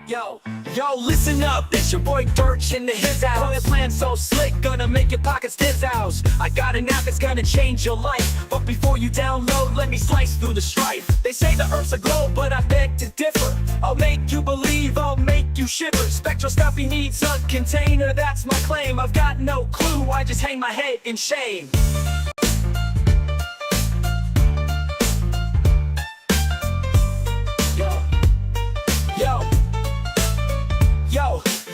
Yo, listen up, it's your boy Derp in the his house. Plan so slick, gonna make your pockets house. I got an app that's gonna change your life. But before you download, let me slice through the strife. They say the earth's a globe, but I beg to differ. I'll make you believe, I'll make you shiver. Spectroscopy needs a container, that's my claim. I've got no clue, I just hang my head in shame.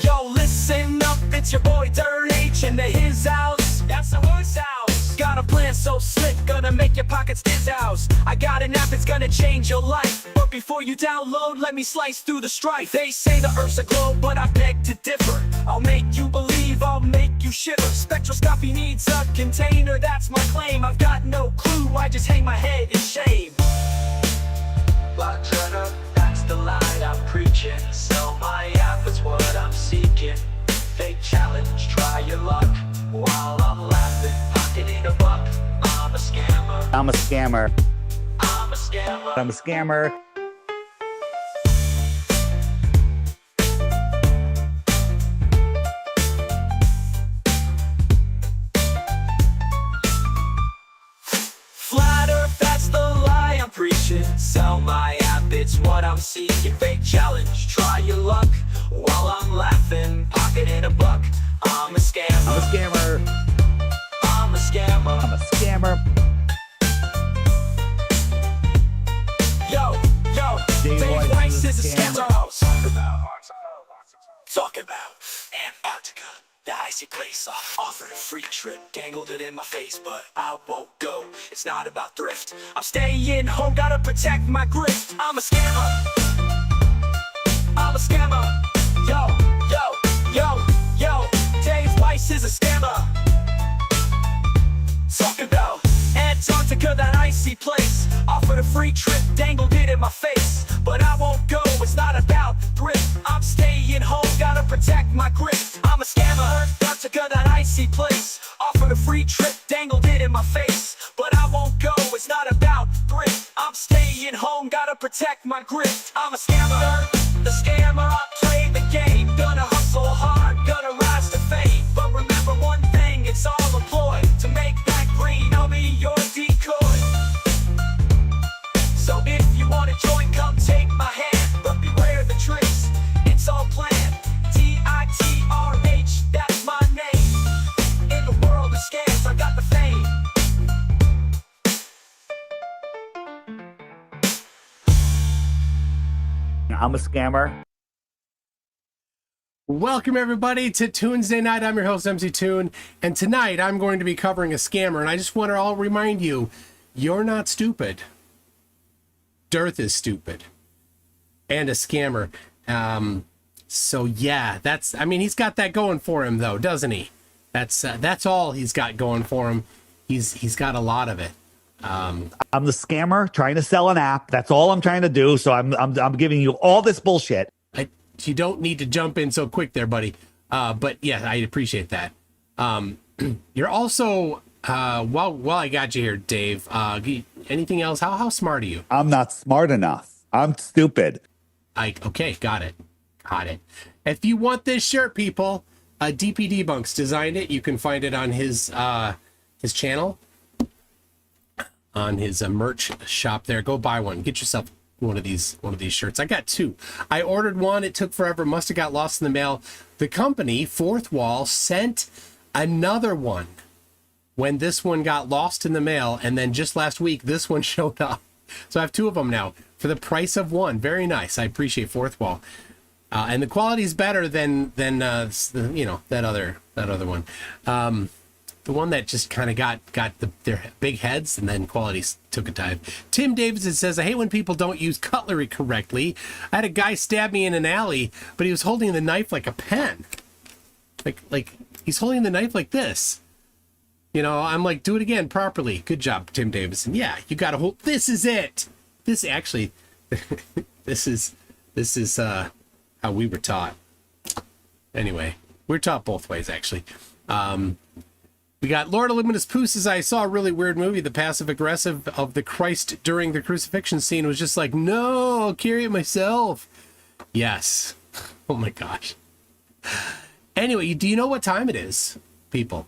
Yo, listen up, it's your boy Dirt H in the his house. That's the horse house. Got a plan so slick, gonna make your pockets house. I got an app that's gonna change your life. But before you download, let me slice through the strife. They say the earth's a globe, but I beg to differ. I'll make you believe, I'll make you shiver. Spectroscopy needs a container, that's my claim. I've got no clue, I just hang my head in shame. But turn up, that's the line I'm preaching. Sell my app, it's what I'm seeking. Fake challenge, try your luck. While I'm laughing, pocketing a buck. I'm a scammer. I'm a scammer. I'm a scammer. I'm a scammer. Flat Earth, that's the lie I'm preaching. Sell my app, it's what I'm seeking. Fake challenge, try your luck. While I'm laughing, pocketing a buck. I'm a scammer. I'm a scammer. I'm a scammer. I'm a scammer. Yo, Dave Weiss is a scammer. Talk about Antarctica, the icy place. I offered a free trip, dangled it in my face, but I won't go. It's not about thrift. I'm staying home, gotta protect my grift. I'm a scammer. I'm a scammer. Yo, Dave Weiss is a scammer. Talk about Antarctica, that icy place. Offered a free trip, dangled it in my face, but I won't go, it's not about thrift. I'm staying home, gotta protect my grift. I'm a scammer. Antarctica, that icy place. Offered a free trip, dangled it in my face, but I won't go, it's not about thrift. I'm staying home, gotta protect my grift. I'm a scammer. The scammer, I play the game. Gonna hustle hard, gonna rise to fame. But remember one thing, it's all a ploy. To make that green, I'll be your decoy. So if you wanna join, come take my hand. But beware the tricks, it's all planned. T-I-T-R-H, that's my name. In the world of scams, I got the fame. I'm a scammer. Welcome everybody to Tuesday Night. I'm your host MCToon, and tonight I'm going to be covering a scammer, and I just want to all remind you, you're not stupid. Dearth is stupid and a scammer. So yeah, he's got that going for him though, doesn't he? That's all he's got going for him. He's got a lot of it. I'm the scammer trying to sell an app. That's all I'm trying to do. So I'm giving you all this bullshit. You don't need to jump in so quick there, buddy. But yeah, I appreciate that. You're also while I got you here, Dave. Anything else? How smart are you? I'm not smart enough. I'm stupid. Okay, got it. If you want this shirt, people, DP Debunks designed it. You can find it on his channel, on his merch shop there. Go buy one. Get yourself one of these shirts. I got two. I ordered one. It took forever. Must have got lost in the mail. The company, Fourth Wall, sent another one when this one got lost in the mail, and then just last week this one showed up. So I have two of them now for the price of one. Very nice. I appreciate Fourth Wall. And the quality is better than that other one. The one that just kind of got their big heads, and then quality took a dive. Tim Davidson says, I hate when people don't use cutlery correctly. I had a guy stab me in an alley, but he was holding the knife like a pen. Like he's holding the knife like this. You know, I'm like, do it again properly. Good job, Tim Davidson. Yeah, you got to hold. This is it. This actually, this is how we were taught. Anyway, we're taught both ways, actually. We got Lord Illuminous Pooh says, I saw a really weird movie. The passive aggressive of the Christ during the crucifixion scene was just like, no, I'll carry it myself. Yes. Oh my gosh. Anyway, do you know what time it is, people?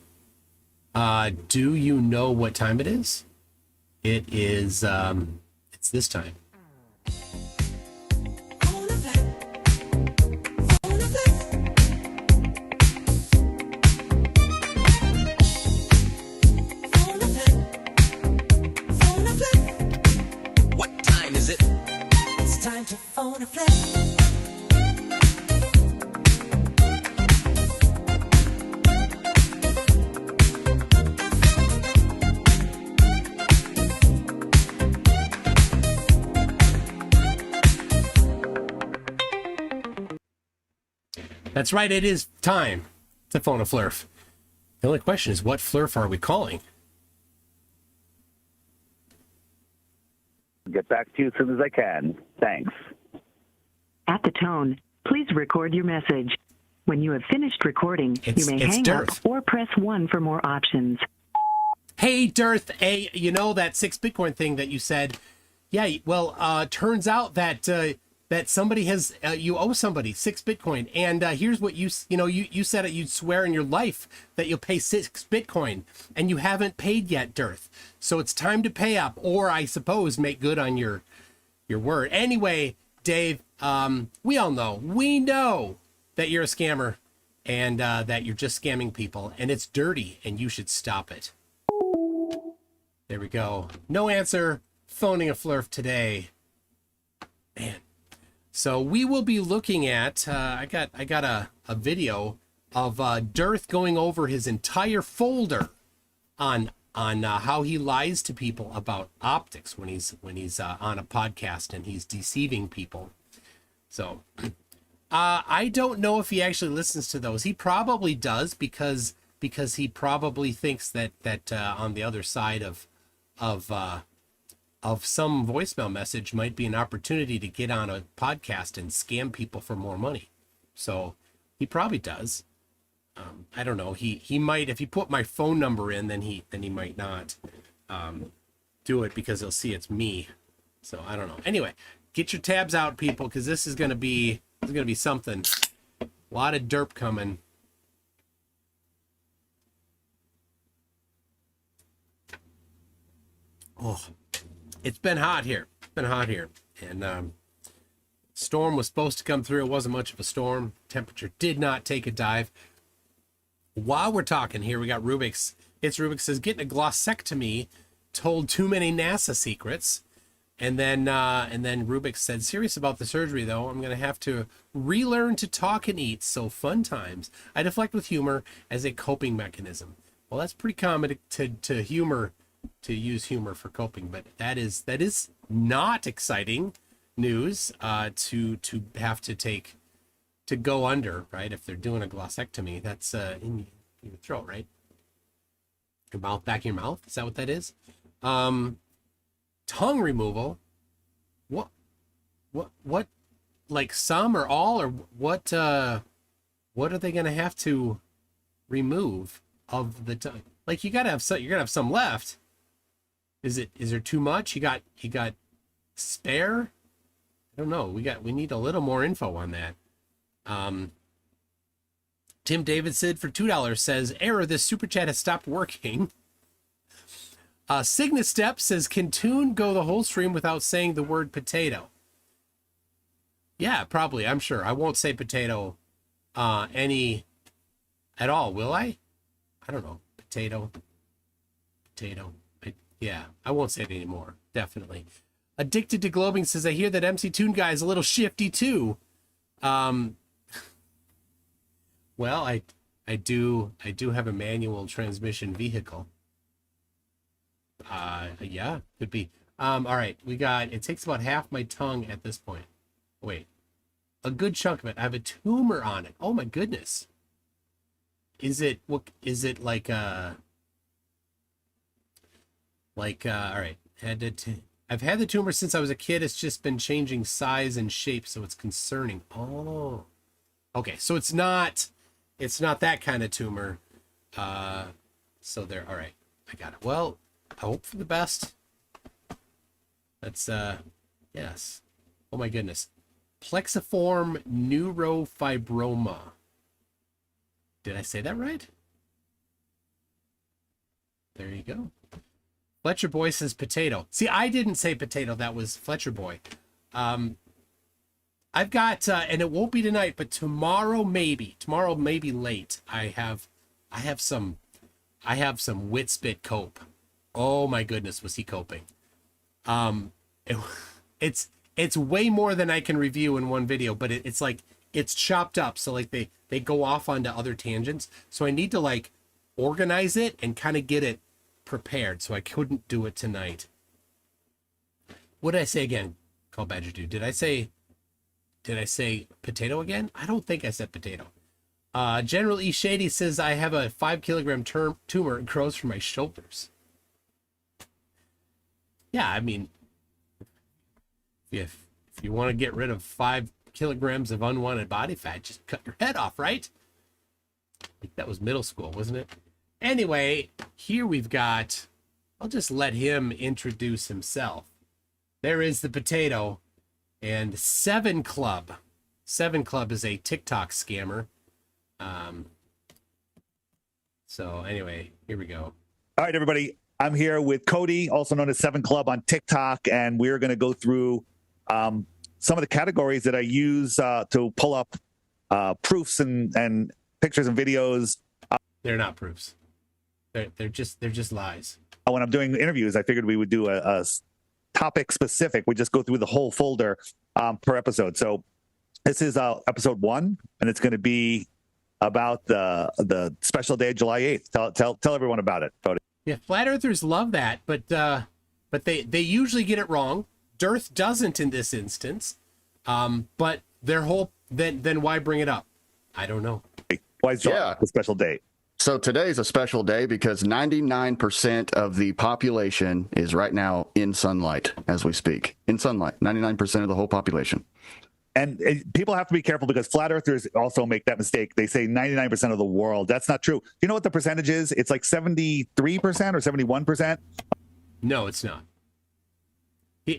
Do you know what time it is? It is, it's this time. What time is it? It's time to phone a friend. That's right, it is time to phone a flurf. The only question is, what flurf are we calling? Get back to you as soon as I can. Thanks. At the tone, please record your message. When you have finished recording, you may hang up or press 1 for more options. Hey, Dearth, you know that 6 Bitcoin thing that you said? Yeah, well, turns out that that somebody has, you owe somebody 6 Bitcoin. And here's what you said you'd swear in your life that you'll pay 6 Bitcoin, and you haven't paid yet, Dearth. So it's time to pay up, or I suppose make good on your word. Anyway, Dave, we know that you're a scammer, and that you're just scamming people, and it's dirty, and you should stop it. There we go. No answer. Phoning a flurf today. Man. So we will be looking at, I got a video of Dearth going over his entire folder on how he lies to people about optics when he's on a podcast and he's deceiving people. So I don't know if he actually listens to those. He probably does because he probably thinks that on the other side of some voicemail message might be an opportunity to get on a podcast and scam people for more money. So he probably does. I don't know. He might, if he put my phone number in, then he might not do it because he'll see it's me. So I don't know. Anyway, get your tabs out, people, because this is gonna be something. A lot of derp coming. Oh. It's been hot here. And storm was supposed to come through. It wasn't much of a storm. Temperature did not take a dive. While we're talking here, we got Rubik's. Rubik says, getting a glossectomy told too many NASA secrets. And then Rubik said, serious about the surgery, though. I'm going to have to relearn to talk and eat. So fun times. I deflect with humor as a coping mechanism. Well, that's pretty common to humor. To use humor for coping, but that is not exciting news to have to go under, right? If they're doing a glossectomy, that's in your throat, right? Your mouth, back in your mouth. Is that what that is? Tongue removal. What? Like some or all, or what? What are they gonna have to remove of the tongue? Like you're gonna have some left. Is there too much? You got spare? I don't know. We need a little more info on that. Tim Davidson for $2 says, error, this super chat has stopped working. Cygnus Step says, can Toon go the whole stream without saying the word potato? Yeah, probably, I'm sure. I won't say potato any at all, will I? I don't know. Potato. Yeah, I won't say it anymore. Definitely. Addicted to Globing says, I hear that MCToon guy is a little shifty too. Well, I do have a manual transmission vehicle. Yeah, could be. All right, it takes about half my tongue at this point. Wait, a good chunk of it. I have a tumor on it. Oh my goodness. Is it like all right, I've had the tumor since I was a kid. It's just been changing size and shape, so it's concerning. Oh, okay, so it's not that kind of tumor. So there. All right, I got it. Well, I hope for the best. That's yes. Oh my goodness. plexiform neurofibroma. Did I say that right? There you go. Fletcher Boy says potato. See, I didn't say potato. That was Fletcher Boy. I've got, and it won't be tonight, but tomorrow maybe late. I have some Witspit cope. Oh my goodness, was he coping? It's way more than I can review in one video, but it's like, it's chopped up. So like they go off onto other tangents. So I need to like organize it and kind of get it prepared. So I couldn't do it tonight. What did I say again? Call Badger Dude. Did I say potato again? I don't think I said potato. General E. Shady says, I have a 5-kilogram tumor and grows from my shoulders. Yeah, I mean, if you want to get rid of 5 kilograms of unwanted body fat, just cut your head off, right? I think that was middle school, wasn't it? Anyway, here we've got, I'll just let him introduce himself. There is the potato. And 7 Club. 7 Club is a TikTok scammer. So anyway, here we go. All right, everybody. I'm here with Cody, also known as 7 Club on TikTok, and we're going to go through some of the categories that I use to pull up proofs and pictures and videos. They're not proofs. They're just lies. When I'm doing interviews, I figured we would do a topic specific. We just go through the whole folder per episode. So this is episode 1, and it's going to be about the special day of July 8th. Tell everyone about it, Cody. Yeah, flat earthers love that, but they usually get it wrong. Dearth doesn't in this instance. But their whole then why bring it up? I don't know. Why is July a special date? So today's a special day because 99% of the population is right now in sunlight as we speak. In sunlight, 99% of the whole population. And people have to be careful because flat earthers also make that mistake. They say 99% of the world. That's not true. You know what the percentage is? It's like 73% or 71%. No, it's not.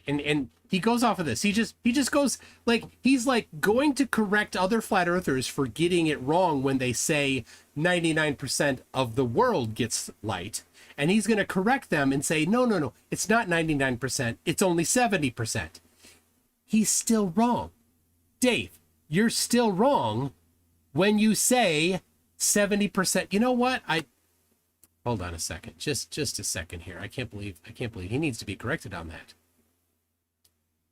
And he goes off of this. He just goes like he's like going to correct other flat earthers for getting it wrong when they say 99% of the world gets light, and he's going to correct them and say no, it's not 99%, it's only 70%. He's still wrong. Dave, you're still wrong when you say 70%. You know what? Hold on a second. Just a second here. I can't believe he needs to be corrected on that.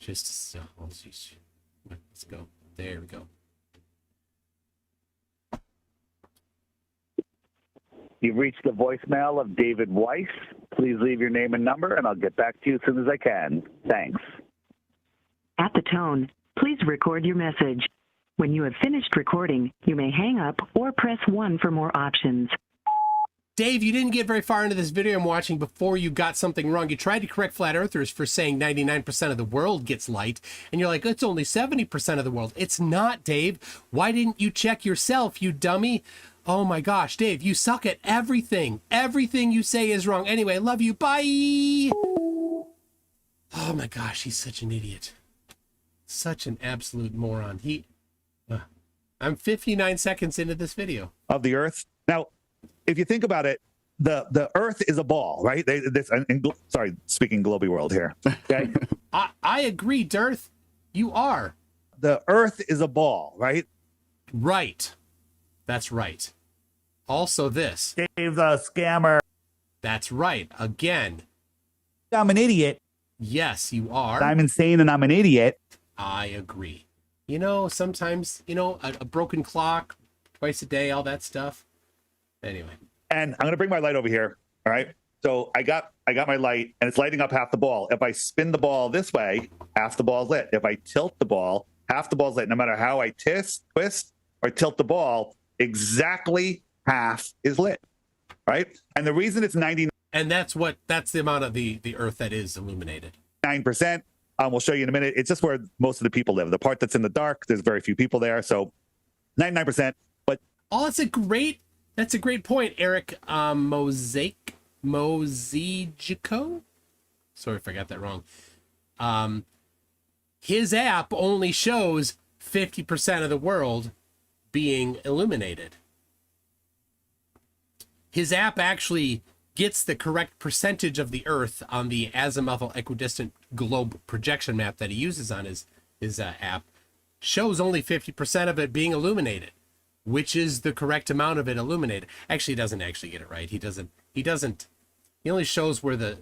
Just let's go. There we go. You've reached the voicemail of David Weiss. Please leave your name and number, and I'll get back to you as soon as I can. Thanks. At the tone, please record your message. When you have finished recording, you may hang up or press 1 for more options. Dave, you didn't get very far into this video I'm watching before you got something wrong. You tried to correct flat earthers for saying 99% of the world gets light, and you're like, it's only 70% of the world. It's not, Dave. Why didn't you check yourself, you dummy? Oh my gosh, Dave, you suck at everything. Everything you say is wrong. Anyway, love you. Bye. Oh my gosh, he's such an idiot. Such an absolute moron. I'm 59 seconds into this video. Of the Earth. Now, if you think about it, the Earth is a ball, right? Sorry, speaking Globy World here. Okay, I agree, Dearth. You are. The Earth is a ball, right? Right. That's right. Also this. Dave's a scammer. That's right. Again. I'm an idiot. Yes, you are. I'm insane and I'm an idiot. I agree. You know, sometimes, a broken clock, twice a day, all that stuff. Anyway. And I'm going to bring my light over here. All right. So I got my light and it's lighting up half the ball. If I spin the ball this way, half the ball is lit. If I tilt the ball, half the ball is lit. No matter how I twist or tilt the ball, exactly half is lit. Right. And the reason it's 99%. And that's the amount of the Earth that is illuminated. 9%. We'll show you in a minute. It's just where most of the people live. The part that's in the dark, there's very few people there. So 99%. But that's a great point, Eric. Mozico. Sorry if I got that wrong. His app only shows 50% of the world being illuminated. His app actually gets the correct percentage of the Earth on the azimuthal equidistant globe projection map that he uses on his app, shows only 50% of it being illuminated, which is the correct amount of it illuminated. Actually, he doesn't actually get it right. He only shows where the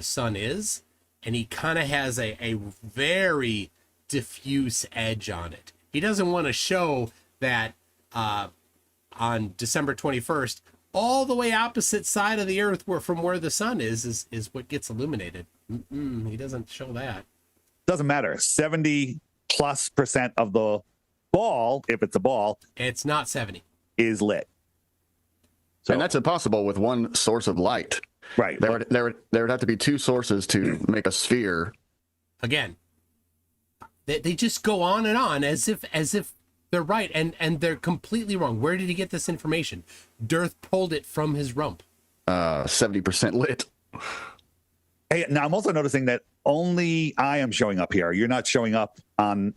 sun is, and he kind of has a very diffuse edge on it. He doesn't want to show that on December 21st, all the way opposite side of the Earth from where the sun is what gets illuminated. He doesn't show that. Doesn't matter. 70+% of the ball, if it's a ball, it's not 70, is lit. So, and that's impossible with one source of light. Right. There would have to be two sources to make a sphere. Again, they just go on and on as if they're right, and they're completely wrong. Where did he get this information? Derp pulled it from his rump. 70% lit. Hey, now I'm also noticing that only I am showing up here. You're not showing up on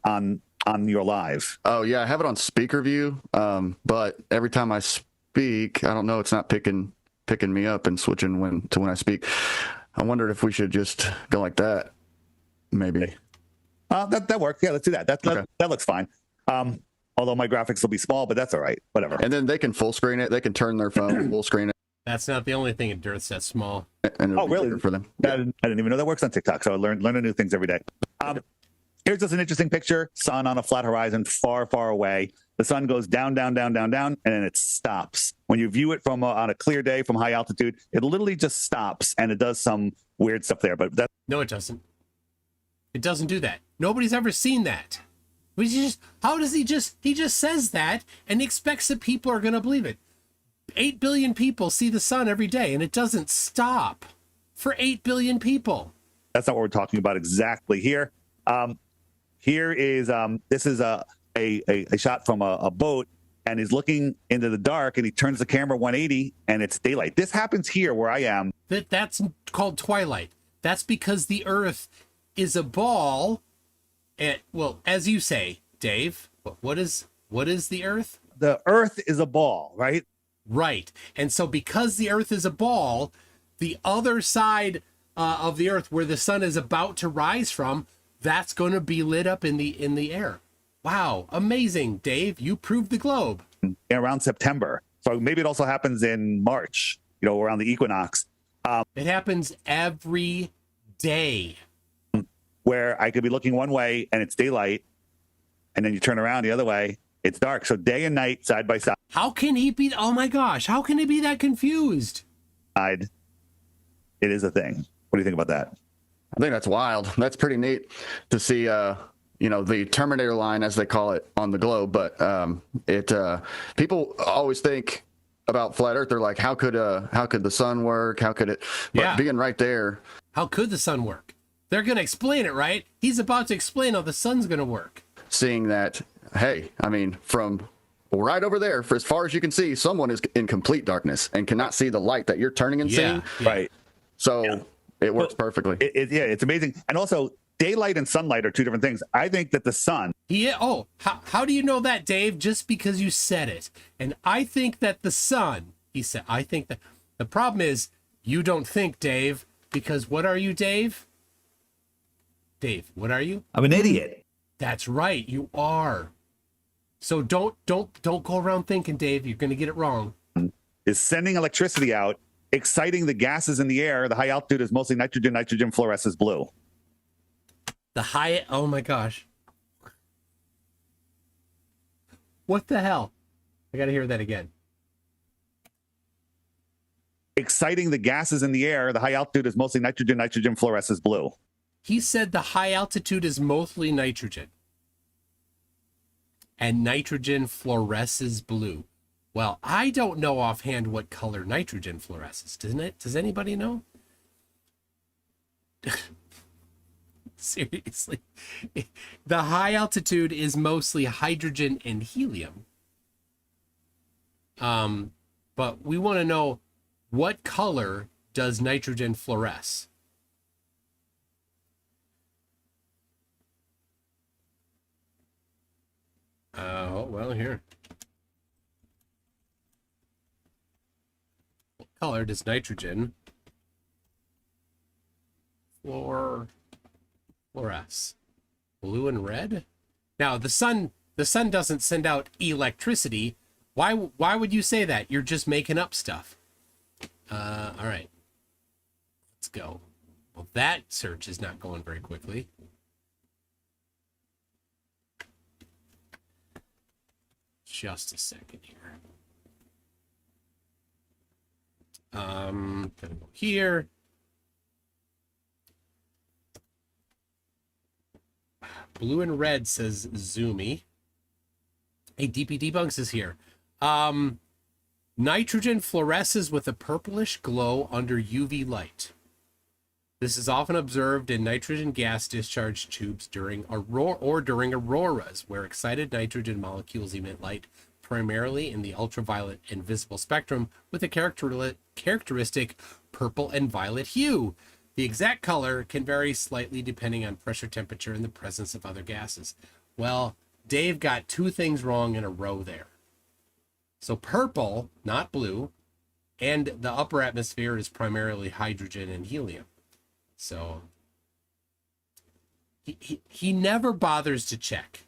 your live. Oh yeah, I have it on speaker view. But every time I speak, I don't know, it's not picking me up and switching when I speak. I wondered if we should just go like that. Maybe. That works. Yeah, let's do that. That looks fine. Although my graphics will be small, but that's all right. Whatever. And then they can full screen it. They can turn their phone full screen it. That's not the only thing in Derp that's small. Oh, really? For them. I didn't even know that works on TikTok. So I learn new things every day. Here's just an interesting picture. Sun on a flat horizon, far, far away. The sun goes down, down, down, down, down, and then it stops. When you view it from on a clear day from high altitude, it literally just stops, and it does some weird stuff there. But no, it doesn't. It doesn't do that. Nobody's ever seen that. How does he just says that and expects that people are going to believe it? 8 billion people see the sun every day, and it doesn't stop for 8 billion people. That's not what we're talking about exactly here. Here is this is a shot from a boat, and he's looking into the dark, and he turns the camera 180, and it's daylight. This happens here where I am. That's called twilight. That's because the Earth is a ball. And, well, as you say, Dave, what is the Earth? The Earth is a ball, right? Right. And so because the Earth is a ball, the other side of the Earth where the sun is about to rise from, that's going to be lit up in the air. Wow. Amazing, Dave. You proved the globe. Around September. So maybe it also happens in March, around the equinox. It happens every day. Where I could be looking one way and it's daylight, and then you turn around the other way, it's dark. So day and night, side by side. How can he be? Oh my gosh! How can he be that confused? It is a thing. What do you think about that? I think that's wild. That's pretty neat to see. The Terminator line, as they call it on the globe. But people always think about flat Earth. They're like, how could the sun work? How could it? But being right there, how could the sun work? They're going to explain it, right? He's about to explain how the sun's going to work. Seeing that, hey, I mean, from right over there, for as far as you can see, someone is in complete darkness and cannot see the light that you're turning and seeing. Yeah. Right. So it works perfectly. It's amazing. And also, daylight and sunlight are two different things. I think that the sun. How do you know that, Dave? Just because you said it. And I think that the sun, he said, I think that the problem is you don't think, Dave, because what are you, Dave? Dave, what are you? I'm an idiot. That's right, you are. So don't go around thinking, Dave, you're going to get it wrong. Is sending electricity out, exciting the gases in the air. The high altitude is mostly nitrogen. Nitrogen fluoresces blue. Oh my gosh. What the hell? I got to hear that again. Exciting the gases in the air. The high altitude is mostly nitrogen. Nitrogen fluoresces blue. He said the high altitude is mostly nitrogen. And nitrogen fluoresces blue. Well, I don't know offhand what color nitrogen fluoresces. Does anybody know? Seriously. The high altitude is mostly hydrogen and helium. But we want to know, what color does nitrogen fluoresce? Oh, well, here. What color does nitrogen fluoresce? Blue and red? Now, the sun doesn't send out electricity. Why would you say that? You're just making up stuff. All right. Let's go. Well, that search is not going very quickly. Just a second here. Gonna go here. Blue and red says Zoomy. Hey, DPD Bunks is here. Nitrogen fluoresces with a purplish glow under UV light. This is often observed in nitrogen gas discharge tubes during auroras, where excited nitrogen molecules emit light primarily in the ultraviolet and visible spectrum with a characteristic purple and violet hue. The exact color can vary slightly depending on pressure, temperature, and the presence of other gases. Well, Dave got two things wrong in a row there. So purple, not blue, and the upper atmosphere is primarily hydrogen and helium. So he never bothers to check.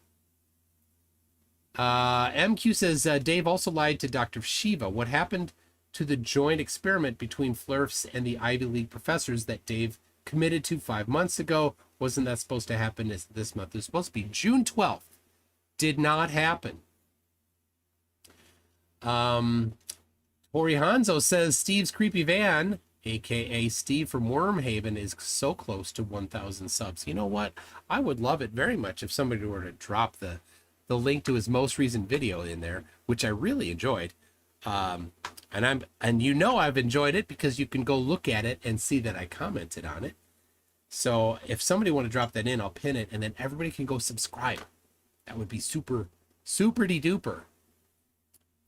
MQ says, Dave also lied to Dr. Shiva. What happened to the joint experiment between Flurfs and the Ivy League professors that Dave committed to 5 months ago? Wasn't that supposed to happen this month? It was supposed to be June 12th. Did not happen. Tori Hanzo says Steve's creepy van, aka Steve from Wormhaven, is so close to 1,000 subs. You know what? I would love it very much if somebody were to drop the link to his most recent video in there, which I really enjoyed. And you know I've enjoyed it because you can go look at it and see that I commented on it. So if somebody want to drop that in, I'll pin it, and then everybody can go subscribe. That would be super de duper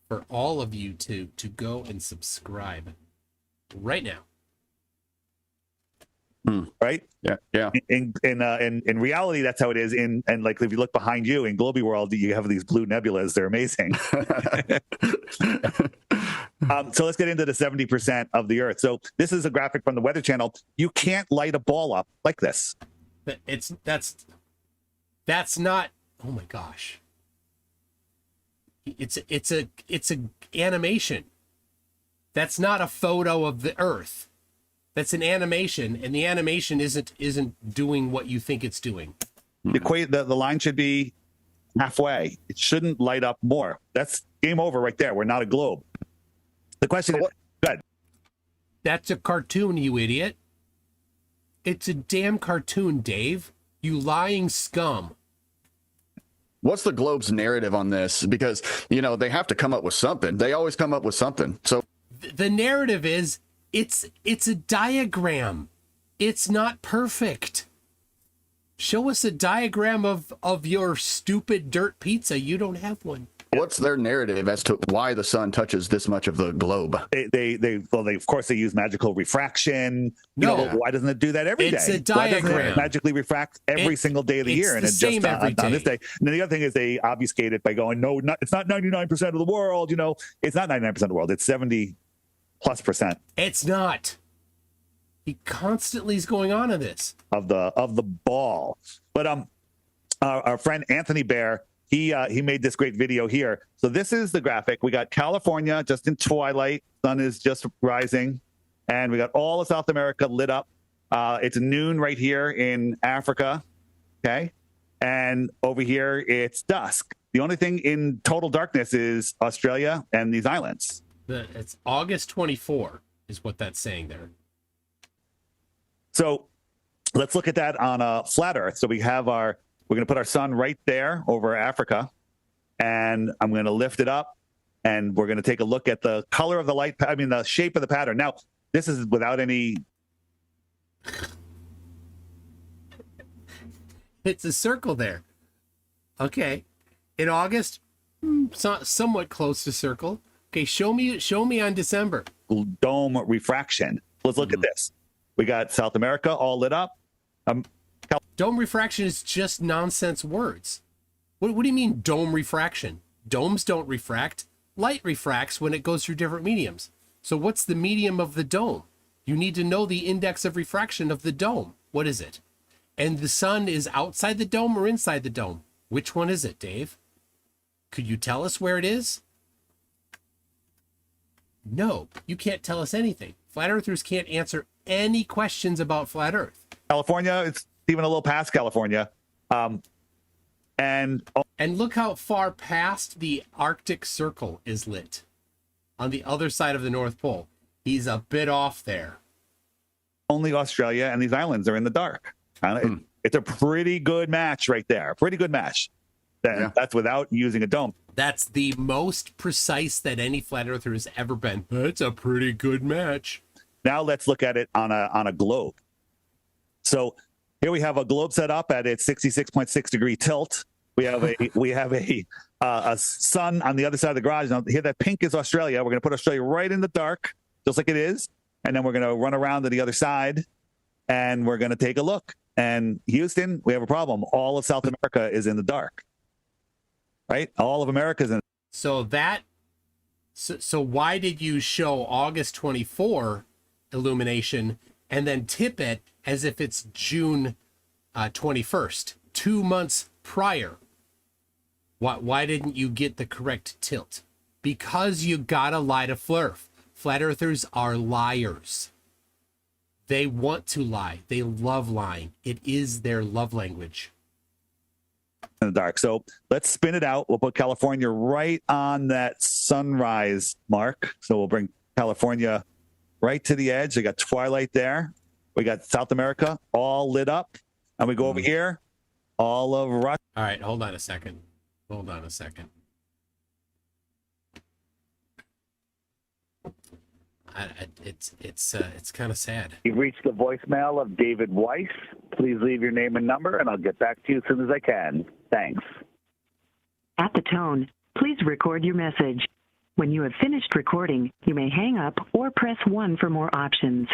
for all of you to go and subscribe right now. Right? Yeah. In reality, that's how it is. And like if you look behind you in Globy World, you have these blue nebulas. They're amazing. So let's get into the 70% of the Earth. So this is a graphic from the Weather Channel. You can't light a ball up like this. That's not. Oh my gosh. It's a animation. That's not a photo of the Earth. That's an animation, and the animation isn't doing what you think it's doing. The line should be halfway. It shouldn't light up more. That's game over right there. We're not a globe. The question is, good. That's a cartoon, you idiot. It's a damn cartoon, Dave. You lying scum. What's the globe's narrative on this? Because, they have to come up with something. They always come up with something. So the narrative is it's a diagram. It's not perfect. Show us a diagram of your stupid dirt pizza. You don't have one. What's their narrative as to why the sun touches this much of the globe? They of course they use magical refraction. No, why doesn't it do that every day? It's a diagram. Why doesn't it magically refract every single day of the year? And it's just on this day. And then the other thing is they obfuscate it by going, it's not 99% of the world. It's not 99% of the world. It's 70+%. It's not. He constantly is going on to this of the ball. But our friend Anthony Bear, he made this great video here. So this is the graphic. We got California just in twilight. Sun is just rising. And we got all of South America lit up. It's noon right here in Africa. Okay. And over here, it's dusk. The only thing in total darkness is Australia and these islands. It's August 24 is what that's saying there. So let's look at that on a flat Earth. So we're going to put our sun right there over Africa, and I'm going to lift it up, and we're going to take a look at the color of the light. The shape of the pattern. Now, this is without any. It's a circle there. Okay. In August, somewhat close to circle. Okay, show me on December. Dome refraction. Let's look at this. We got South America all lit up. Dome refraction is just nonsense words. What do you mean dome refraction? Domes don't refract. Light refracts when it goes through different mediums. So what's the medium of the dome? You need to know the index of refraction of the dome. What is it? And the sun is outside the dome or inside the dome? Which one is it, Dave? Could you tell us where it is? No, you can't tell us anything. Flat earthers can't answer any questions about flat earth. California, it's even a little past California. And look how far past the Arctic Circle is lit on the other side of the North Pole. He's a bit off there. Only Australia and these islands are in the dark. It's a pretty good match right there. Pretty good match. That's without using a dome. That's the most precise that any flat earther has ever been. It's a pretty good match. Now let's look at it on a globe. So here we have a globe set up at its 66.6 degree tilt. We have a sun on the other side of the garage. Now here, that pink is Australia. We're going to put Australia right in the dark, just like it is, and then we're going to run around to the other side, and we're going to take a look. And Houston, we have a problem. All of South America is in the dark. Right? All of America's in. So why did you show August 24 illumination and then tip it as if it's June 21st, 2 months prior? Why didn't you get the correct tilt? Because you gotta lie to Flurf. Flat earthers are liars. They want to lie. They love lying. It is their love language. In the dark. So let's spin it out. We'll put California right on that sunrise mark. So we'll bring California right to the edge. We got twilight there. We got South America all lit up. And we go over here, all of Russia. All right, hold on a second. It's kind of sad. You've reached the voicemail of David Weiss. Please leave your name and number, and I'll get back to you as soon as I can. Thanks. At the tone, please record your message. When you have finished recording, you may hang up or press 1 for more options.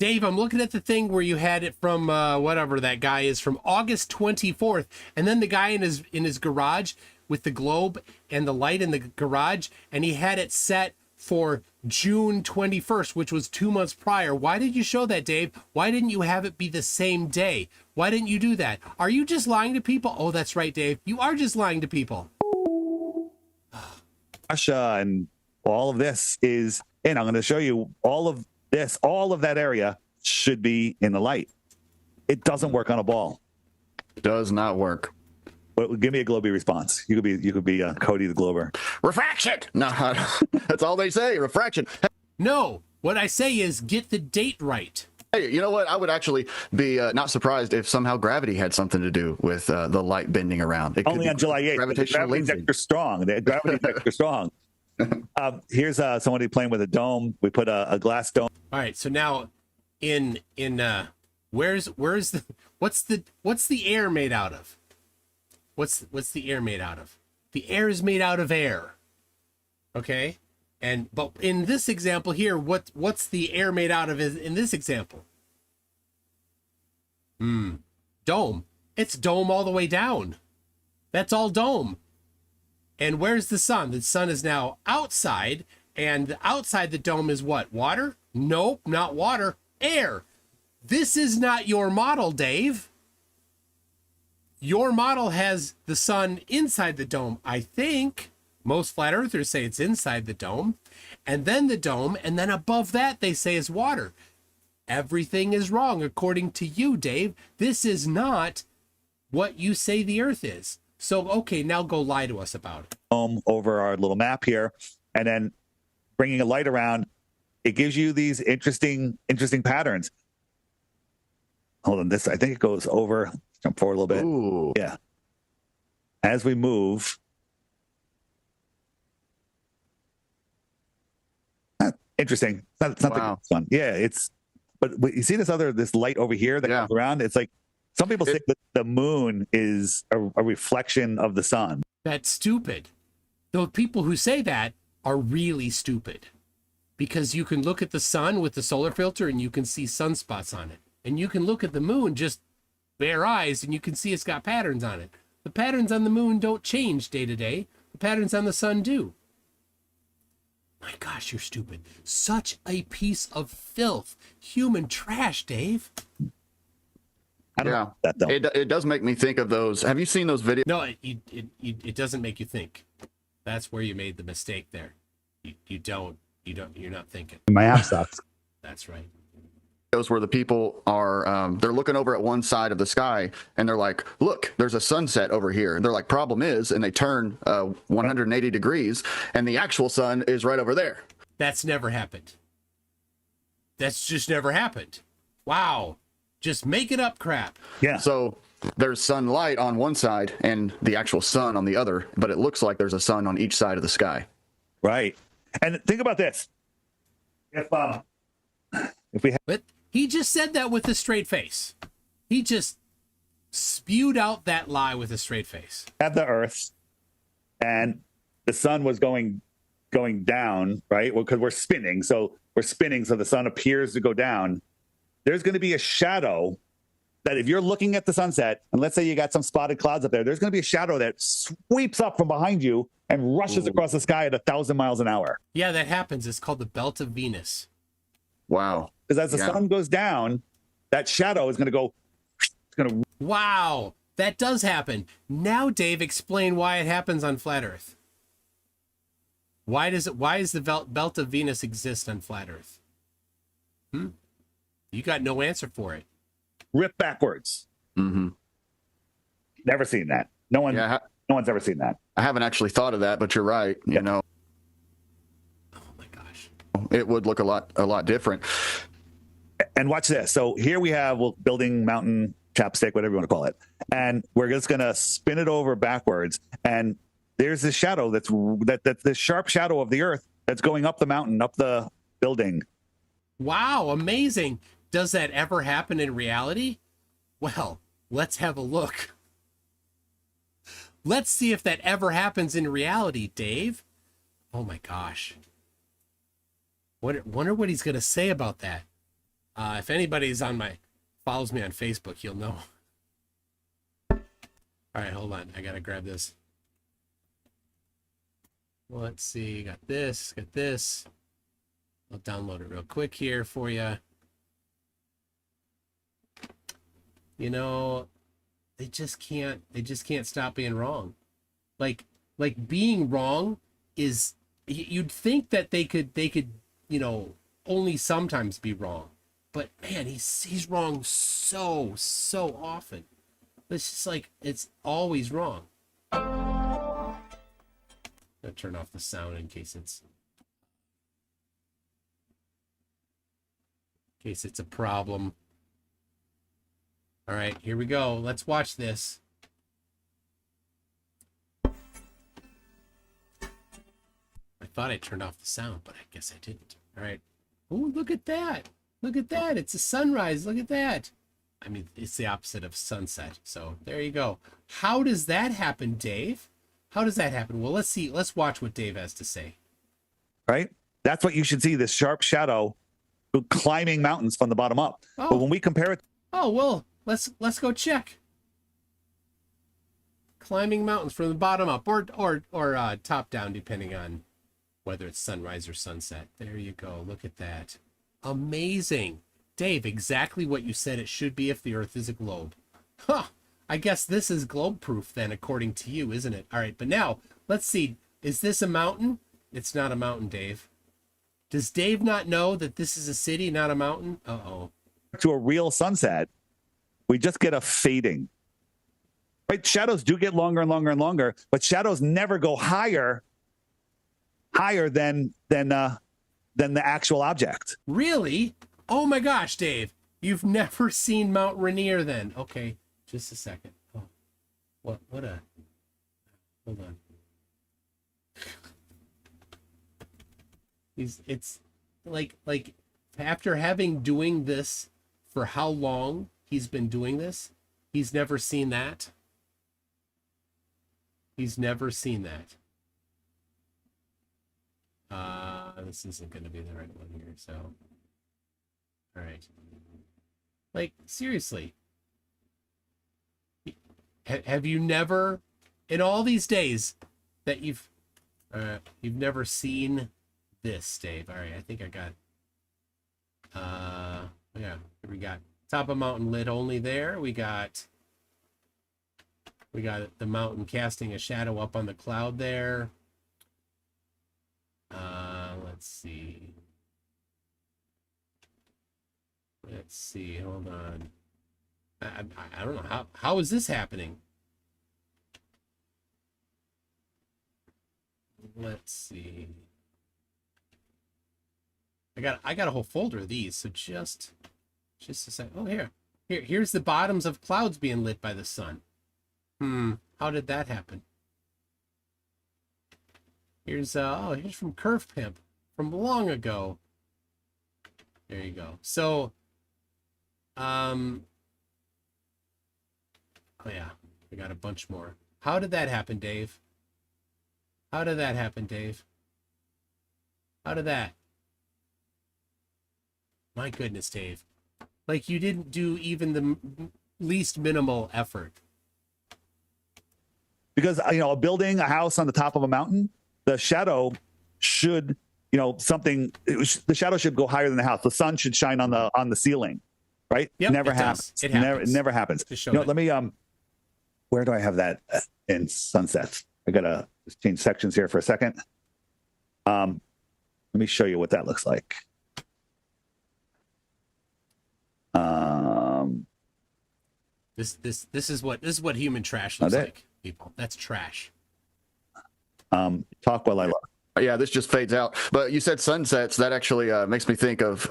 Dave, I'm looking at the thing where you had it from whatever that guy is, from August 24th, and then the guy in his garage with the globe and the light in the garage, and he had it set for June 21st, which was 2 months prior. Why did you show that, Dave? Why didn't you have it be the same day? Why didn't you do that? Are you just lying to people? Oh, that's right, Dave. You are just lying to people. Russia and all of this is, and I'm going to show you all of this, all of that area should be in the light. It doesn't work on a ball. Does not work. But give me a Globey response. You could be Cody the Glober. Refraction. No, that's all they say. Refraction. No, what I say is get the date right. Hey, you know what? I would actually be not surprised if somehow gravity had something to do with the light bending around. It Only on July 8th. Gravitational Gravity's lensing. extra strong. The gravity's extra strong. Here's somebody playing with a dome. We put a glass dome. All right, so now in where's the what's the air made out of? What's the air made out of? The air is made out of air. Okay? But in this example here, what's the air made out of in this example? Dome. It's dome all the way down. That's all dome. And where's the sun? The sun is now outside, and outside the dome is what? Water? Nope, not water. Air. This is not your model, Dave. Your model has the sun inside the dome, I think. Most flat earthers say it's inside the dome, and then the dome, and then above that they say is water. Everything is wrong according to you, Dave. This is not what you say the earth is. So, okay, now go lie to us about it. Over our little map here, and then bringing a light around, it gives you these interesting patterns. Hold on, this, I think it goes over, jump forward a little bit. Ooh. Yeah. As we move, interesting. It's not Wow. the good one. Yeah, but you see this light over here that goes around? It's like, some people say that the moon is a reflection of the sun. That's stupid. The people who say that are really stupid, because you can look at the sun with the solar filter and you can see sunspots on it. And you can look at the moon just bare eyes and you can see it's got patterns on it. The patterns on the moon don't change day to day. The patterns on the sun do. My gosh, you're stupid. Such a piece of filth. Human trash, Dave. Yeah, that though. It does make me think of those. Have you seen those videos? No, it doesn't make you think. That's where you made the mistake there. You're not thinking. My app sucks. That's right. Where the people are they're looking over at one side of the sky and they're like, look, there's a sunset over here. And they're like, problem is, and they turn 180 degrees and the actual sun is right over there. That's never happened. That's just never happened. Wow. Just make it up crap. Yeah. So there's sunlight on one side and the actual sun on the other, but it looks like there's a sun on each side of the sky. Right. And think about this. If we have, But he just said that with a straight face. He just spewed out that lie with a straight face. the Earth and the sun was going down, right? Well, because we're spinning. So the sun appears to go down. There's going to be a shadow that if you're looking at the sunset, and let's say you got some spotted clouds up there, there's going to be a shadow that sweeps up from behind you and rushes across the sky at 1,000 miles an hour. Yeah, that happens. It's called the belt of Venus. Wow. Because as the sun goes down, that shadow is going to go. It's going to. Wow, that does happen. Now, Dave, explain why it happens on flat Earth. Why does the belt of Venus exist on flat Earth? You got no answer for it. Rip backwards. Mm-hmm. Never seen that. No one's ever seen that. I haven't actually thought of that, but you're right. You know, Oh my gosh. it would look a lot different. And watch this. So here we have building mountain chapstick, whatever you want to call it, and we're just going to spin it over backwards. And there's this shadow that's the sharp shadow of the Earth that's going up the mountain, up the building. Wow, amazing. Does that ever happen in reality? Well, let's have a look. Let's see if that ever happens in reality, Dave. Oh my gosh. Wonder what he's going to say about that. If anybody's follows me on Facebook, you'll know. All right, hold on. I got to grab this. Let's see. Got this. I'll download it real quick here for you. You know, they just can't stop being wrong. Like being wrong is, you'd think that they could, you know, only sometimes be wrong. But man, he's wrong so often. It's just like, it's always wrong. I'm gonna turn off the sound in case it's a problem. All right, here we go. Let's watch this. I thought I turned off the sound, but I guess I didn't. All right. Oh, look at that. Look at that. It's a sunrise. Look at that. I mean, it's the opposite of sunset. So there you go. How does that happen, Dave? How does that happen? Well, let's see. Let's watch what Dave has to say. Right? That's what you should see, this sharp shadow climbing mountains from the bottom up. Oh. But when we compare it. Oh, well, let's go check. Climbing mountains from the bottom up or top down, depending on whether it's sunrise or sunset. There you go. Look at that. Amazing. Dave, exactly what you said it should be if the Earth is a globe. Huh. I guess this is globe proof then, according to you, isn't it? All right, but now let's see. Is this a mountain? It's not a mountain, Dave. Does Dave not know that this is a city, not a mountain? Uh-oh. To a real sunset, we just get a fading. Right? Shadows do get longer and longer and longer, but shadows never go higher than the actual object. Really? Oh my gosh, Dave. You've never seen Mount Rainier then. Okay, just a second. Oh. Hold on. It's like after having doing this for how long he's been doing this, he's never seen that. He's never seen that. This isn't going to be the right one here, so. All right. Like, seriously. Have you never, in all these days, that you've never seen this, Dave. All right, I think I got. Yeah, here we got top of mountain lit only there. We got the mountain casting a shadow up on the cloud there. Let's see. Hold on. I don't know how is this happening? Let's see. I got a whole folder of these, so just a sec. Oh, here's the bottoms of clouds being lit by the sun. How did that happen? Here's from Curve Pimp from long ago. There you go. So, oh yeah, we got a bunch more. How did that happen, Dave? How did that? My goodness, Dave. Like, you didn't do even the least minimal effort. Because, building a house on the top of a mountain, the shadow should, the shadow should go higher than the house. The sun should shine on the ceiling, right? Yep, never it happens. does. It happens. Never happens. Let me, where do I have that in sunsets? I gotta just change sections here for a second. Let me show you what that looks like. This is what human trash looks like, people. That's trash. Talk while I look. Yeah, this just fades out. But you said sunsets. That actually makes me think of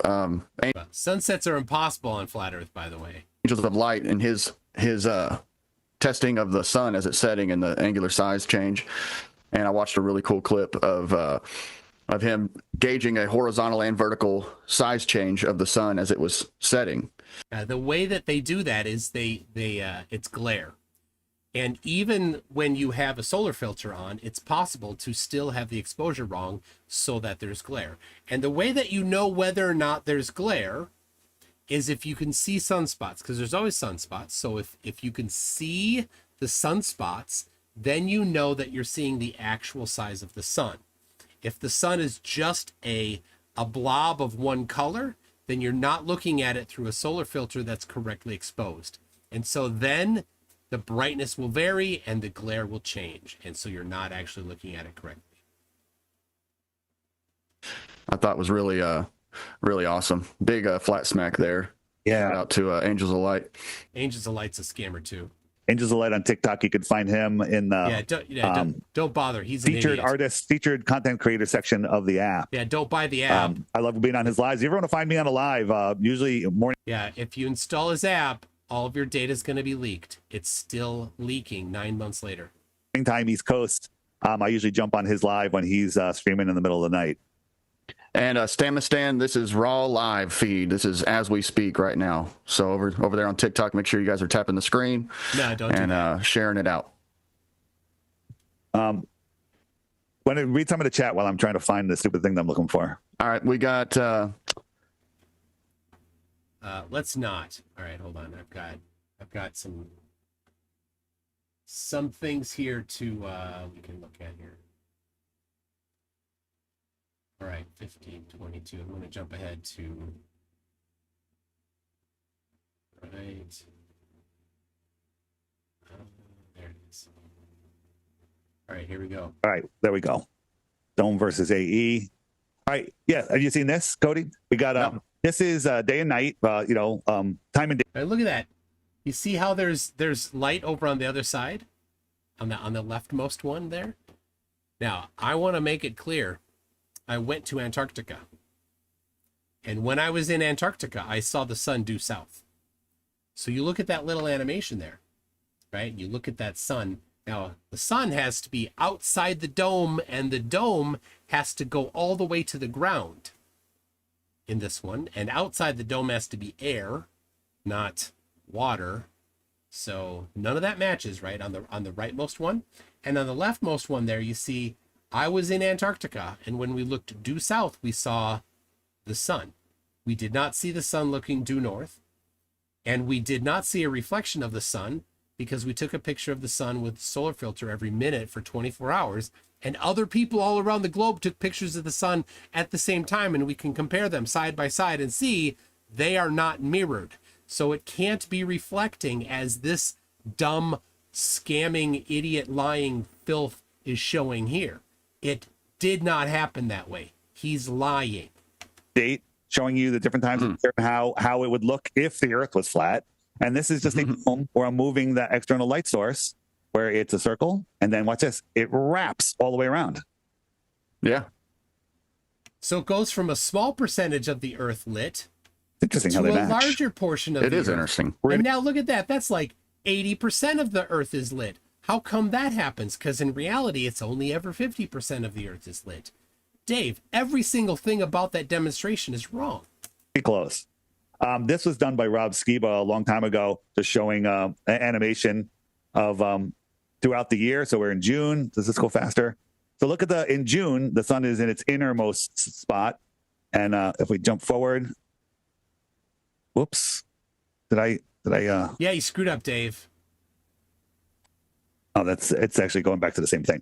sunsets are impossible on flat Earth, by the way. Angels of Light and his testing of the sun as it's setting and the angular size change. And I watched a really cool clip of him gauging a horizontal and vertical size change of the sun as it was setting. The way that they do that is it's glare. And even when you have a solar filter on, it's possible to still have the exposure wrong so that there's glare. And the way that you know whether or not there's glare is if you can see sunspots, because there's always sunspots. So if you can see the sunspots, then you know that you're seeing the actual size of the sun. If the sun is just a blob of one color, then you're not looking at it through a solar filter that's correctly exposed. And so then the brightness will vary and the glare will change. And so you're not actually looking at it correctly. I thought was really awesome. Big flat smack there. Yeah. Shout out to Angels of Light. Angels of Light's a scammer too. Angels of Light on TikTok. You can find him in the don't bother. He's featured artist, featured content creator section of the app. Yeah, don't buy the app. I love being on his lives. If you ever want to find me on a live, usually morning. Yeah, if you install his app, all of your data is going to be leaked. It's still leaking 9 months later. Time East Coast. I usually jump on his live when he's streaming in the middle of the night. And Stamistan, this is raw live feed. This is as we speak right now. So over there on TikTok, make sure you guys are tapping the screen. No, don't do that. Sharing it out. Want to read some of the chat while I'm trying to find the stupid thing that I'm looking for. All right, we got. Let's not. All right, hold on. I've got some things here to we can look at here. All right, 15:22. I'm going to jump ahead to right. There it is. All right, here we go. All right, there we go. Dome versus AE. All right, yeah. Have you seen this, Cody? We got This is day and night. Time and day. All right, look at that. You see how there's light over on the other side, on the leftmost one there. Now I want to make it clear. I went to Antarctica. And when I was in Antarctica, I saw the sun due south. So you look at that little animation there, right? You look at that sun. Now, the sun has to be outside the dome, and the dome has to go all the way to the ground in this one. And outside the dome has to be air, not water. So none of that matches, right, on the rightmost one. And on the leftmost one there, you see I was in Antarctica, and when we looked due south, we saw the sun. We did not see the sun looking due north, and we did not see a reflection of the sun because we took a picture of the sun with solar filter every minute for 24 hours, and other people all around the globe took pictures of the sun at the same time, and we can compare them side by side and see they are not mirrored. So it can't be reflecting as this dumb, scamming, idiot, lying filth is showing here. It did not happen that way. He's lying. Date showing you the different times of the year and how it would look if the Earth was flat. And this is just a dome where I'm moving that external light source where it's a circle. And then watch this. It wraps all the way around. Yeah. So it goes from a small percentage of the Earth lit Interesting how to they a match. larger portion of the It is Earth. interesting. And now look at that. That's like 80% of the Earth is lit. How come that happens? Because in reality, it's only ever 50% of the Earth is lit. Dave, every single thing about that demonstration is wrong. Pretty close. This was done by Rob Skiba a long time ago, just showing an animation of throughout the year. So we're in June. Does this go faster? So look at in June, the sun is in its innermost spot. And if we jump forward, whoops, did I? Yeah, you screwed up, Dave. Oh, it's actually going back to the same thing.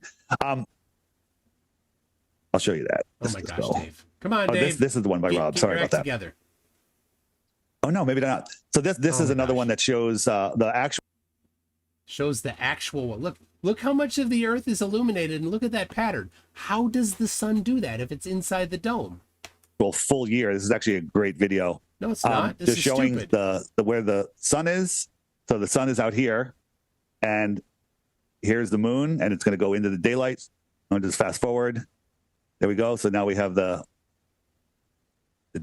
I'll show you that. Oh my gosh, Dave. Come on, Oh, Dave. this is the one by Rob. Get Sorry your about act that. Together. Oh no, maybe not. So this is another one that shows the actual Shows the actual one. Look how much of the Earth is illuminated, and look at that pattern. How does the sun do that if it's inside the dome? full year. This is actually a great video. No, it's not. This just is showing stupid. the where the sun is. So the sun is out here, and here's the moon, and it's going to go into the daylight. I'm going to just fast forward. There we go. So now we have the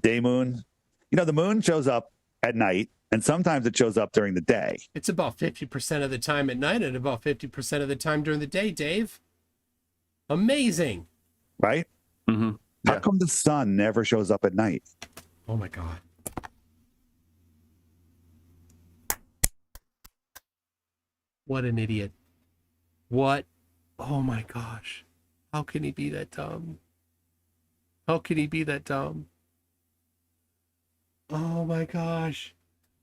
day moon. You know, the moon shows up at night, and sometimes it shows up during the day. It's about 50% of the time at night and about 50% of the time during the day, Dave. Amazing. Right? Mm-hmm. How come the sun never shows up at night? Oh my God. What an idiot. What? Oh my gosh. How can he be that dumb? How can he be that dumb? Oh my gosh.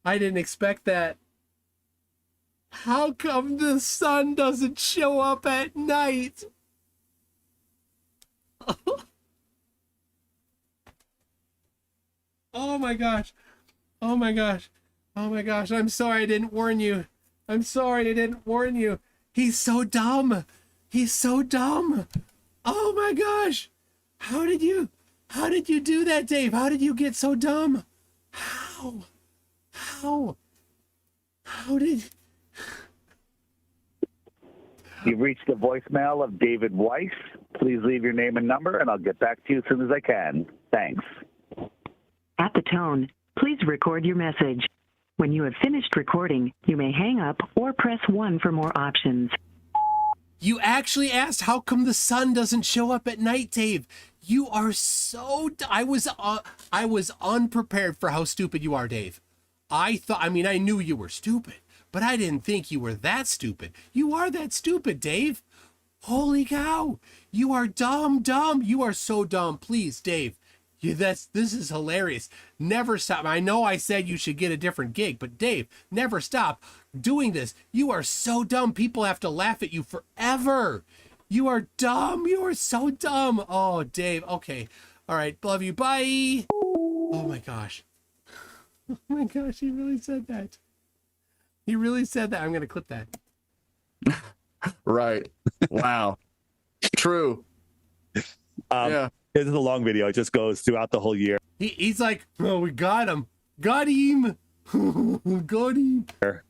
I didn't expect that. How come the sun doesn't show up at night? Oh my gosh. Oh my gosh. Oh my gosh. I'm sorry I didn't warn you. I'm sorry I didn't warn you. He's so dumb. He's so dumb. Oh my gosh. How did you do that, Dave? How did you get so dumb? How did... You've reached the voicemail of David Weiss. Please leave your name and number, and I'll get back to you as soon as I can. Thanks. At the tone, please record your message. When you have finished recording, you may hang up or press 1 for more options. You actually asked how come the sun doesn't show up at night, Dave. You are so... I was unprepared for how stupid you are, Dave. I knew you were stupid, but I didn't think you were that stupid. You are that stupid, Dave. Holy cow. You are dumb. You are so dumb. Please, Dave. This is hilarious. Never stop. I know I said you should get a different gig, but Dave, never stop doing this. You are so dumb. People have to laugh at you forever. You are dumb. You are so dumb. Oh, Dave. Okay. All right. Love you. Bye. Oh my gosh. Oh my gosh. He really said that. He really said that. I'm going to clip that. Right. Wow. True. Yeah. This is a long video. It just goes throughout the whole year. He's like, oh, we got him. Got him. Got him.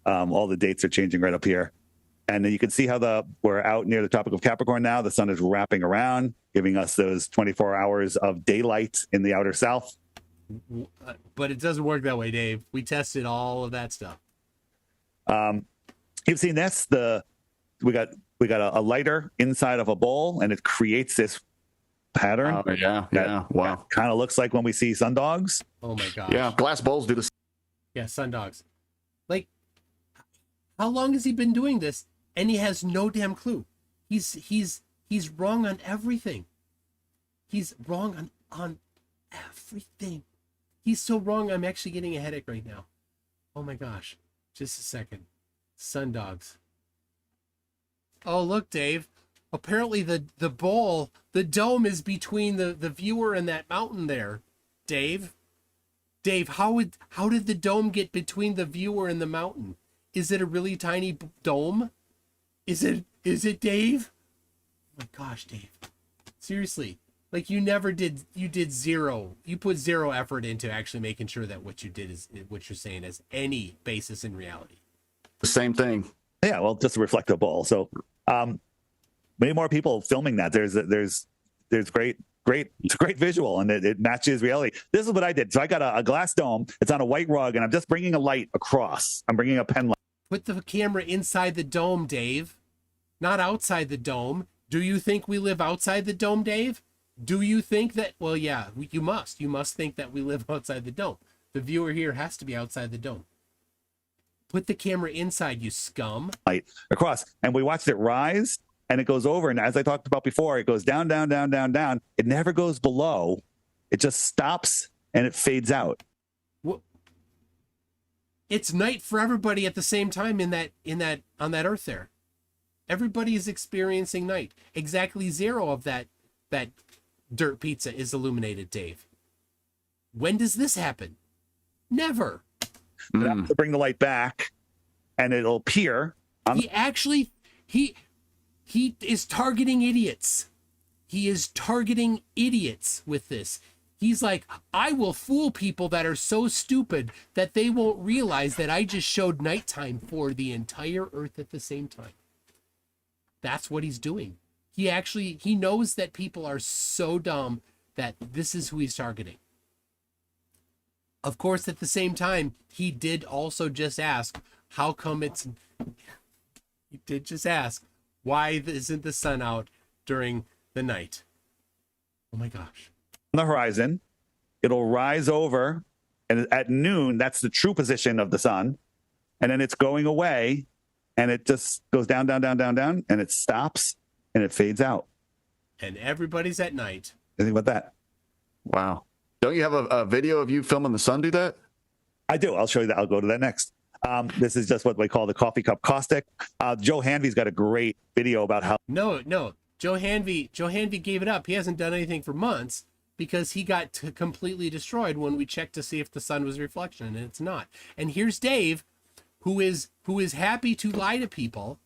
All the dates are changing right up here. And then you can see how we're out near the Tropic of Capricorn now. The sun is wrapping around, giving us those 24 hours of daylight in the outer south. But it doesn't work that way, Dave. We tested all of that stuff. You've seen this. We got a lighter inside of a bowl, and it creates this pattern. Oh, yeah. Wow. Kind of looks like when we see sundogs. Oh my gosh. Yeah. Glass bowls do this. Yeah, sundogs. Like, how long has he been doing this? And he has no damn clue. He's wrong on everything. He's wrong on everything. He's so wrong. I'm actually getting a headache right now. Oh my gosh. Just a second. Sundogs. Oh, look, Dave. Apparently the dome is between the viewer and that mountain there. Dave, how did the dome get between the viewer and the mountain? Is it a really tiny dome? Is it Dave? Oh my gosh, Dave. Seriously. Like you did zero. You put zero effort into actually making sure that what you did is what you're saying has any basis in reality. The same thing. Yeah, well, just a reflective ball. So, many more people filming that. There's great, it's a great visual, and it matches reality. This is what I did. So I got a glass dome. It's on a white rug, and I'm just bringing a light across. I'm bringing a pen light. Put the camera inside the dome, Dave, not outside the dome. Do you think we live outside the dome, Dave? Do you think that? Well, yeah, you must. You must think that we live outside the dome. The viewer here has to be outside the dome. Put the camera inside, you scum. Light across, and we watched it rise, and it goes over. And as I talked about before, it goes down, down, down, down, down. It never goes below. It just stops and it fades out. Well, it's night for everybody at the same time on that earth there. Everybody is experiencing night. Exactly zero of that dirt pizza is illuminated, Dave. When does this happen? Never. I have to bring the light back, and it'll appear. He is targeting idiots. He is targeting idiots with this. He's like, I will fool people that are so stupid that they won't realize that I just showed nighttime for the entire earth at the same time. That's what he's doing. He knows that people are so dumb that this is who he's targeting. Of course, at the same time, he did also just ask, he did just ask, why isn't the sun out during the night? Oh my gosh. On the horizon, it'll rise over, and at noon, that's the true position of the sun. And then it's going away, and it just goes down, down, down, down, down, and it stops, and it fades out. And everybody's at night. Think about that. Wow. Don't you have a video of you filming the sun do that? I do. I'll show you that. I'll go to that next. This is just what we call the coffee cup caustic. Joe Hanvey's got a great video about how. No. Joe Hanvey gave it up. He hasn't done anything for months because he got completely destroyed when we checked to see if the sun was a reflection, and it's not. And here's Dave, who is happy to lie to people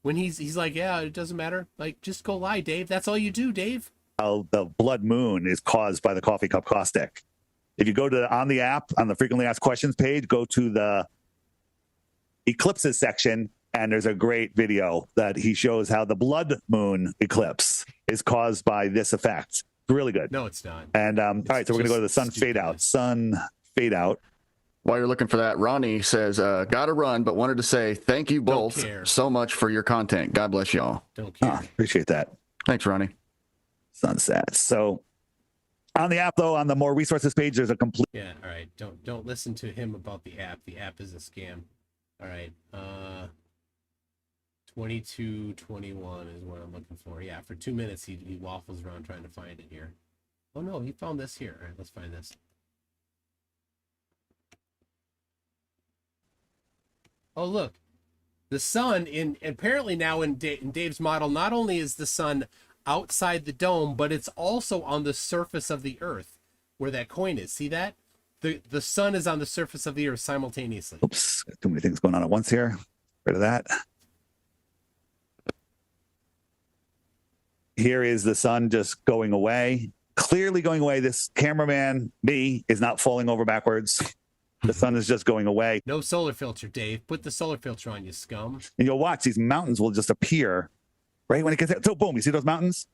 when he's like, yeah, it doesn't matter. Like, just go lie, Dave. That's all you do, Dave. How the blood moon is caused by the coffee cup caustic. If you go to on the app, on the frequently asked questions page, go to the eclipses section, and there's a great video that he shows how the blood moon eclipse is caused by this effect. It's really good. No, it's not. And all right, so we're going to go to the sun fade out. Sun fade out. While you're looking for that, Ronnie says, gotta run, but wanted to say thank you both so much for your content. God bless y'all. Don't care. Appreciate that. Thanks, Ronnie. Sunsets. So on the app, though, on the more resources page, there's a complete. Yeah. All right. Don't listen to him about the app. The app is a scam. All right. 2221 is what I'm looking for. Yeah. For 2 minutes, he waffles around trying to find it here. Oh no, he found this here. All right. Let's find this. Oh look, the sun apparently now in Dave's model, not only is the sun outside the dome, but it's also on the surface of the earth where that coin is. See that? The sun is on the surface of the earth simultaneously. Oops, got too many things going on at once here. Rid of that. Here is the sun just going away, clearly going away. This cameraman, me, is not falling over backwards. The sun is just going away. No solar filter, Dave. Put the solar filter on, you scum. And you'll watch these mountains will just appear right when it gets there. So boom, you see those mountains?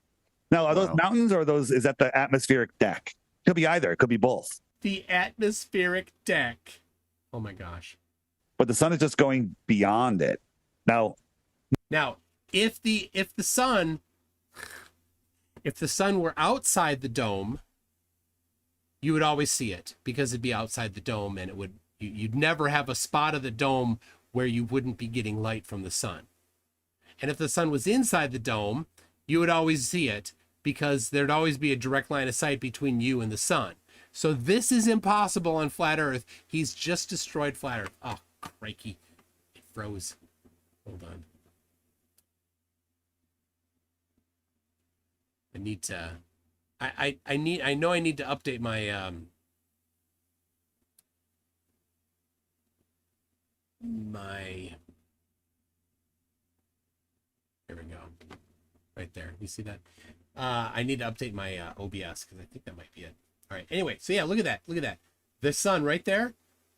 Now, are those mountains or is that the atmospheric deck? It could be either. It could be both. The atmospheric deck. Oh my gosh. But the sun is just going beyond it. Now, if the sun were outside the dome, you would always see it because it'd be outside the dome, and you'd never have a spot of the dome where you wouldn't be getting light from the sun. And if the sun was inside the dome, you would always see it because there'd always be a direct line of sight between you and the sun. So this is impossible on flat Earth. He's just destroyed flat Earth. Oh, crikey. froze. Hold on. I need to. I know I need to update my Here we go. Right there. You see that? I need to update my OBS because I think that might be it. All right. Anyway, so yeah, look at that. Look at that. The sun right there.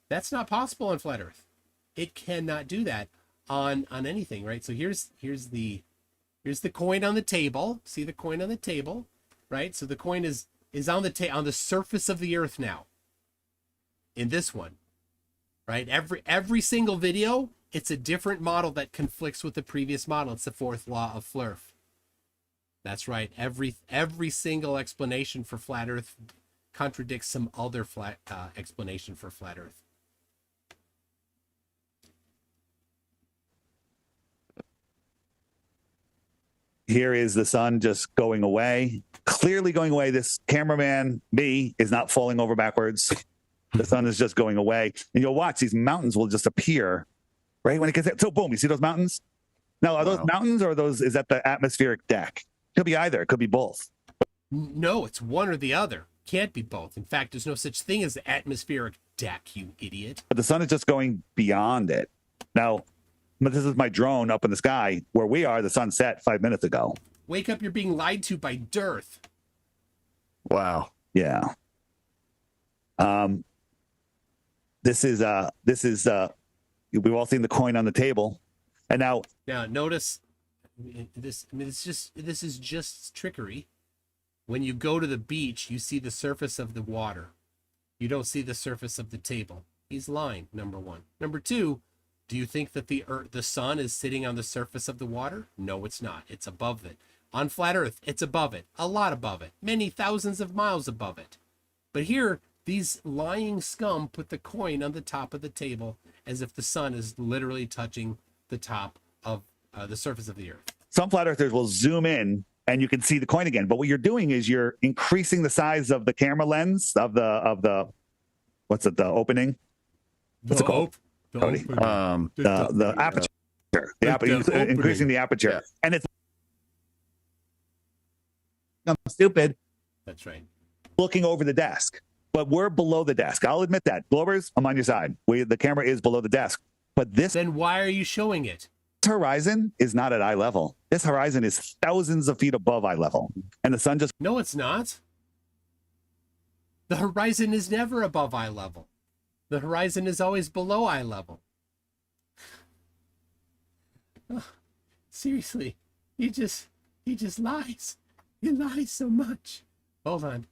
That's not possible on flat Earth. It cannot do that on anything, right? So here's the coin on the table. See the coin on the table, right? So the coin is on the surface of the Earth now. In this one, right? Every single video, it's a different model that conflicts with the previous model. It's the fourth law of Flurf. That's right. Every single explanation for flat Earth contradicts some other explanation for flat Earth. Here is the sun just going away, clearly going away. This cameraman, me, is not falling over backwards. The sun is just going away. And you'll watch, these mountains will just appear right when it gets there. So boom, you see those mountains? Now, are those mountains or is that the atmospheric deck? Could be either. It could be both. No, it's one or the other. Can't be both. In fact, there's no such thing as the atmospheric deck, you idiot. But the sun is just going beyond it. Now, but this is my drone up in the sky. Where we are, the sun set 5 minutes ago. Wake up, you're being lied to by Dearth. Wow. Yeah. This is we've all seen the coin on the table. And now notice this. I mean, this is just trickery. When you go to the beach, you see the surface of the water. You don't see the surface of the table. He's lying, number one. Number two, do you think that the sun is sitting on the surface of the water? No, it's not. It's above it. On flat Earth, it's above it. A lot above it. Many thousands of miles above it. But here, these lying scum put the coin on the top of the table as if the sun is literally touching the top of the surface of the Earth. Some flat earthers will zoom in and you can see the coin again. But what you're doing is you're increasing the size of the camera lens of the what's it, the opening? What's it called? Cody? The aperture. The aperture. Increasing the aperture. Yeah. And it's stupid. That's right. Looking over the desk. But we're below the desk. I'll admit that. Globers, I'm on your side. The camera is below the desk. But this... Then why are you showing it? This horizon is not at eye level. This horizon is thousands of feet above eye level. And the sun just... No, it's not. The horizon is never above eye level. The horizon is always below eye level. Oh, seriously, he just lies. He lies so much. Hold on.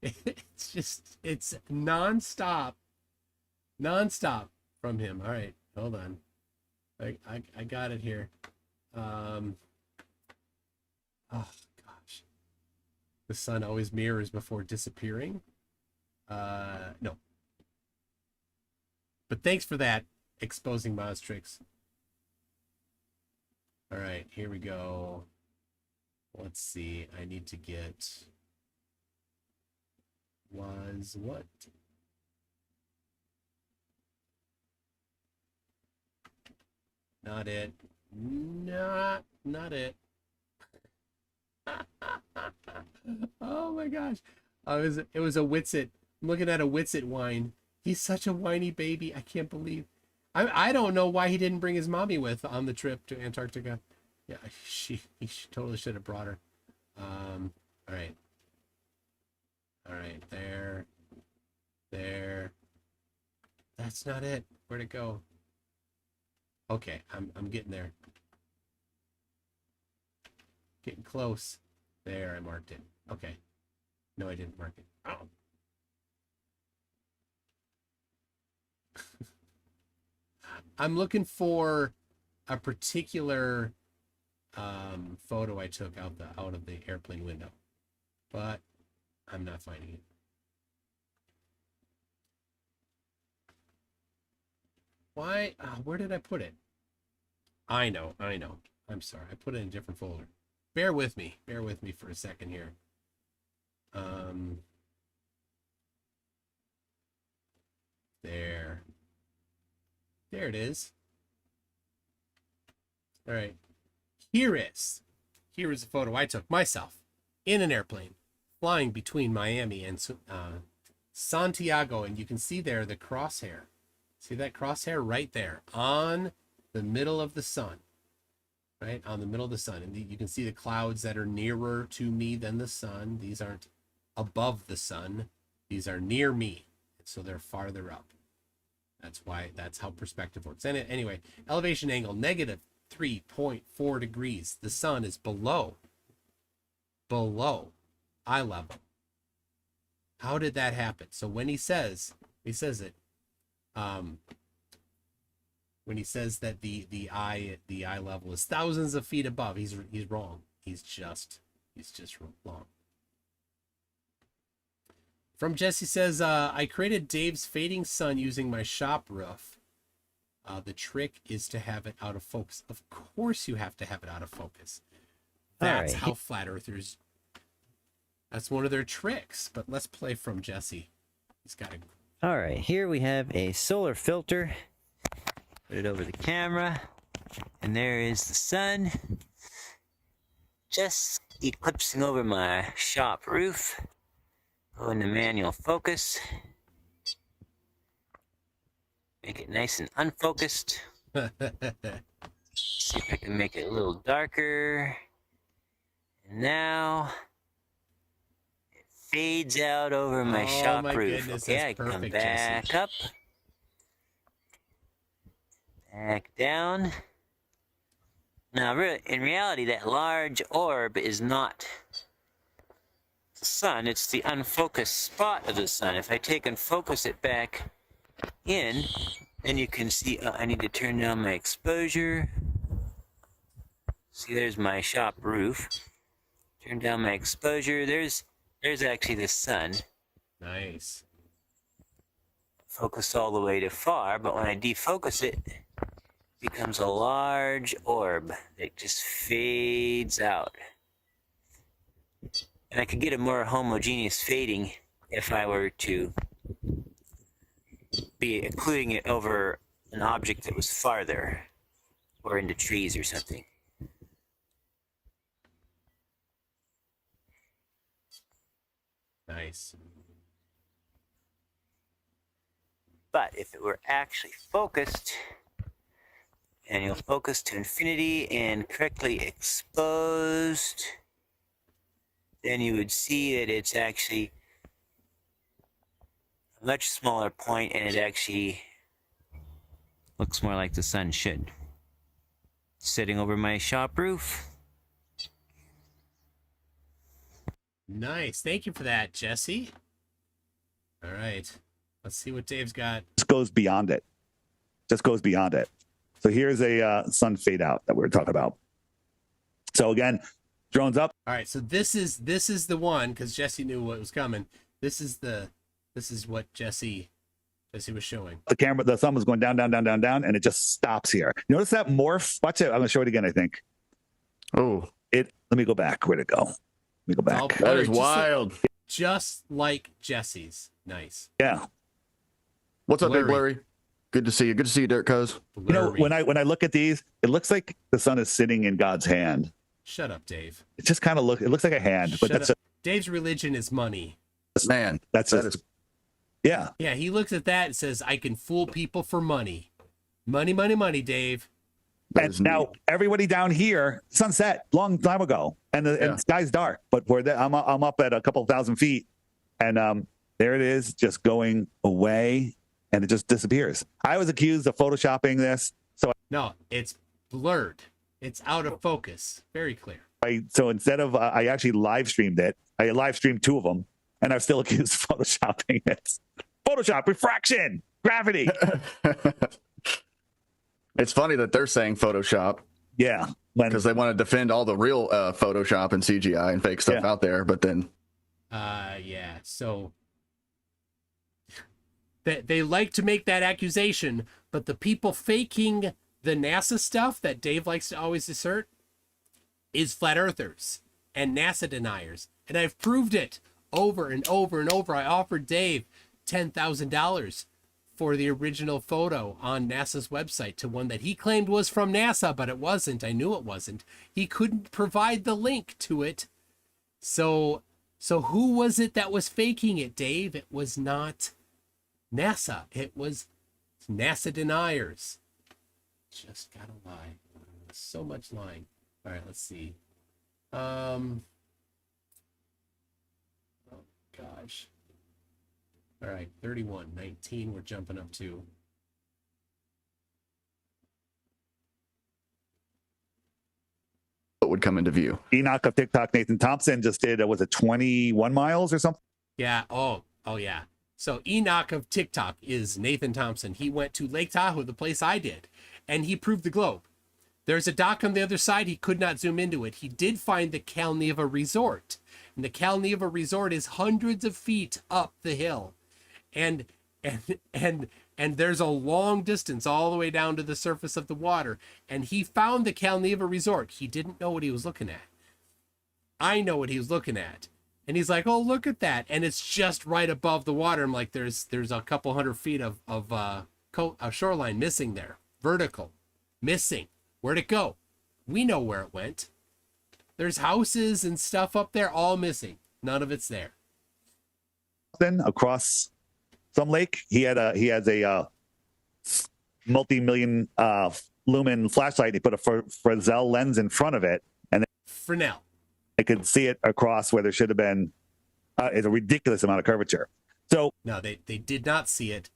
It's nonstop from him. All right, hold on. I got it here. Oh gosh, the sun always mirrors before disappearing. No. But thanks for that, exposing Moz tricks. All right, here we go. Let's see. I need to get was what? Not it. Not it. Oh my gosh. It was a Witsit. I'm looking at a Witsit wine. He's such a whiny baby. I can't believe. I don't know why he didn't bring his mommy with on the trip to Antarctica. Yeah, he totally should have brought her. All right. All right, there. That's not it. Where'd it go? Okay, I'm getting there. Getting close. There, I marked it. Okay. No, I didn't mark it. Oh. I'm looking for a particular photo I took out of the airplane window, but I'm not finding it. Why? Where did I put it? I know. I'm sorry. I put it in a different folder. Bear with me for a second here. There. There it is. All right. Here is a photo I took myself in an airplane flying between Miami and Santiago. And you can see there the crosshair. See that crosshair right there on the middle of the sun. Right on the middle of the sun. And you can see the clouds that are nearer to me than the sun. These aren't above the sun. These are near me. So they're farther up. That's how perspective works. And anyway, elevation angle negative 3.4 degrees. The sun is below eye level. How did that happen? So when he says that the eye level is thousands of feet above, he's wrong. He's just wrong. From Jesse says, I created Dave's fading sun using my shop roof. The trick is to have it out of focus. Of course you have to have it out of focus. That's how flat earthers, that's one of their tricks. But let's play from Jesse. He's got a... All right, here we have a solar filter. Put it over the camera. And there is the sun. Just eclipsing over my shop roof. Go into manual focus. Make it nice and unfocused. See if I can make it a little darker. And now it fades out over my shop roof. Goodness, okay, I can come back up. Back down. Now, in reality, that large orb is not the sun. It's the unfocused spot of the sun. If I take and focus it back in, then you can see I need to turn down my exposure. See, there's my shop roof. Turn down my exposure. There's actually the sun. Nice. Focused all the way to far, but when I defocus it, it becomes a large orb that just fades out. And I could get a more homogeneous fading if I were to be including it over an object that was farther or into trees or something. Nice. But if it were actually focused, and you'll focus to infinity and correctly exposed, then you would see that it's actually a much smaller point, and it actually looks more like the sun should. Sitting over my shop roof. Nice. Thank you for that, Jesse. All right. Let's see what Dave's got. Just goes beyond it. So here's a sun fade out that we were talking about. So again, drones up. All right. So this is the one, because Jesse knew what was coming. This is what Jesse was showing. The camera, the sun was going down, and it just stops here. Notice that morph? Watch it. I'm going to show it again, I think. Oh, let me go back. Where'd it go? Let me go back. That is wild. Just like Jesse's. Nice. Yeah. What's up, Big Blurry? Good to see you. Good to see you, Derek Coz. You know, when I look at these, it looks like the sun is sitting in God's hand. Shut up, Dave. It just kind of it looks like a hand, but that's Dave's religion is money. Man, yeah. Yeah, he looks at that and says, I can fool people for money. Money, money, money, Dave. And now everybody down here, sunset long time ago, and the sky's dark. But I'm up at a couple thousand feet, and there it is, just going away, and it just disappears. I was accused of photoshopping this, so no, it's blurred. It's out of focus. Very clear. So instead of I actually live streamed it. I live streamed 2 of them, and I'm still accused of photoshopping it. Photoshop, refraction, gravity. It's funny that they're saying Photoshop. Yeah. Because they want to defend all the real Photoshop and CGI and fake stuff out there, but then... yeah, so... They like to make that accusation, but the people faking the NASA stuff that Dave likes to always assert is flat earthers and NASA deniers. And I've proved it over and over and over. I offered Dave $10,000 for the original photo on NASA's website to one that he claimed was from NASA, but it wasn't. I knew it wasn't. He couldn't provide the link to it. So who was it that was faking it, Dave? It was not NASA. It was NASA deniers. Just gotta lie. So much lying. All right, let's see. Oh gosh. All right, 31, 19, we're jumping up to. What would come into view? Enoch of TikTok, Nathan Thompson just did, was it 21 miles or something? Yeah, oh yeah. So Enoch of TikTok is Nathan Thompson. He went to Lake Tahoe, the place I did, and he proved the globe. There's a dock on the other side. He could not zoom into it. He did find the Calneva Resort. And the Calneva Resort is hundreds of feet up the hill. And there's a long distance all the way down to the surface of the water. And he found the Calneva Resort. He didn't know what he was looking at. I know what he was looking at. And he's like, oh, look at that. And it's just right above the water. I'm like, there's a couple hundred feet of shoreline missing there. Vertical. Missing. Where'd it go? We know where it went. There's houses and stuff up there, all missing. None of it's there. Then across some lake, he has a multi-million lumen flashlight. He put a Fresnel lens in front of it, and Fresnel. I could see it across where there should have been a ridiculous amount of curvature. So no, they did not see it.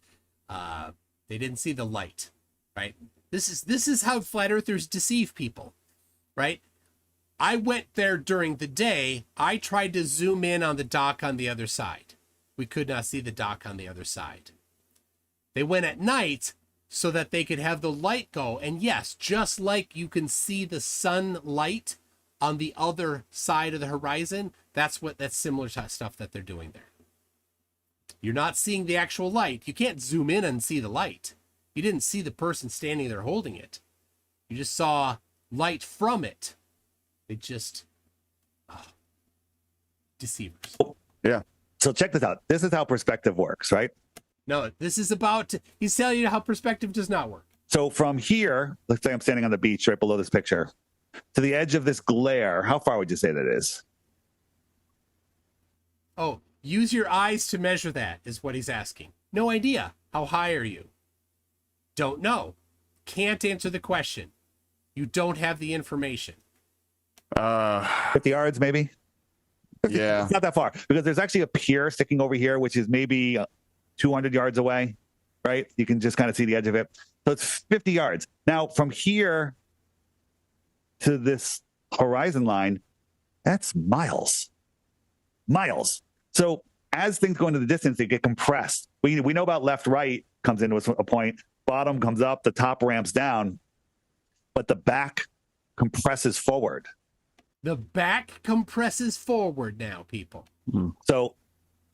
They didn't see the light, right? This is how flat earthers deceive people, right? I went there during the day. I tried to zoom in on the dock on the other side. We could not see the dock on the other side. They went at night so that they could have the light go. And yes, just like you can see the sunlight on the other side of the horizon, that's similar to stuff that they're doing there. You're not seeing the actual light. You can't zoom in and see the light. You didn't see the person standing there holding it. You just saw light from it. They just deceivers. Yeah. So check this out. This is how perspective works, right? No, this is he's telling you how perspective does not work. So from here, let's say I'm standing on the beach right below this picture, to the edge of this glare, how far would you say that is? Oh, use your eyes to measure that is what he's asking. No idea. How high are you? Don't know. Can't answer the question. You don't have the information. 50 yards, maybe? Yeah. It's not that far, because there's actually a pier sticking over here, which is maybe 200 yards away, right? You can just kind of see the edge of it. So it's 50 yards. Now, from here to this horizon line, that's miles. Miles. So as things go into the distance, they get compressed. We know about left, right comes into a point. Bottom comes up, the top ramps down, but the back compresses forward. The back compresses forward now, people. So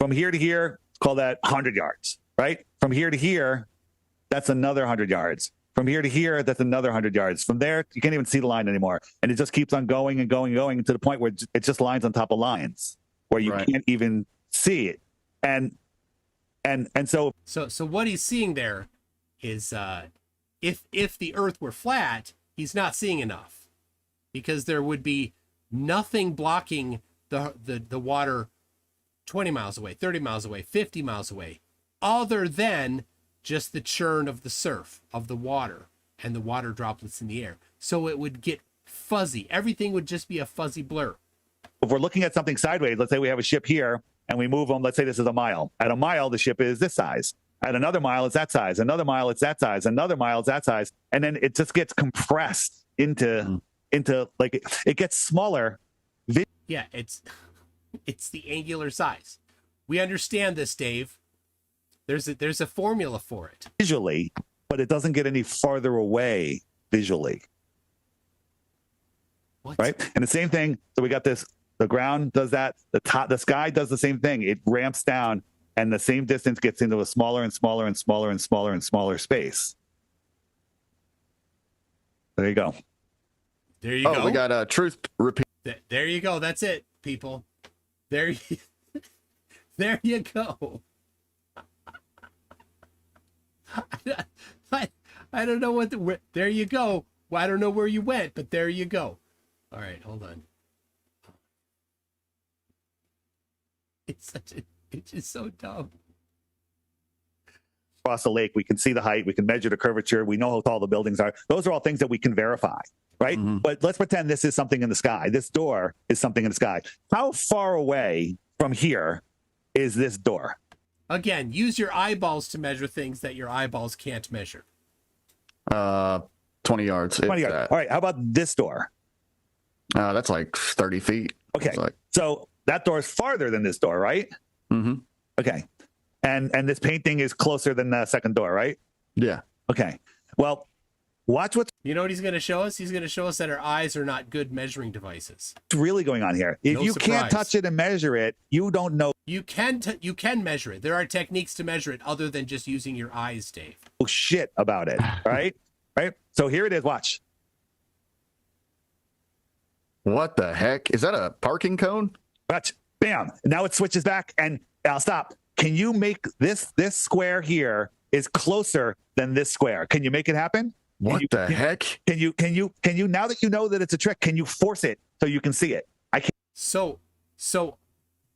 from here to here, call that 100 yards, right? From here to here, that's another 100 yards. From here to here, that's another 100 yards. From there, you can't even see the line anymore. And it just keeps on going and going and going to the point where it's just lines on top of lines where you can't even see it. And so what he's seeing there is if the earth were flat, he's not seeing enough, because there would be nothing blocking the water 20 miles away, 30 miles away, 50 miles away, other than just the churn of the surf of the water and the water droplets in the air. So it would get fuzzy. Everything would just be a fuzzy blur. If we're looking at something sideways, let's say we have a ship here and we move them, let's say this is a mile. At a mile, the ship is this size. At another mile, it's that size. Another mile, it's that size. Another mile, it's that size. And then it just gets compressed into like it gets smaller. Yeah, it's the angular size. We understand this, Dave. There's a formula for it. Visually, but it doesn't get any farther away visually. What? Right? And the same thing, so we got this, the ground does that, the sky does the same thing. It ramps down, and the same distance gets into a smaller and smaller and smaller and smaller and smaller space. There you go. There you go. We got a truth repeat. There you go. That's it, people. There you go. I don't know there you go. Well, I don't know where you went, but there you go. All right, hold on. It's just so dumb. Across the lake, we can see the height, we can measure the curvature, we know how tall the buildings are. Those are all things that we can verify, right? But let's pretend this is something in the sky. This door is something in the sky. How far away from here is this door? Again, use your eyeballs to measure things that your eyeballs can't measure. 20 yards. 20 yards. All right, how about this door? That's like 30 feet. Okay, so that door is farther than this door, right? Mm-hmm. Okay, and this painting is closer than the second door, right? Yeah. Okay, well, watch what's You know what he's going to show us? He's going to show us that our eyes are not good measuring devices. really going on here. If you can't touch it and measure it, you don't know You can measure it. There are techniques to measure it other than just using your eyes, Dave. shit about it, right? Right? So here it is, watch. What the heck? Is that a parking cone? Watch. Bam. Now it switches back, and I'll stop. Can you make this square here is closer than this square? Can you make it happen? What the heck? Can you now that you know that it's a trick, can you force it so you can see it? I can't. So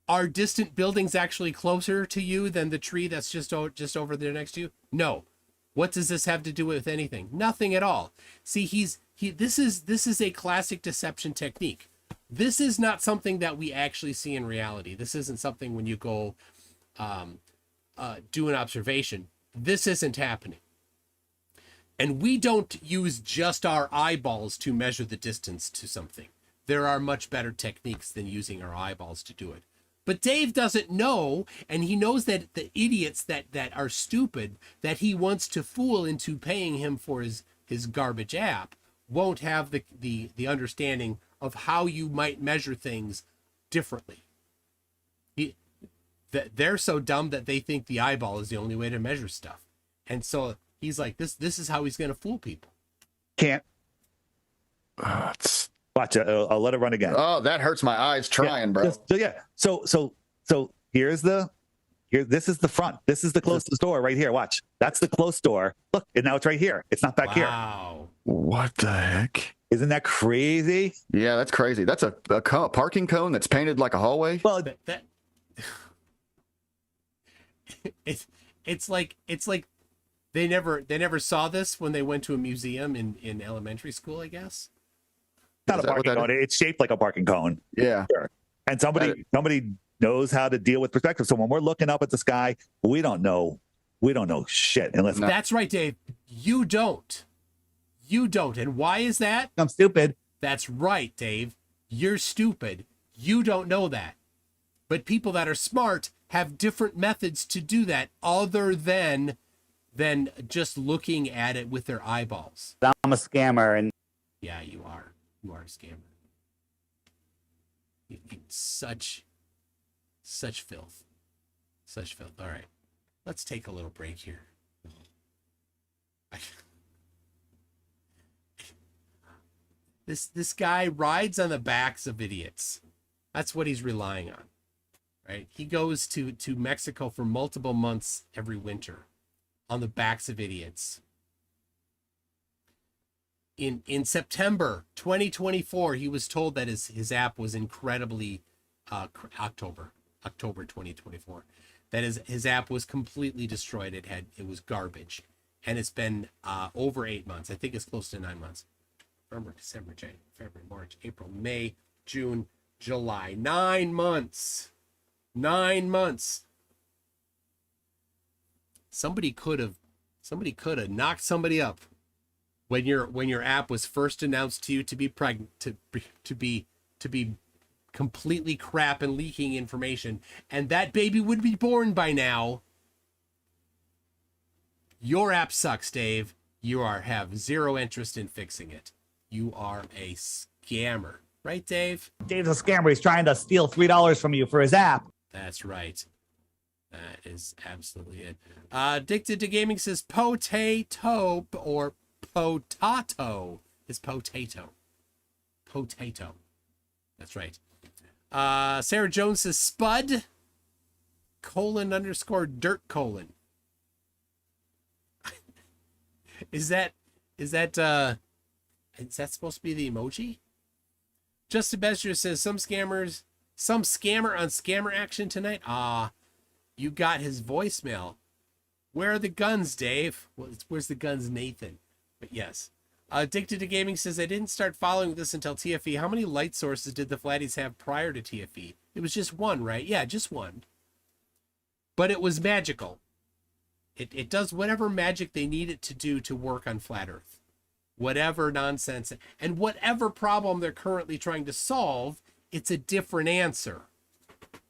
are distant buildings actually closer to you than the tree that's just over there next to you? No. What does this have to do with anything? Nothing at all. See, this is a classic deception technique. This is not something that we actually see in reality. This isn't something when you go do an observation. This isn't happening. And we don't use just our eyeballs to measure the distance to something. There are much better techniques than using our eyeballs to do it. But Dave doesn't know, and he knows that the idiots that are stupid, that he wants to fool into paying him for his garbage app, won't have the understanding of how you might measure things differently. They're so dumb that they think the eyeball is the only way to measure stuff. And so he's like, this is how he's going to fool people. Can't. Watch it. I'll let it run again. Oh, that hurts my eyes trying, bro. So this is the front. This is the closest door right here. Watch. That's the close door. Look, and now it's right here. It's not back here. Wow. What the heck? Isn't that crazy? Yeah, that's crazy. That's a parking cone that's painted like a hallway. Well, That it's like they never saw this when they went to a museum in elementary school, I guess. not a parking cone. It's shaped like a parking cone. Yeah. Sure. And somebody knows how to deal with perspective. So when we're looking up at the sky, we don't know shit unless That's right, Dave. You don't. And why is that? I'm stupid. That's right, Dave. You're stupid. You don't know that. But people that are smart have different methods to do that other than just looking at it with their eyeballs. I'm a scammer, and Yeah, you are. You are a scammer. Such filth. Such filth. All right. Let's take a little break here. This guy rides on the backs of idiots. That's what he's relying on. Right? He goes to Mexico for multiple months every winter on the backs of idiots. In September 2024, he was told that his app was incredibly October 2024, that his app was completely destroyed. It was garbage, and it's been over 8 months. I think it's close to 9 months. November, December, January, February, March, April, May, June, July. 9 months. 9 months. Somebody could have knocked somebody up when your app was first announced to you to be pregnant, to be completely crap and leaking information, and that baby would be born by now. Your app sucks, Dave. You have zero interest in fixing it. You are a scammer, right, Dave? Dave's a scammer. He's trying to steal $3 from you for his app. That's right. That is absolutely it. Addicted to Gaming says potato or potato is potato. Potato. That's right. Sarah Jones says Spud : _dirt : Is that supposed to be the emoji? Justin Besser says some scammer on scammer action tonight. You got his voicemail. Where are the guns, Dave? Well, where's the guns, Nathan? But yes. Addicted to Gaming says, I didn't start following this until TFE. How many light sources did the Flatties have prior to TFE? It was just one, right? Yeah, just one. But it was magical. It does whatever magic they need it to do to work on Flat Earth. Whatever nonsense. And whatever problem they're currently trying to solve, it's a different answer.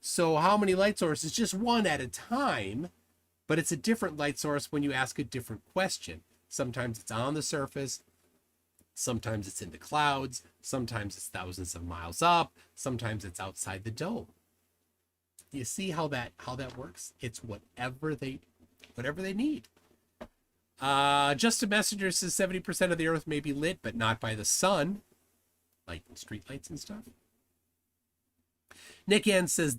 So how many light sources? Just one at a time. But it's a different light source when you ask a different question. Sometimes it's on the surface. Sometimes it's in the clouds. Sometimes it's thousands of miles up. Sometimes it's outside the dome. You see how that works? It's whatever they need. Just a Messenger says 70% of the Earth may be lit, but not by the sun, like street lights and stuff. Nick Ann says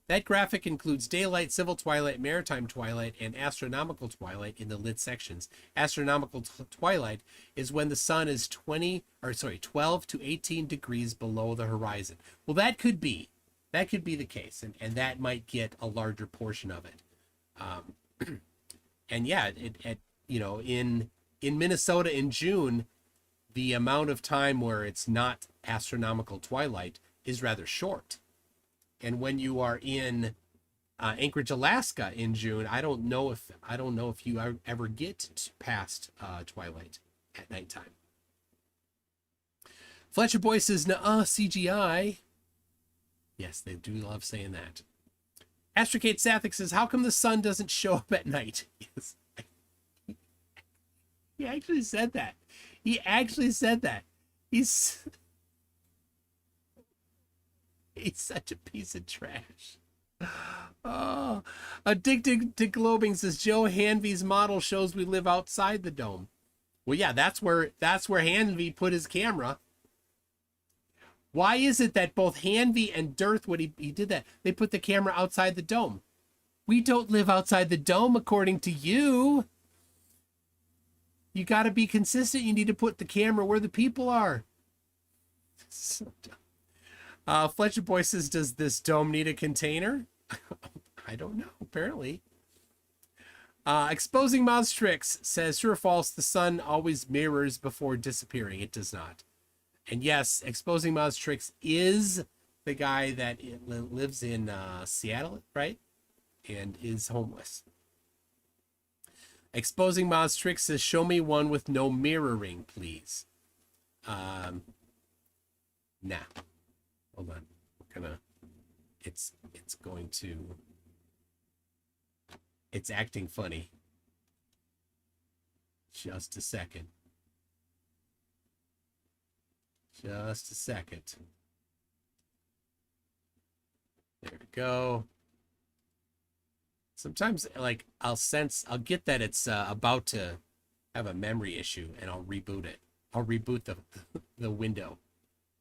that graphic includes daylight, civil twilight, maritime twilight, and astronomical twilight in the lit sections. Astronomical twilight is when the sun is 12 to 18 degrees below the horizon. Well, that could be the case, and that might get a larger portion of it. And yeah, in Minnesota in June, the amount of time where it's not astronomical twilight is rather short. And when you are in Anchorage, Alaska in June, I don't know if you ever get past twilight at nighttime. Fletcher Boy says, "Nuh-uh, CGI." Yes, they do love saying that. Astrocate Sathik says, "How come the sun doesn't show up at night?" Yes. He actually said that. He's such a piece of trash. Oh, Addicted to Globing says, Joe Hanvey's model shows we live outside the dome. Well, yeah, that's where Hanvey put his camera. Why is it that both Hanvey and Dearth, when he did that, they put the camera outside the dome? We don't live outside the dome, according to you. You got to be consistent. You need to put the camera where the people are. So dumb. Fletcher Boy says, does this dome need a container? I don't know, apparently. Exposing Moz Tricks says, true or false, the sun always mirrors before disappearing. It does not. And yes, Exposing Moz Tricks is the guy that lives in Seattle, right? And is homeless. Exposing Moz Tricks says, show me one with no mirroring, please. Nah. Hold on. It's acting funny. Just a second. There we go. Sometimes, like, I'll get that it's about to have a memory issue, and I'll reboot it. I'll reboot the window.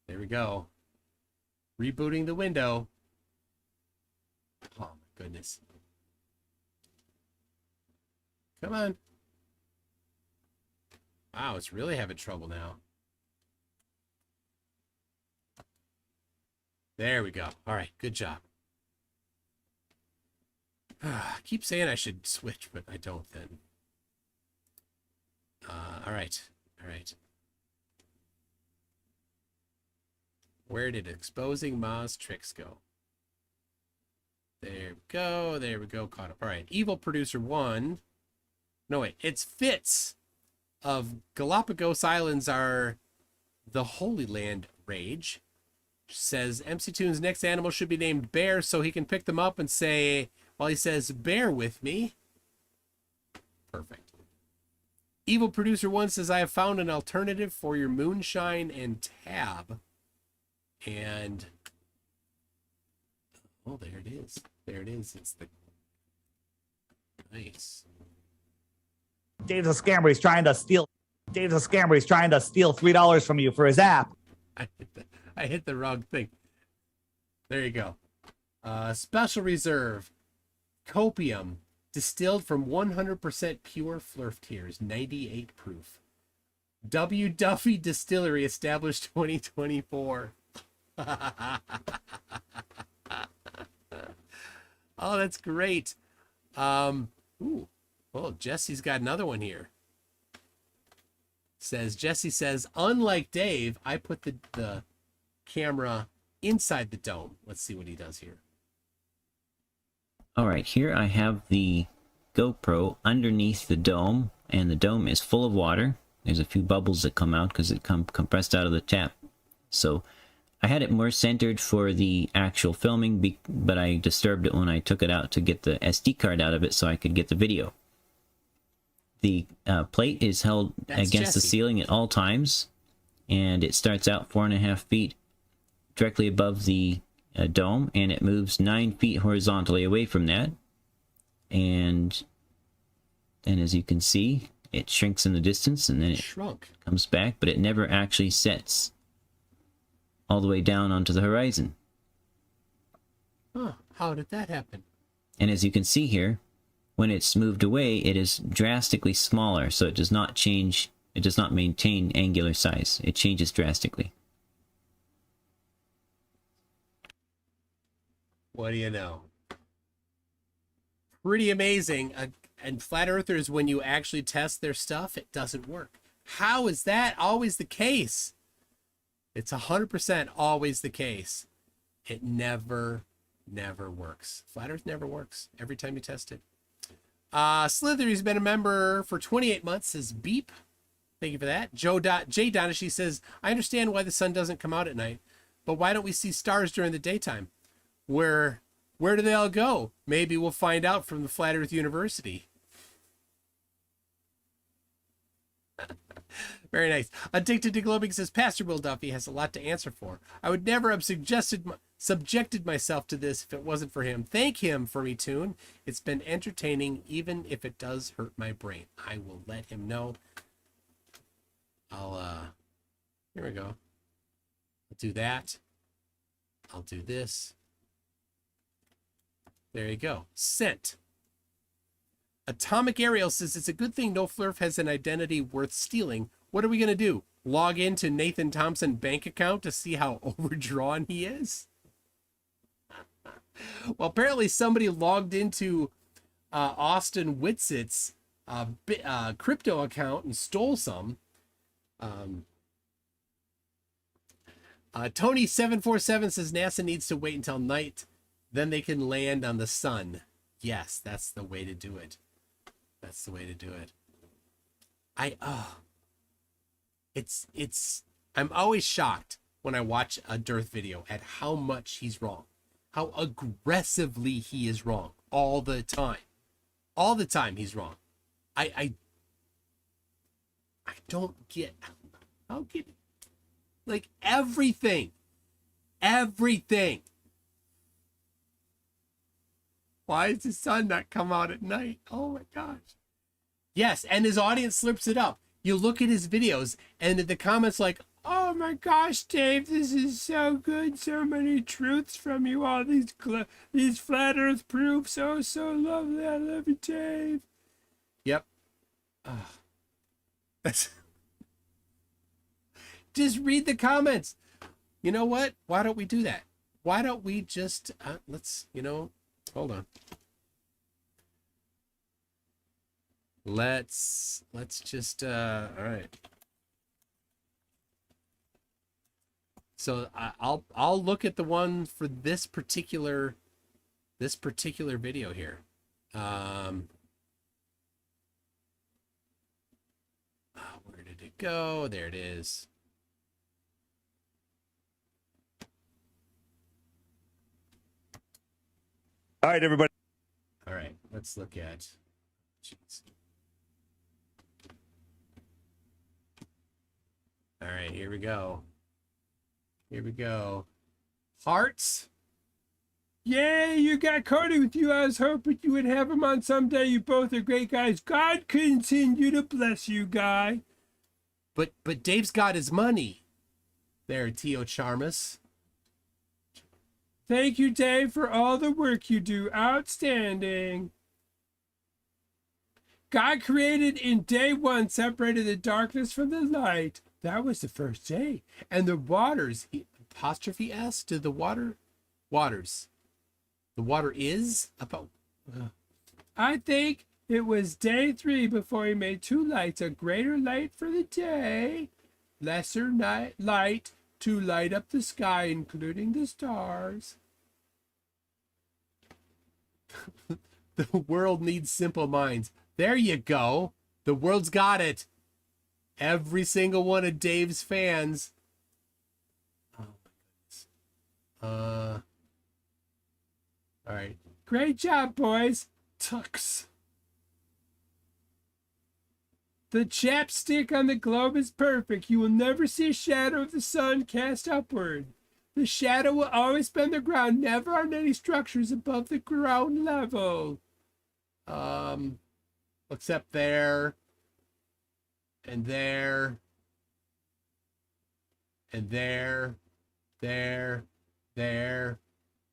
There we go. Rebooting the window. Oh, my goodness. Come on. Wow, it's really having trouble now. There we go. All right, good job. I keep saying I should switch, but I don't then. All right. Where did Exposing Moz Tricks go? There we go. Caught up. All right. Evil Producer 1. No, wait. It's Fitz of Galapagos Islands are the Holy Land Rage. Says MCToon's next animal should be named Bear so he can pick them up and say, while he says, bear with me. Perfect. Evil Producer 1 says, I have found an alternative for your moonshine and tab. And oh, there it is. It's the nice. Dave's a scammer. He's trying to steal $3 from you for his app. I hit the wrong thing. There you go. Special Reserve, Copium, Distilled from 100% pure Flurf tears, 98 proof. W. Duffy Distillery, established 2024. Oh, that's great. Ooh. Oh, Jesse's got another one here. Jesse says, unlike Dave, I put the camera inside the dome. Let's see what he does here. All right, here I have the GoPro underneath the dome, and the dome is full of water. There's a few bubbles that come out because it compressed out of the tap. So I had it more centered for the actual filming, but I disturbed it when I took it out to get the SD card out of it so I could get the video. The plate is held against the ceiling at all times, and it starts out 4.5 feet directly above the dome, and it moves 9 feet horizontally away from that. And then, as you can see, it shrinks in the distance, and then it comes back, but it never actually sets all the way down onto the horizon. Huh, how did that happen? And as you can see here, when it's moved away, it is drastically smaller, so it does not change, it does not maintain angular size. It changes drastically. What do you know? Pretty amazing. And flat earthers, when you actually test their stuff, it doesn't work. How is that always the case? It's 100% always the case. It never works. Flat earth never works every time you test it. Slithery's been a member for 28 months, says beep. Thank you for that. Jay Donashi says, I understand why the sun doesn't come out at night, but why don't we see stars during the daytime? Where do they all go? Maybe we'll find out from the Flat Earth University. Very nice. Addicted to Globing says, Pastor Will Duffy has a lot to answer for. I would never have subjected myself to this if it wasn't for him. Thank him for MCToon. It's been entertaining, even if it does hurt my brain. I will let him know. Here we go. I'll do that. I'll do this. There you go. Sent. Atomic Ariel says, it's a good thing no Flurf has an identity worth stealing. What are we going to do? Log into Nathan Thompson bank account to see how overdrawn he is? Well, apparently somebody logged into Austin Whitsitt's crypto account and stole some. Tony747 says NASA needs to wait until night, then they can land on the sun. Yes, that's the way to do it. That's the way to do it. I'm always shocked when I watch a Dearth video at how much he's wrong. How aggressively he is wrong all the time. All the time he's wrong. I don't get how can like everything. Why does the sun not come out at night? Oh my gosh. Yes, and his audience slips it up. You look at his videos and the comments like, oh my gosh, Dave, this is so good. So many truths from you. All these flat earth proofs. Oh, so lovely. I love you, Dave. Yep. Just read the comments. You know what? Why don't we do that? Why don't we just, hold on. Let's just, all right. So I'll look at the one for this particular video here. Where did it go? There it is. All right, everybody. All right, let's look at. Jeez. All right, here we go. Here we go. Hearts. Yay, you got Cody with you. I was hoping you would have him on someday. You both are great guys. God continue to bless you, guy. But Dave's got his money. There, Tio Charmus. Thank you, Dave, for all the work you do. Outstanding. God created in day one, separated the darkness from the light. That was the first day. And the waters, apostrophe S, to the waters. The water is about. I think it was day 3 before he made 2 lights, a greater light for the day, lesser light to light up the sky, including the stars. The world needs simple minds. There you go. The world's got it. Every single one of Dave's fans. Oh my goodness. All right. Great job, boys. Tux. The chapstick on the globe is perfect. You will never see a shadow of the sun cast upward. The shadow will always be on the ground, never on any structures above the ground level. Except there, and there, and there,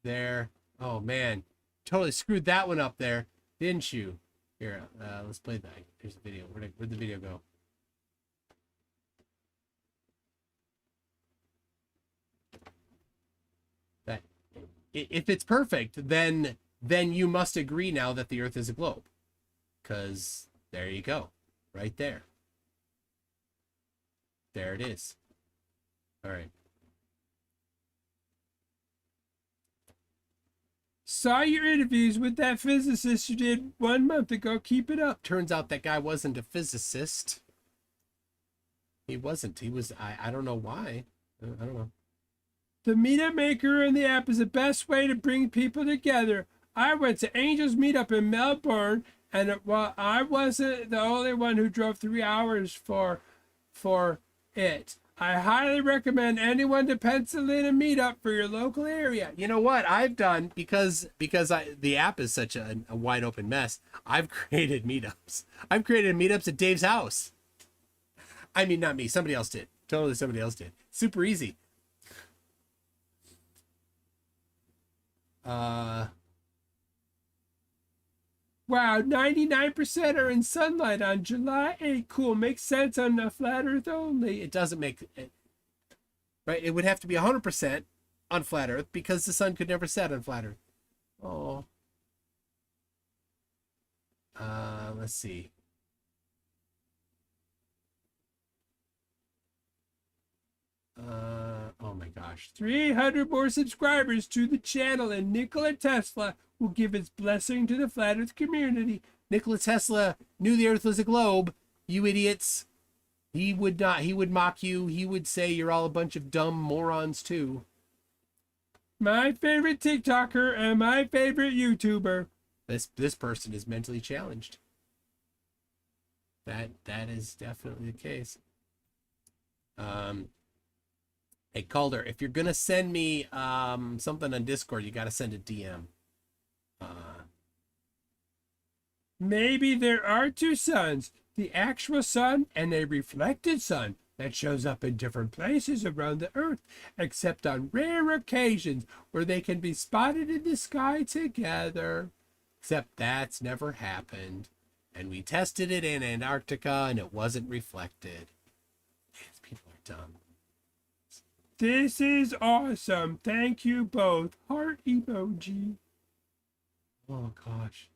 there. Oh man, totally screwed that one up there, didn't you? Here, let's play that. Here's the video. Where'd the video go? That, if it's perfect, then you must agree now that the Earth is a globe. Because there you go. Right there. There it is. All right. Saw your interviews with that physicist you did 1 month ago. Keep it up. Turns out that guy wasn't a physicist. He wasn't. He was, I don't know why. I don't know. The Meetup Maker and the app is the best way to bring people together. I went to Angels Meetup in Melbourne, and while I wasn't the only one who drove 3 hours for it. I highly recommend anyone to pencil in a meetup for your local area. You know what I've done, because the app is such a wide open mess. I've created meetups. I've created meetups at Dave's house. I mean, not me. Somebody else did. Totally, somebody else did. Super easy. Wow, 99% are in sunlight on July 8. Cool, makes sense on the flat Earth only. It doesn't make it, right? It would have to be 100% on flat Earth because the sun could never set on flat Earth. Oh. Let's see. Oh my gosh. 300 more subscribers to the channel, and Nikola Tesla will give its blessing to the flat Earth community. Nikola Tesla knew the Earth was a globe. You idiots. He would not. He would mock you. He would say you're all a bunch of dumb morons too. My favorite TikToker and my favorite YouTuber. This person is mentally challenged. That is definitely the case. Hey Calder, if you're gonna send me something on Discord, you gotta send a DM. Maybe there are 2 suns, the actual sun and a reflected sun that shows up in different places around the Earth, except on rare occasions where they can be spotted in the sky together. Except that's never happened. And we tested it in Antarctica and it wasn't reflected. These people are dumb. This is awesome. Thank you both. Heart emoji. Oh gosh.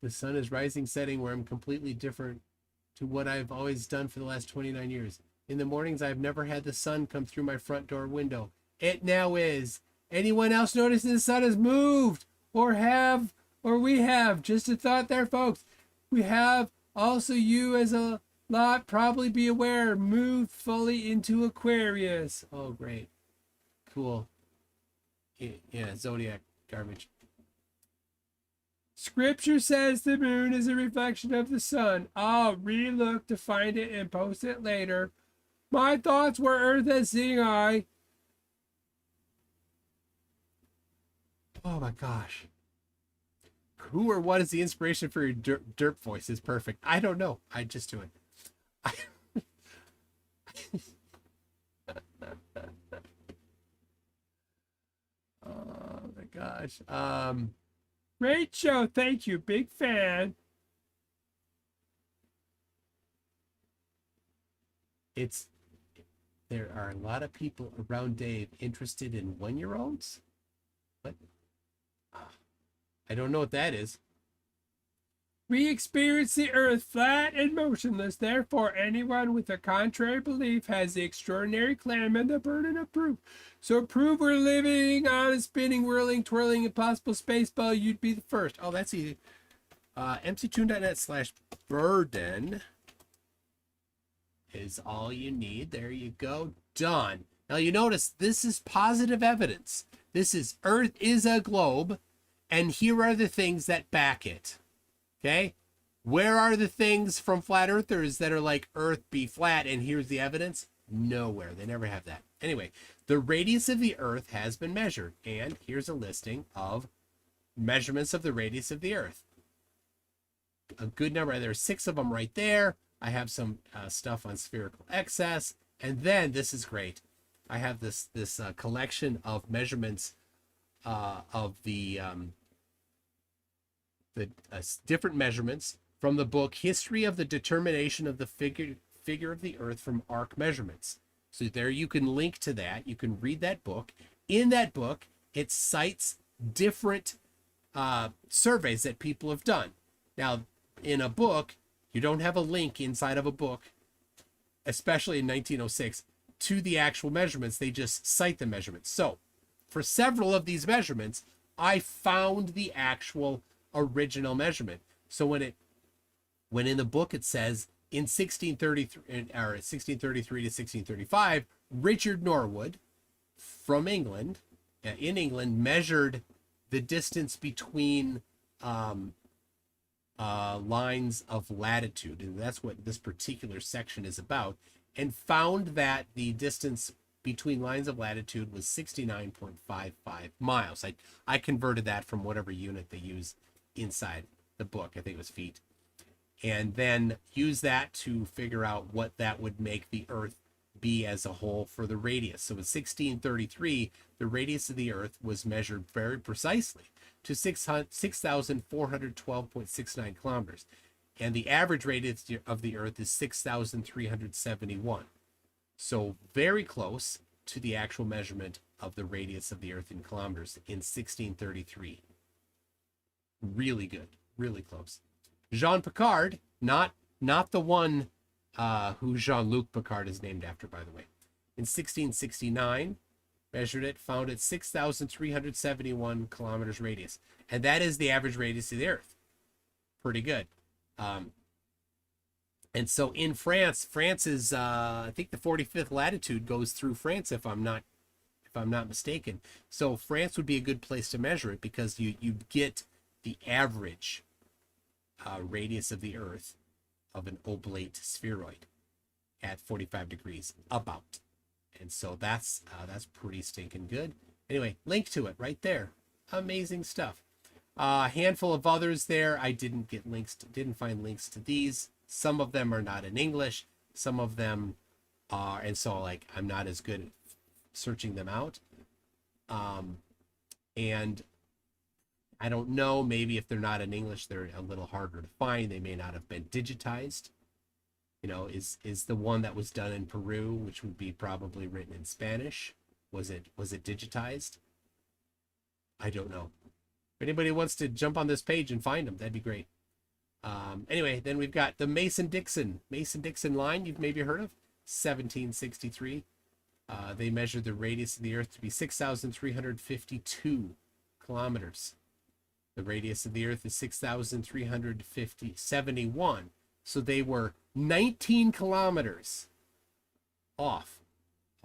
The sun is rising, setting where I'm completely different to what I've always done for the last 29 years. In the mornings, I've never had the sun come through my front door window. It now is. Anyone else noticing the sun has moved? Or we have? Just a thought there, folks. We have. Also, you as a lot probably be aware, moved fully into Aquarius. Oh, great. Cool. Yeah, Zodiac garbage. Scripture says the moon is a reflection of the sun. I'll re-look to find it and post it later. My thoughts were Earth as seeing eye. Oh my gosh. Who or what is the inspiration for your derp voice is perfect. I don't know. I just do it. Oh my god. gosh. Great show. Thank you. Big fan. There are a lot of people around Dave interested in 1-year-olds. What? I don't know what that is. We experience the earth flat and motionless. Therefore, anyone with a contrary belief has the extraordinary claim and the burden of proof. So prove we're living on a spinning, whirling, twirling, impossible space ball. You'd be the first. Oh, that's easy. MCToon.net/burden is all you need. There you go. Done. Now you notice this is positive evidence. This is Earth is a globe, and here are the things that back it. Okay? Where are the things from flat earthers that are like Earth be flat and here's the evidence? Nowhere. They never have that. Anyway, the radius of the Earth has been measured, and here's a listing of measurements of the radius of the Earth. A good number. There's 6 of them right there. I have some stuff on spherical excess, and then this is great. I have this collection of measurements of the different measurements from the book History of the Determination of the Figure of the Earth from Arc Measurements. So there you can link to that. You can read that book. In that book, it cites different surveys that people have done. Now, in a book, you don't have a link inside of a book, especially in 1906, to the actual measurements. They just cite the measurements. So for several of these measurements, I found the actual original measurement. So when in the book it says in 1633 to 1635, Richard Norwood from England, in England, measured the distance between lines of latitude, and that's what this particular section is about, and found that the distance between lines of latitude was 69.55 miles. I converted that from whatever unit they use inside the book. I think it was feet. And then use that to figure out what that would make the Earth be as a whole for the radius. So in 1633, the radius of the Earth was measured very precisely to 6,412.69 kilometers. And the average radius of the Earth is 6,371. So very close to the actual measurement of the radius of the Earth in kilometers in 1633. Really good, really close. Jean Picard, not the one who Jean-Luc Picard is named after, by the way. In 1669, measured it, found it 6,371 kilometers radius. And that is the average radius of the Earth. Pretty good. And so in France is, I think the 45th latitude goes through France, if I'm not mistaken. So France would be a good place to measure it because you get the average radius of the Earth of an oblate spheroid at 45 degrees about. And so that's pretty stinking good. Anyway, link to it right there. Amazing stuff. A handful of others there. I didn't find links to these. Some of them are not in English. Some of them are, and so like I'm not as good at searching them out. And I don't know, maybe if they're not in English, they're a little harder to find. They may not have been digitized. You know, is the one that was done in Peru, which would be probably written in Spanish, was it digitized? I don't know. If anybody wants to jump on this page and find them, that'd be great. Anyway, then we've got the Mason-Dixon line, you've maybe heard of, 1763. They measured the radius of the Earth to be 6,352 kilometers. The radius of the Earth is 6,371. So they were 19 kilometers off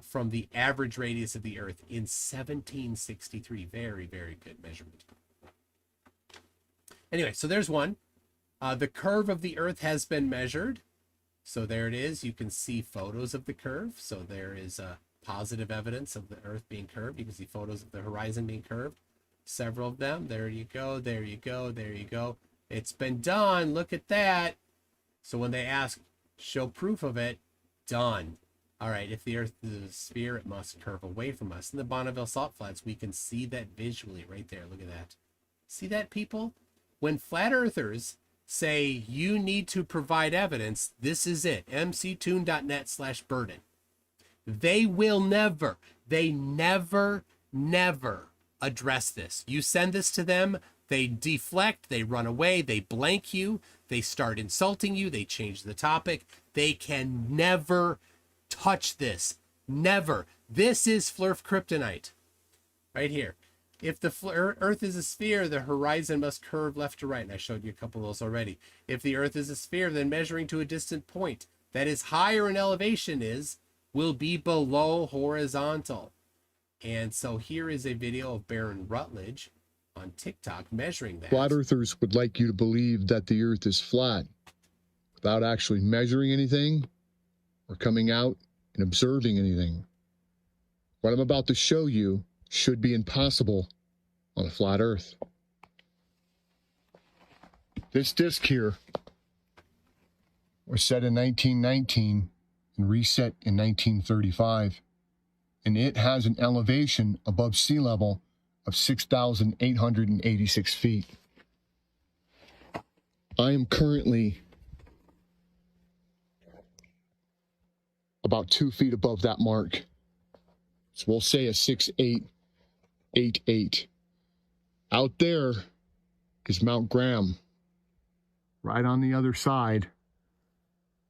from the average radius of the Earth in 1763. Very, very good measurement. Anyway, so there's one. The curve of the Earth has been measured. So there it is. You can see photos of the curve. So there is positive evidence of the Earth being curved. You can see photos of the horizon being curved. Several of them. There you go. There you go. There you go. It's been done. Look at that. So when they ask, show proof of it, done. All right, if the Earth is a sphere, it must curve away from us. In the Bonneville Salt Flats, we can see that visually right there. Look at that. See that, people? When flat earthers say you need to provide evidence, this is it. mctoon.net/burden. They will never, never address this. You send this to them, they deflect, they run away, they blank you, they start insulting you, they change the topic. They can never touch this. Never. This is Flurf kryptonite. Right here. If the Earth is a sphere, the horizon must curve left to right. And I showed you a couple of those already. If the Earth is a sphere, then measuring to a distant point that is higher in elevation will be below horizontal. And so here is a video of Baron Rutledge on TikTok measuring that. Flat earthers would like you to believe that the Earth is flat without actually measuring anything or coming out and observing anything. What I'm about to show you should be impossible on a flat Earth. This disc here was set in 1919 and reset in 1935, and it has an elevation above sea level of 6,886 feet. I am currently about 2 feet above that mark. So we'll say a 6,888. Out there is Mount Graham. Right on the other side,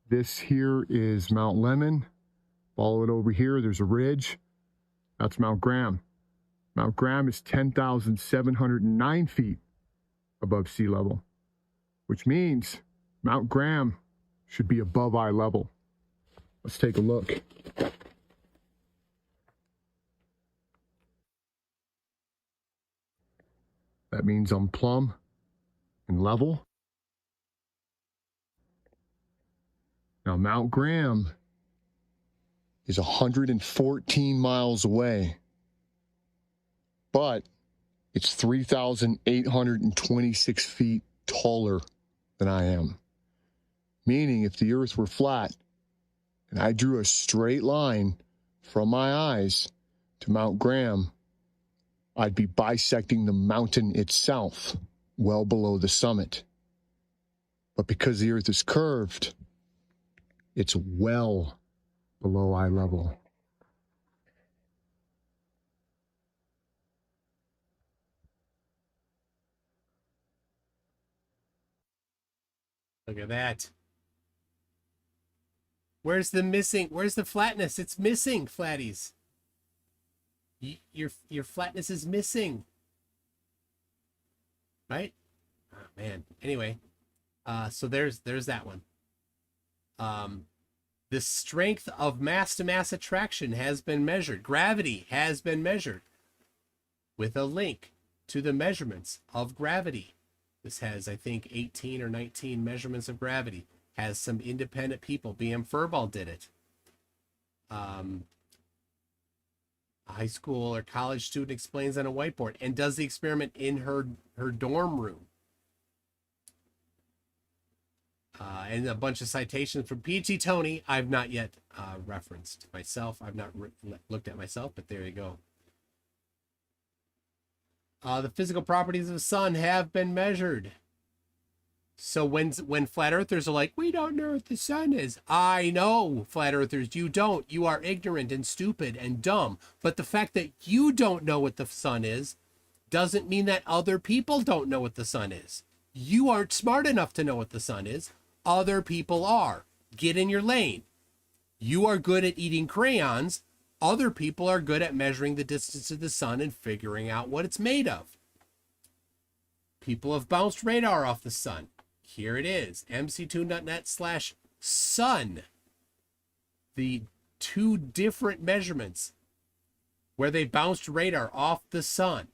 this here is Mount Lemmon. Follow it over here, there's a ridge. That's Mount Graham. Mount Graham is 10,709 feet above sea level, which means Mount Graham should be above eye level. Let's take a look. That means I'm plumb and level. Now, Mount Graham is 114 miles away, but it's 3,826 feet taller than I am. Meaning, if the Earth were flat and I drew a straight line from my eyes to Mount Graham, I'd be bisecting the mountain itself well below the summit. But because the Earth is curved, it's well below eye level. Look at that. Where's the flatness? It's missing, flatties. Your flatness is missing. Right? Oh, man. Anyway, so there's that one. The strength of mass-to-mass attraction has been measured. Gravity has been measured with a link to the measurements of gravity. This has, I think, 18 or 19 measurements of gravity. Has some independent people. B.M. Furball did it. A high school or college student explains on a whiteboard and does the experiment in her dorm room. And a bunch of citations from P.T. Tony. I've not yet referenced myself. I've not looked at myself, but there you go. The physical properties of the sun have been measured. So when flat earthers are like, we don't know what the sun is. I know, flat earthers, you don't. You are ignorant and stupid and dumb. But the fact that you don't know what the sun is doesn't mean that other people don't know what the sun is. You aren't smart enough to know what the sun is. Other people are. Get in your lane. You are good at eating crayons. Other people are good at measuring the distance to the sun and figuring out what it's made of. People have bounced radar off the sun. Here it is. mctoon.net/sun. The two different measurements where they bounced radar off the sun.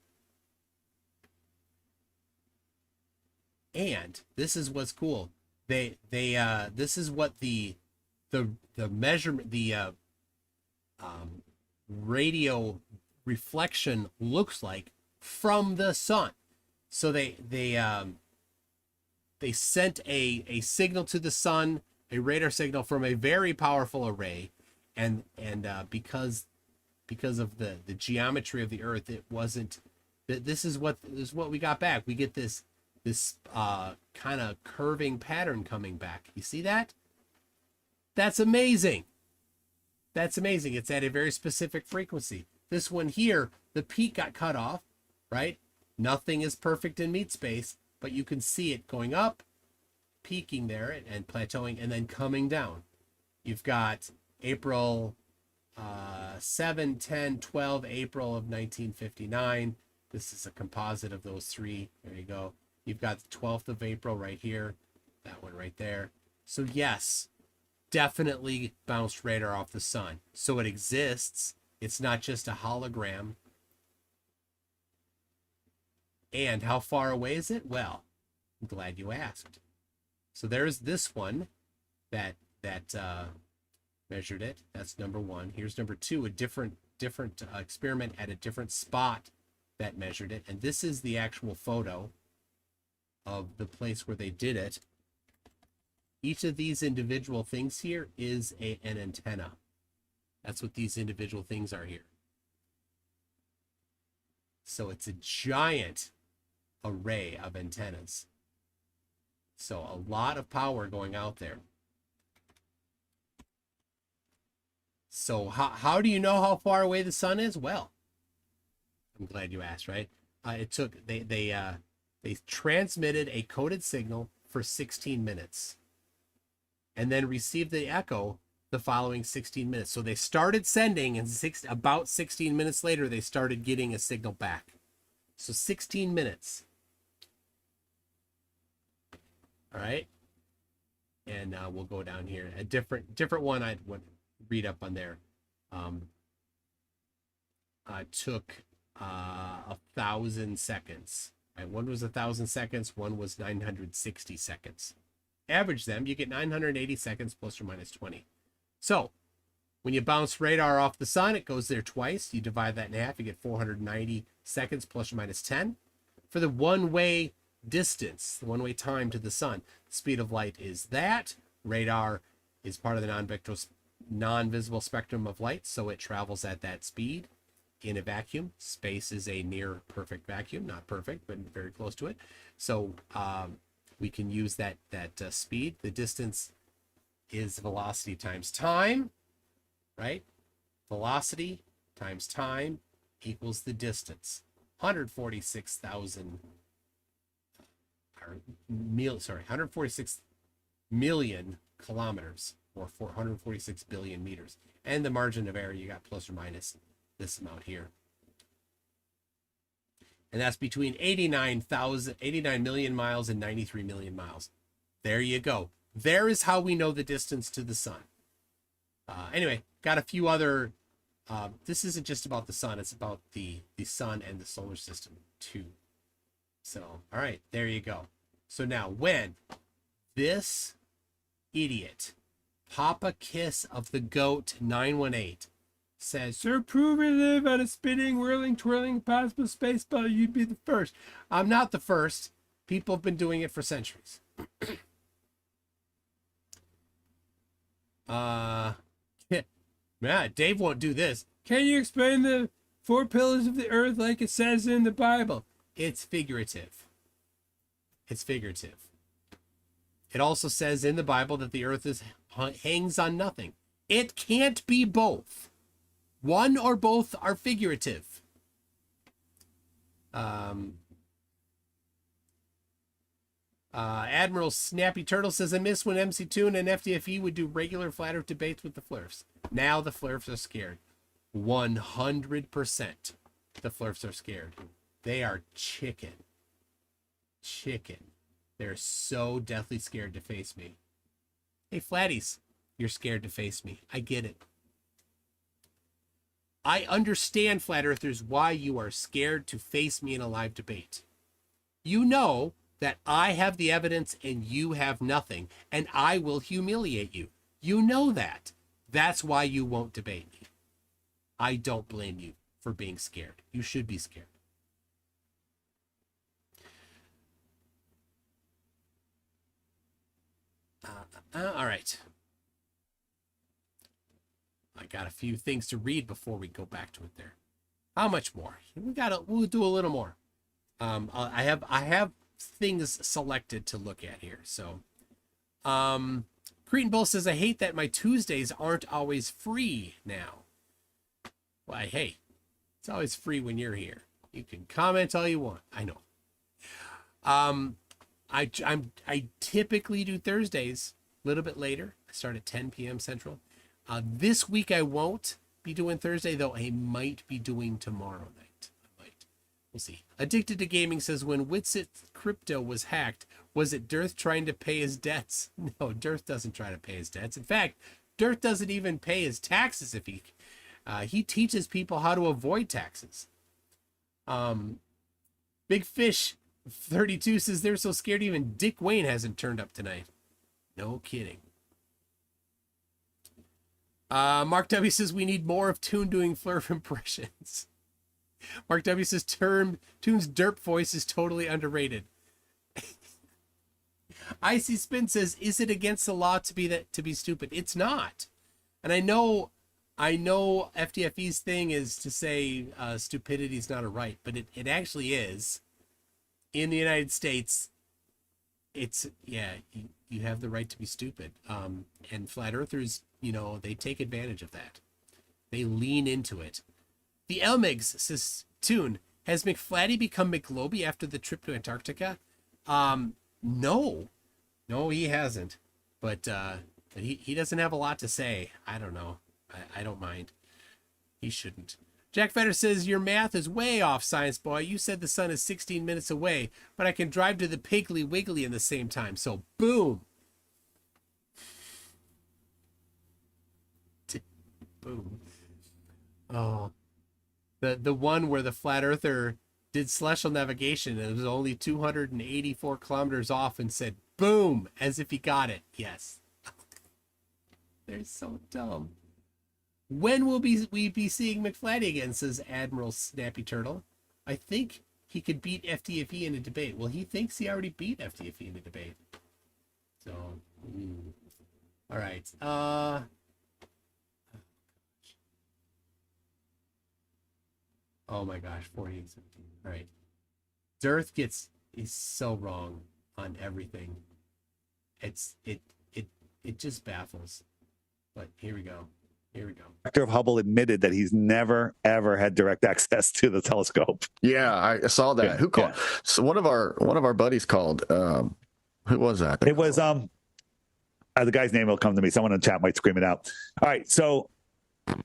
And this is what's cool. This is what the measurement, radio reflection looks like from the sun. So they sent a signal to the sun, a radar signal from a very powerful array, and because of the geometry of the Earth, it wasn't. This is what we got back. We get this kind of curving pattern coming back. You see that? That's amazing. That's amazing. It's at a very specific frequency. This one here, the peak got cut off, right? Nothing is perfect in meat space, but you can see it going up, peaking there and plateauing, and then coming down. You've got April 7, 10, 12, April of 1959. This is a composite of those three. There you go. You've got the 12th of April right here. That one right there. So yes, definitely bounced radar off the sun. So it exists. It's not just a hologram. And how far away is it? Well, I'm glad you asked. So there's this one that measured it. That's number one. Here's number two, a different experiment at a different spot that measured it. And this is the actual photo of the place where they did it. Each of these individual things here is an antenna. That's what these individual things are here. So it's a giant array of antennas. So a lot of power going out there. So how do you know how far away the sun is? Well, I'm glad you asked, right? It took they transmitted a coded signal for 16 minutes and then received the echo the following 16 minutes. So they started sending, and about 16 minutes later, they started getting a signal back. So 16 minutes. All right. And we'll go down here. A different one I would read up on there. Took 1,000 seconds. Right? One was 1,000 seconds. One was 960 seconds. Average them, you get 980 seconds plus or minus 20. So when you bounce radar off the sun, it goes there twice. You divide that in half, you get 490 seconds plus or minus 10. For the one-way distance, the one-way time to the sun, the speed of light is that. Radar is part of the non-visible spectrum of light, so it travels at that speed in a vacuum. Space is a near perfect vacuum, not perfect, but very close to it. So we can use that speed. The distance is velocity times time, right? Velocity times time equals the distance. 146,000 146 million kilometers, or 446 billion meters. And the margin of error, you got plus or minus this amount here. And that's between 89 million miles and 93 million miles. There you go. There is how we know the distance to the sun. Anyway, got a few other, this isn't just about the sun, it's about the sun and the solar system too. So, all right, there you go. So now when this idiot, Papa Kiss of the Goat 918, says, "Sir, prove we live on a spinning, whirling, twirling, impossible space ball, you'd be the first." I'm not the first. People have been doing it for centuries. Yeah, Dave won't do this. Can you explain the 4 pillars of the earth like it says in the Bible? It's figurative. It's figurative. It also says in the Bible that the earth hangs on nothing. It can't be both. One or both are figurative. Admiral Snappy Turtle says, "I miss when MCToon and FDFE would do regular flat earth debates with the Flurfs. Now the Flurfs are scared." 100% the Flurfs are scared. They are chicken. They're so deathly scared to face me. Hey, Flatties, you're scared to face me. I get it. I understand, Flat Earthers, why you are scared to face me in a live debate. You know that I have the evidence and you have nothing, and I will humiliate you. You know that. That's why you won't debate me. I don't blame you for being scared. You should be scared. All right. I got a few things to read before we go back to it there. How much more? We'll do a little more. I have things selected to look at here. So, Cretan Bull says, I hate that my Tuesdays aren't always free now. Why, hey, it's always free when you're here. You can comment all you want. I know. I typically do Thursdays a little bit later. I start at 10 p.m. Central. This week I won't be doing Thursday, though I might be doing tomorrow night. I might. We'll see. Addicted to Gaming says, when Witsit Crypto was hacked, was it Dearth trying to pay his debts? No, Dearth doesn't try to pay his debts. In fact, Dearth doesn't even pay his taxes if he teaches people how to avoid taxes. Big Fish 32 says they're so scared even Dick Wayne hasn't turned up tonight. No kidding. Mark W says we need more of Toon doing Flurf impressions. Mark W says Toon's derp voice is totally underrated. Icy Spin says, is it against the law to be stupid? It's not. And I know FDFE's thing is to say stupidity is not a right, but it actually is. In the United States, it's, yeah, you have the right to be stupid. And flat earthers, they take advantage of that. They lean into it. The Elmigs says, Toon, has McFlatty become McGloby after the trip to Antarctica? No, he hasn't. But he doesn't have a lot to say. I don't know. I don't mind. He shouldn't. Jack Fetter says, your math is way off, Science Boy. You said the sun is 16 minutes away, but I can drive to the Piggly Wiggly in the same time. So, boom. Boom. Oh. The one where the flat earther did celestial navigation and it was only 284 kilometers off and said, boom, as if he got it. Yes. They're so dumb. When will we be seeing McFlatty again, says Admiral Snappy Turtle. I think he could beat FDFE in a debate. Well, he thinks he already beat FDFE in a debate. So, all right. Oh my gosh, 48-17. All right. Dearth is so wrong on everything. It just baffles. But here we go. Director of Hubble admitted that he's never ever had direct access to the telescope. Yeah, I saw that. Who called? Yeah. So one of our buddies called. Who was that? It was the guy's name will come to me. Someone in the chat might scream it out. All right. So,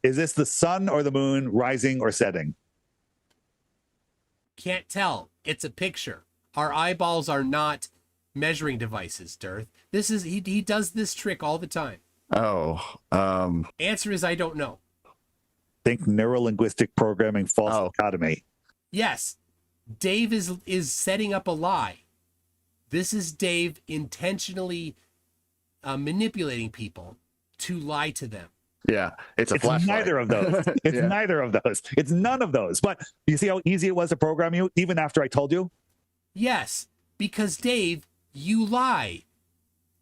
is this the sun or the moon rising or setting? Can't tell. It's a picture. Our eyeballs are not measuring devices, Dearth. This is he does this trick all the time. Oh. Answer is I don't know. Think neuro-linguistic programming false dichotomy. Yes. Dave is setting up a lie. This is Dave intentionally manipulating people to lie to them. Yeah, it's flashlight. Neither of those. It's neither of those. It's none of those. But you see how easy it was to program you, even after I told you? Yes, because Dave, you lie.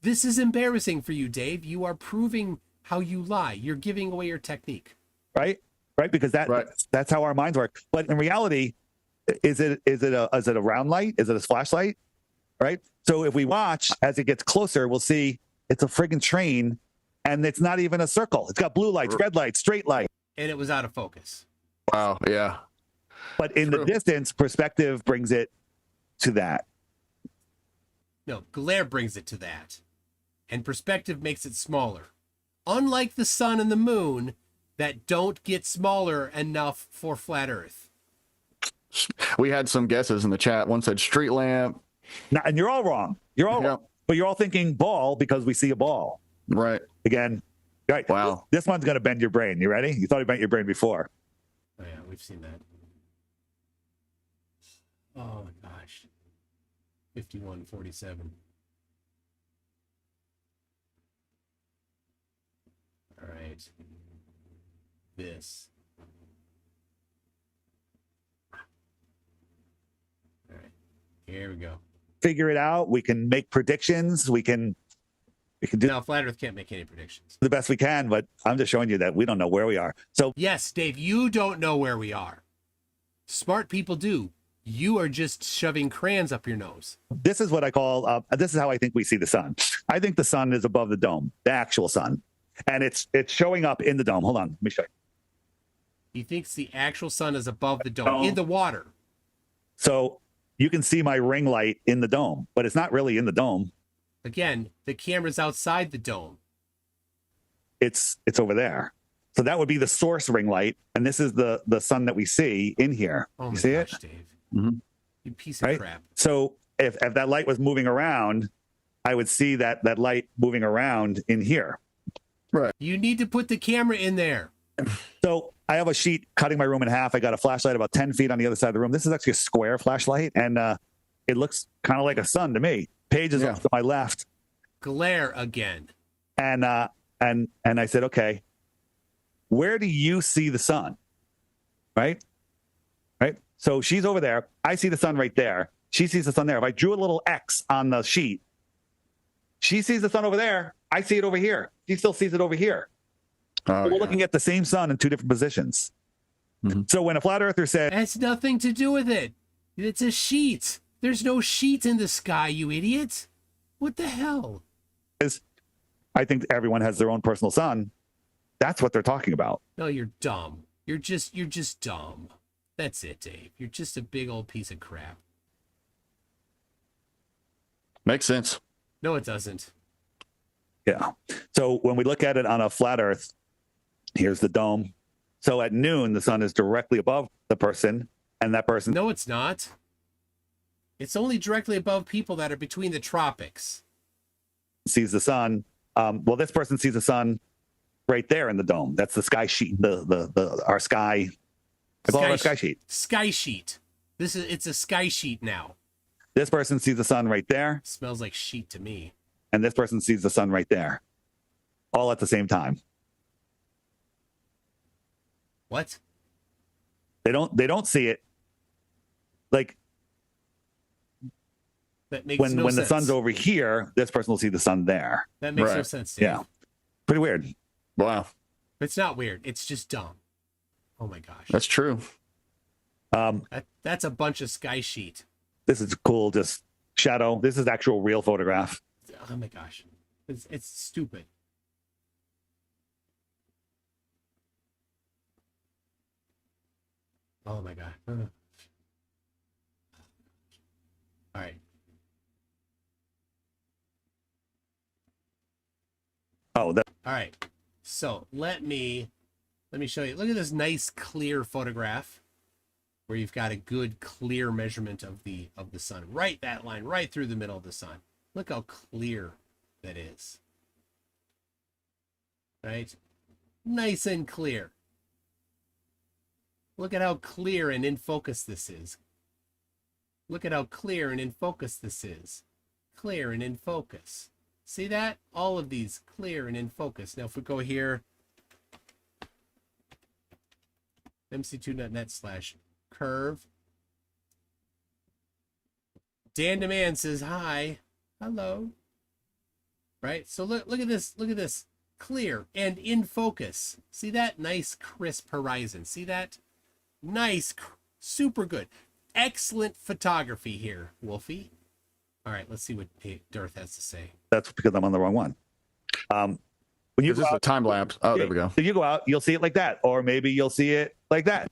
This is embarrassing for you, Dave. You are proving how you lie. You're giving away your technique. Right? Because that's how our minds work. But in reality, is it a round light? Is it a flashlight? Right? So if we watch as it gets closer, we'll see it's a friggin' train. And it's not even a circle. It's got blue lights, red lights, straight light. And it was out of focus. Wow, yeah. But in the distance, perspective brings it to that. No, glare brings it to that. And perspective makes it smaller. Unlike the sun and the moon that don't get smaller enough for flat Earth. We had some guesses in the chat. One said street lamp. Now, and you're all wrong. You're all wrong. But you're all thinking ball because we see a ball. Right. Again, right. Wow. This one's going to bend your brain. You ready? You thought he bent your brain before. Oh, yeah, we've seen that. Oh, my gosh. 51-47. All right. This. All right. Here we go. Figure it out. We can make predictions. We can We can do No, Flat Earth can't make any predictions. the best we can, but I'm just showing you that we don't know where we are. So Yes, Dave, you don't know where we are. Smart people do. You are just shoving crayons up your nose. this is what I call, this is how I think we see the sun. I think the sun is above the dome, the actual sun. And it's showing up in the dome. Hold on, let me show you. He thinks the actual sun is above the dome, in the water. So you can see my ring light in the dome, but it's not really in the dome. Again, the camera's outside the dome. It's over there. So that would be the source ring light, and this is the sun that we see in here. Oh you my see gosh, it? Dave. Mm-hmm. You piece of Right? crap. So if that light was moving around, I would see that light moving around in here. Right. You need to put the camera in there. So I have a sheet cutting my room in half. I got a flashlight about 10 feet on the other side of the room. This is actually a square flashlight, and it looks kind of like a sun to me. Page is off to my left. Glare again. And I said, okay, where do you see the sun? Right? So she's over there. I see the sun right there. She sees the sun there. If I drew a little X on the sheet, she sees the sun over there. I see it over here. She still sees it over here. Oh, We're looking at the same sun in two different positions. Mm-hmm. So when a flat earther said, it has nothing to do with it. It's a sheet. There's no sheet in the sky, you idiot. What the hell? I think everyone has their own personal sun. That's what they're talking about. No, you're dumb. You're just dumb. That's it, Dave. You're just a big old piece of crap. Makes sense. No, it doesn't. Yeah. So when we look at it on a flat earth, here's the dome. So at noon, the sun is directly above the person, and that person... No, it's not. It's only directly above people that are between the tropics. ...sees the sun. Well, this person sees the sun right there in the dome. That's the sky sheet, our sky... I call it our sky sheet. Sky sheet. It's a sky sheet now. This person sees the sun right there. Smells like sheet to me. And this person sees the sun right there. All at the same time. What? They don't see it. Like that makes when no sense. The sun's over here, this person will see the sun there. That makes no sense, Dave. Yeah. Pretty weird. Wow. It's not weird. It's just dumb. Oh my gosh. That's true. That's a bunch of sky sheet. This is cool, just shadow. This is actual real photograph. Oh my gosh. It's stupid. Oh my god. All right. Oh, that. All right. So let me show you. Look at this nice clear photograph where you've got a good clear measurement of the sun. Right, that line right through the middle of the sun. Look how clear that is. Right? Nice and clear. Look at how clear and in focus this is. Look at how clear and in focus this is. Clear and in focus. See that? All of these clear and in focus. Now if we go here, mctoon.net/curve. Dan Demand says hi. Hello. Right? So look at this. Look at this. Clear and in focus. See that? Nice crisp horizon. See that? Nice. Super good. Excellent photography here, Wolfie. All right, let's see what Darth has to say. That's because I'm on the wrong one. When you this is a time lapse. Oh, there we go. So you go out, you'll see it like that, or maybe you'll see it like that.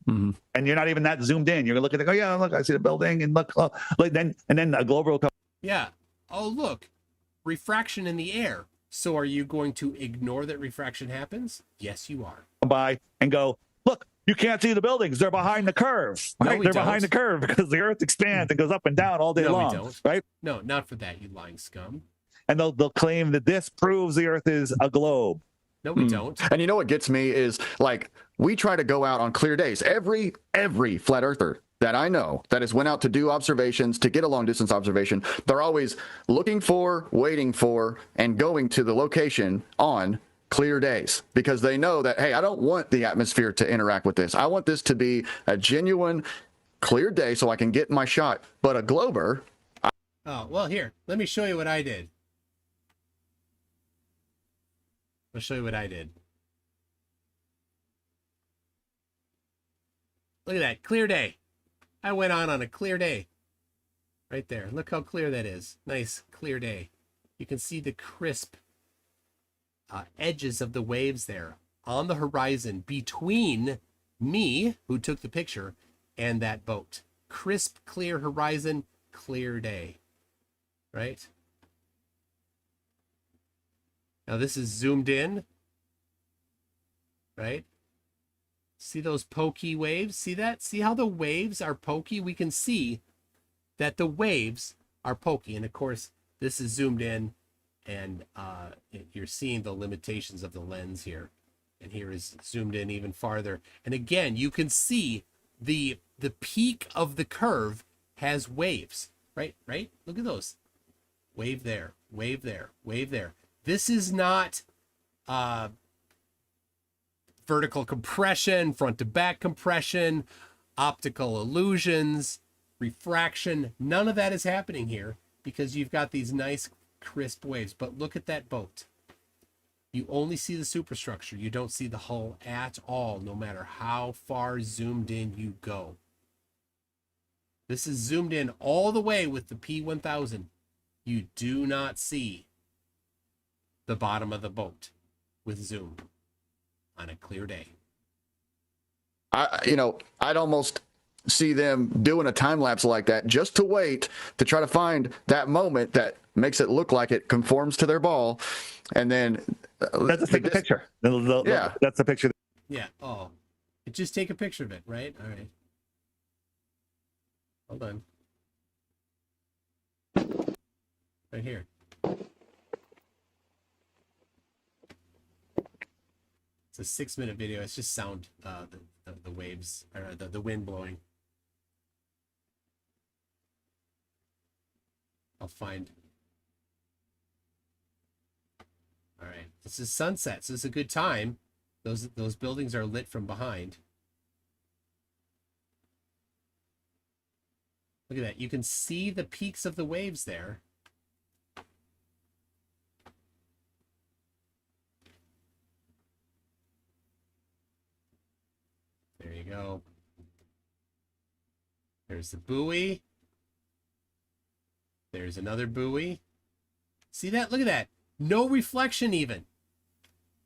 Mm-hmm. And you're not even that zoomed in. You're gonna look at it. Oh yeah, look, I see the building, and look, like then a globe will come. Yeah. Oh look, refraction in the air. So are you going to ignore that refraction happens? Yes, you are. By and go, look, you can't see the buildings. They're behind the curve. Right? No, They're behind the curve because the Earth expands and goes up and down all day long. We don't. Right? No, not for that, you lying scum. And they'll claim that this proves the Earth is a globe. No, we don't. And you know what gets me is, like, we try to go out on clear days. Every flat earther that I know that has went out to do observations, to get a long distance observation, they're always looking for, waiting for, and going to the location on clear days, because they know that, hey, I don't want the atmosphere to interact with this. I want this to be a genuine clear day so I can get my shot. But a glober... Oh, well, here, let me show you what I did. I'll show you what I did. Look at that, clear day. I went on a clear day. Right there. Look how clear that is. Nice, clear day. You can see the crisp edges of the waves there on the horizon between me, who took the picture, and that boat. Crisp, clear horizon, clear day. Right? Now this is zoomed in. Right? See those pokey waves? See that? See how the waves are pokey? We can see that the waves are pokey. And of course, this is zoomed in, and you're seeing the limitations of the lens here. And here is zoomed in even farther. And again, you can see the peak of the curve has waves, right? Right? Look at those. Wave there, wave there, wave there. This is not vertical compression, front to back compression, optical illusions, refraction. None of that is happening here because you've got these nice crisp waves. But look at that boat. You only see the superstructure. You don't see the hull at all, no matter how far zoomed in you go. This is zoomed in all the way with the P1000. You do not see the bottom of the boat with zoom on a clear day. I'd almost see them doing a time lapse like that just to wait to try to find that moment that makes it look like it conforms to their ball, and then let's take a picture. Yeah, that's the picture. Yeah. Oh, just take a picture of it, right? All right. Hold on. Right here. It's a 6-minute video. It's just sound, the waves, or the wind blowing. I'll find. All right. This is sunset, so it's a good time. Those buildings are lit from behind. Look at that. You can see the peaks of the waves there. There you go. There's the buoy. There's another buoy. See that? Look at that. No reflection even.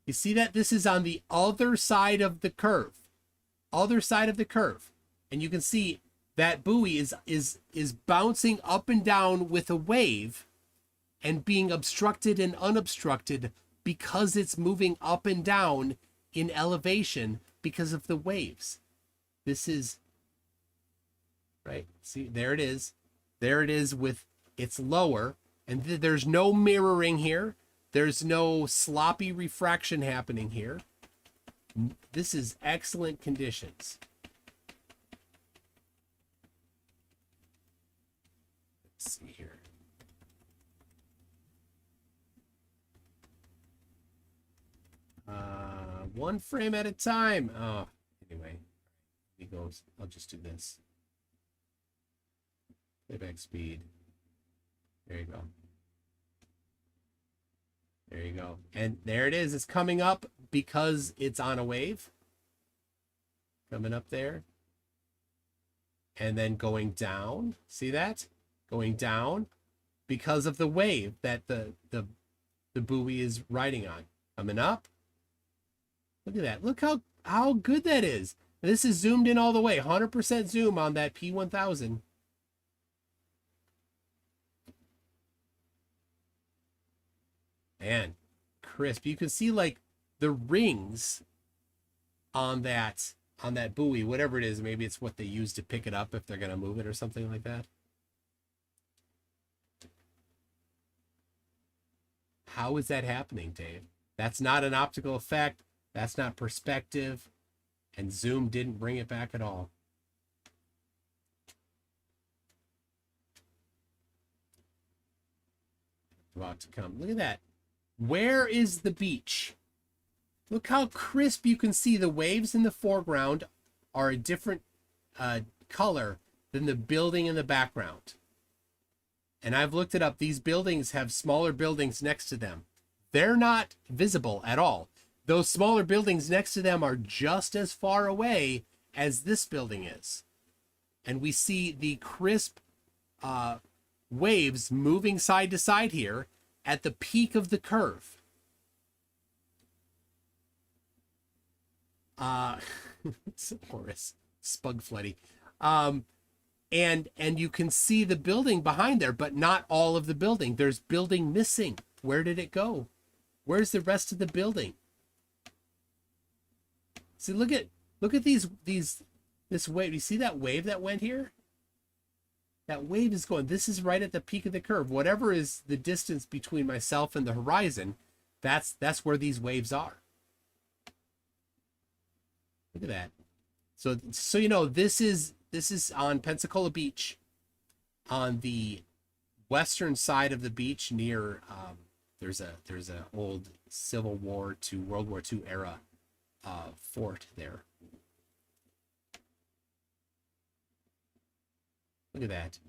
You see that? This is on the other side of the curve. Other side of the curve. And you can see that buoy is bouncing up and down with a wave and being obstructed and unobstructed because it's moving up and down in elevation because of the waves. This is, right? See, there it is. There it is with its lower, and there's no mirroring here. There's no sloppy refraction happening here. This is excellent conditions. Let's see here. One frame at a time. Oh, anyway, he goes. I'll just do this. Playback speed. There you go. There you go. And there it is. It's coming up because it's on a wave. Coming up there. And then going down. See that? Going down because of the wave that the buoy is riding on. Coming up. Look at that. Look how good that is. This is zoomed in all the way. 100% zoom on that P1000. Man, crisp. You can see like the rings on that buoy, whatever it is. Maybe it's what they use to pick it up if they're going to move it or something like that. How is that happening, Dave? That's not an optical effect. That's not perspective. And zoom didn't bring it back at all. About to come. Look at that. Where is the beach? Look how crisp you can see. The waves in the foreground are a different color than the building in the background. And I've looked it up. These buildings have smaller buildings next to them. They're not visible at all. Those smaller buildings next to them are just as far away as this building is. And we see the crisp waves moving side to side here at the peak of the curve. Horace, Spugfletty. And you can see the building behind there, but not all of the building. There's building missing. Where did it go? Where's the rest of the building? See, look at this wave. You see that wave that went here? That wave is going. This is right at the peak of the curve. Whatever is the distance between myself and the horizon, that's where these waves are. Look at that. So you know, this is on Pensacola Beach, on the western side of the beach near there's a old Civil War to World War II era fort there. Look at that.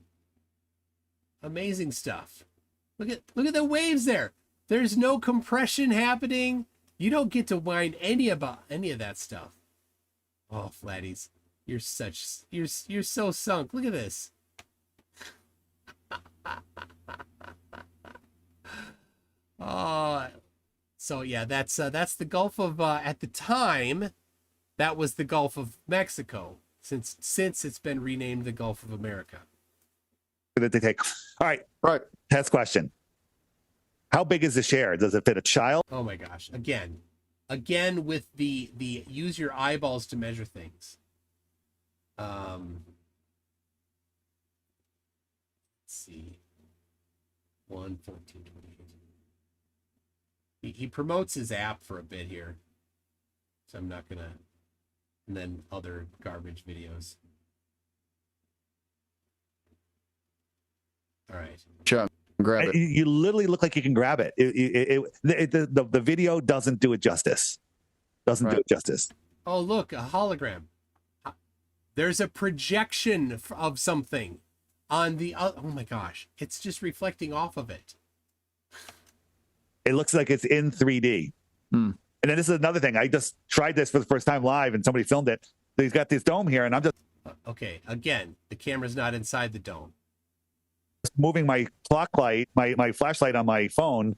Amazing stuff. Look at the waves there. There's no compression happening. You don't get to wind any of that stuff. Oh, Flatties. You're so sunk. Look at this. So yeah, that's the Gulf of at the time, that was the Gulf of Mexico. Since it's been renamed the Gulf of America. That they take. All right. Test question. How big is the share? Does it fit a child? Oh my gosh. Again with the use your eyeballs to measure things. Let's see. 1:14:28. He promotes his app for a bit here. So I'm not gonna, and then other garbage videos. All right. Chuck, grab it. You literally look like you can grab it. The video doesn't do it justice. Doesn't do it justice. Oh, look, a hologram. There's a projection of something on the. Oh my gosh! It's just reflecting off of it. It looks like it's in 3D. And then this is another thing. I just tried this for the first time live, and somebody filmed it. He's got this dome here, and I'm just okay. Again, the camera's not inside the dome. Moving my clock light, my flashlight on my phone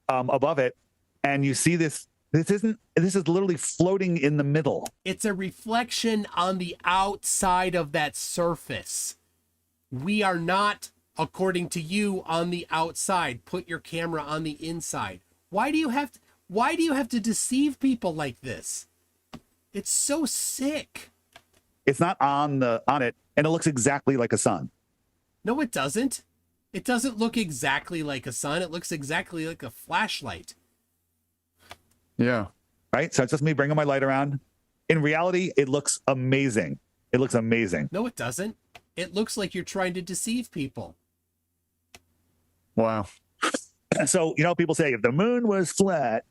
above it, and you see this. This is literally floating in the middle. It's a reflection on the outside of that surface. We are not, according to you, on the outside. Put your camera on the inside. Why do you have to deceive people like this? It's so sick. It's not on it, and it looks exactly like a sun. No, it doesn't. It doesn't look exactly like a sun. It looks exactly like a flashlight. Yeah. Right? So it's just me bringing my light around. In reality, it looks amazing. It looks amazing. No, it doesn't. It looks like you're trying to deceive people. Wow. So, you know, people say if the moon was flat,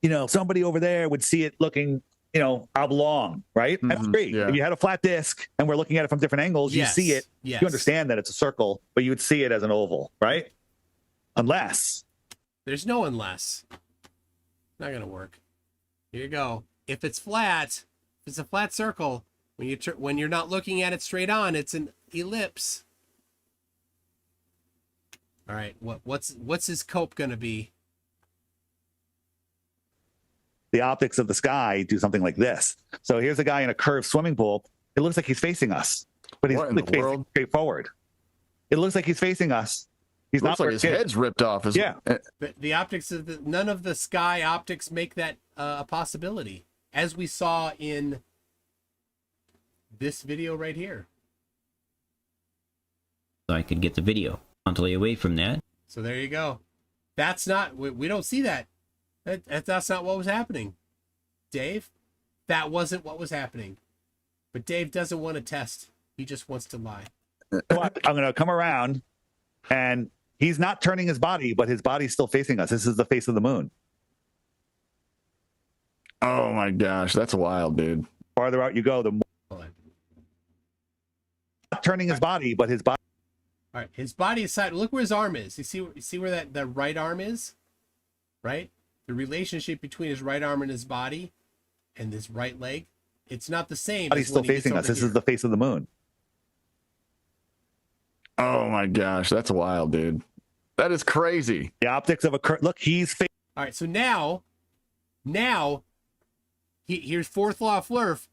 you know, somebody over there would see it looking, you know, oblong, right? That's great. Yeah. If you had a flat disc and we're looking at it from different angles, you see it. Yes. You understand that it's a circle, but you would see it as an oval, right? Unless. There's no unless. Not going to work. Here you go. If it's flat, if it's a flat circle, when you're not looking at it straight on, it's an ellipse. All right, what's his cope going to be? The optics of the sky do something like this. So here's a guy in a curved swimming pool. It looks like he's facing us, but he's facing straight forward. It looks like he's facing us. He's looks not like his head's ripped off. The optics of none of the sky optics make that a possibility, as we saw in this video right here. So I could get the video. Constantly away from that. So there you go. That's not. We don't see that. That's not what was happening, Dave. That wasn't what was happening. But Dave doesn't want to test. He just wants to lie. I'm going to come around, and he's not turning his body, but his body's still facing us. This is the face of the moon. Oh my gosh, that's wild, dude. Farther out you go, the more. Not turning his body, but his body. All right, his body is side. Look where his arm is. You see where that right arm is, right? the relationship between his right arm and his body and this right leg, it's not the same. But he's still facing us. This is the face of the moon. Oh my gosh, that's wild, dude. That is crazy. The optics of a look. He's all right. So now, here's fourth law of Flurf.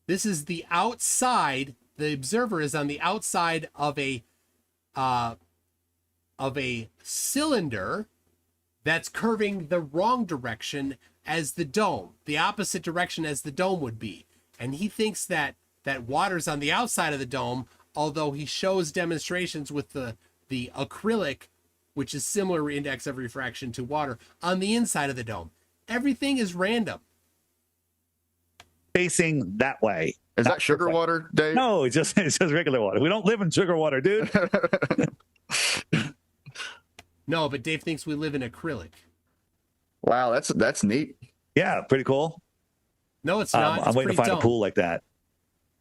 This is the outside. The observer is on the outside of a cylinder that's curving the wrong direction as the dome, the opposite direction as the dome would be. And he thinks that water's on the outside of the dome, although he shows demonstrations with the acrylic, which is similar index of refraction to water, on the inside of the dome. Everything is random. Facing that way. Is that sugar water, Dave? No, it's just regular water. We don't live in sugar water, dude. No, but Dave thinks we live in acrylic. Wow, that's neat. Yeah, pretty cool. No, it's not. I'm waiting to find dumb. a pool like that.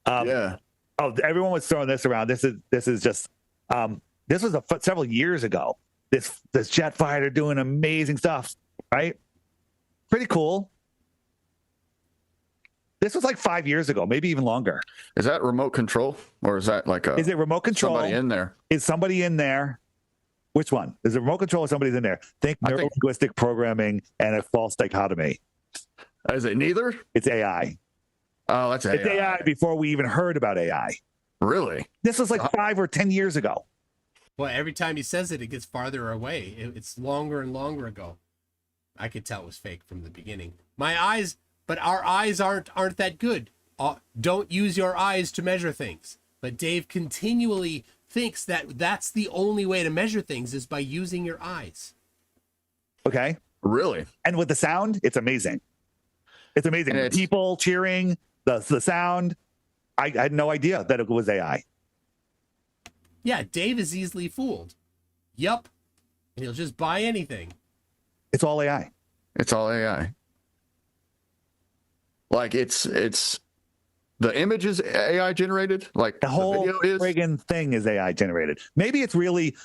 Yeah. Oh, everyone was throwing this around. This is just this was several years ago. This jet fighter doing amazing stuff, right? Pretty cool. This was like 5 years ago, maybe even longer. Is that remote control, or is that like Is it remote control? Somebody in there? Is somebody in there? Which one? Is it remote control or somebody's in there? Think neurolinguistic programming and a false dichotomy. Is it neither? It's AI. Oh, that's AI. It's AI before we even heard about AI. Really? This was like 5 or 10 years ago. Well, every time he says it, it gets farther away. It's longer and longer ago. I could tell it was fake from the beginning. My eyes, but our eyes aren't that good. Don't use your eyes to measure things. But Dave continually thinks that that's the only way to measure things is by using your eyes. Okay. Really? And with the sound, it's amazing. It's amazing. People cheering, the sound. I had no idea that it was AI. Yeah, Dave is easily fooled. Yup. He'll just buy anything. It's all AI. It's all AI. Like it's the image is AI generated. Like the whole video is friggin' thing is AI generated. Maybe it's really.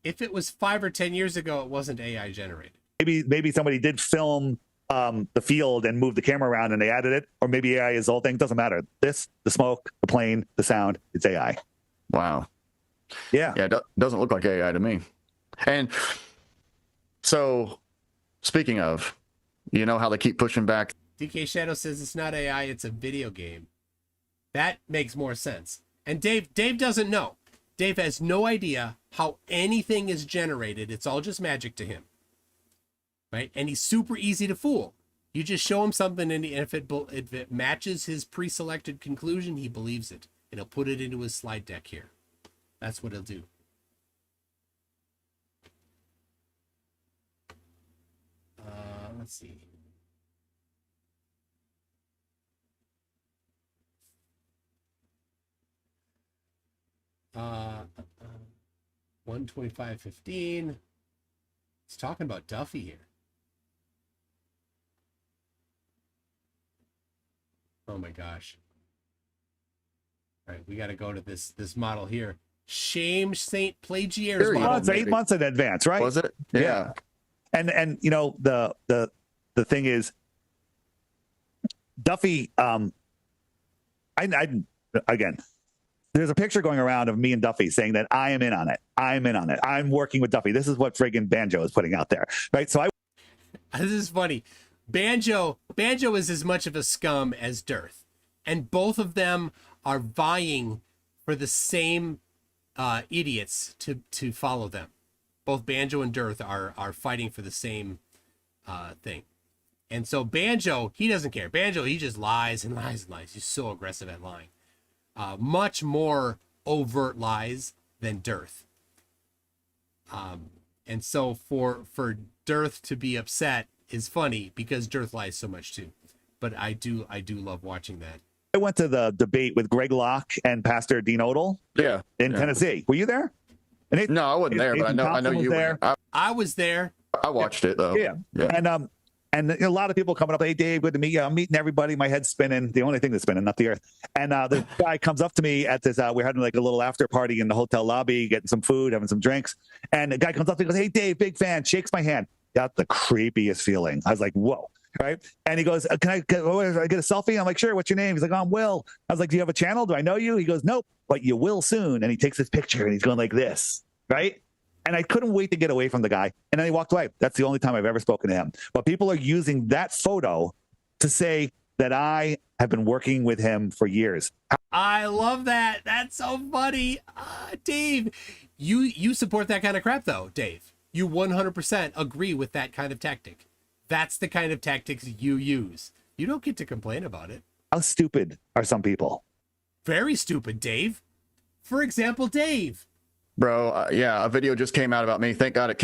If it was 5 or 10 years ago, it wasn't AI generated. Maybe somebody did film the field and move the camera around and they added it, or maybe AI is the whole thing. Doesn't matter. The smoke, the plane, the sound, it's AI. Wow. Yeah. Yeah, it doesn't look like AI to me. And so, speaking of, you know how they keep pushing back. DK Shadow says it's not AI, it's a video game. That makes more sense. And Dave doesn't know. Dave has no idea how anything is generated. It's all just magic to him. Right? And he's super easy to fool. You just show him something, and if it matches his pre-selected conclusion, he believes it. And he'll put it into his slide deck here. That's what he'll do. Let's see. Uh, 125.15. He's talking about Duffy here. Oh my gosh. All right, we got to go to this model here. Shame Saint Plagier's model. Well, it's 8 months in advance, right? Was it? Yeah. And you know the thing is, Duffy. I again. There's a picture going around of me and Duffy saying that I am in on it. I'm in on it. I'm working with Duffy. This is what friggin' Banjo is putting out there, right? So this is funny. Banjo is as much of a scum as Dearth, and both of them are vying for the same idiots to follow them. Both Banjo and Dearth are fighting for the same thing. And so Banjo, he doesn't care. Banjo, he just lies and lies and lies. He's so aggressive at lying. Much more overt lies than Dearth. And so for Dearth to be upset is funny because Dearth lies so much too. But I do love watching that. I went to the debate with Greg Locke and Pastor Dean Odell. Yeah. In Tennessee. Were you there? No, I wasn't there, but I know you were. I was there. I watched it though. Yeah. And a lot of people coming up, hey, Dave, good to meet you. I'm meeting everybody. My head's spinning. The only thing that's spinning, not the earth. And the guy comes up to me at this, we're having like a little after party in the hotel lobby, getting some food, having some drinks. And the guy comes up to me and goes, hey, Dave, big fan, shakes my hand. got the creepiest feeling. I was like, whoa. Right. And he goes, can I get a selfie? I'm like, sure. What's your name? He's like, I'm Will. I was like, do you have a channel? Do I know you? He goes, nope, but you will soon. And he takes his picture and he's going like this. Right. And I couldn't wait to get away from the guy. And then he walked away. That's the only time I've ever spoken to him. But people are using that photo to say that I have been working with him for years. I love that. That's so funny. Dave, you support that kind of crap, though, Dave. You 100% agree with that kind of tactic. That's the kind of tactics you use. You don't get to complain about it. How stupid are some people? Very stupid, Dave. For example, Dave. Bro, yeah, a video just came out about me. Thank God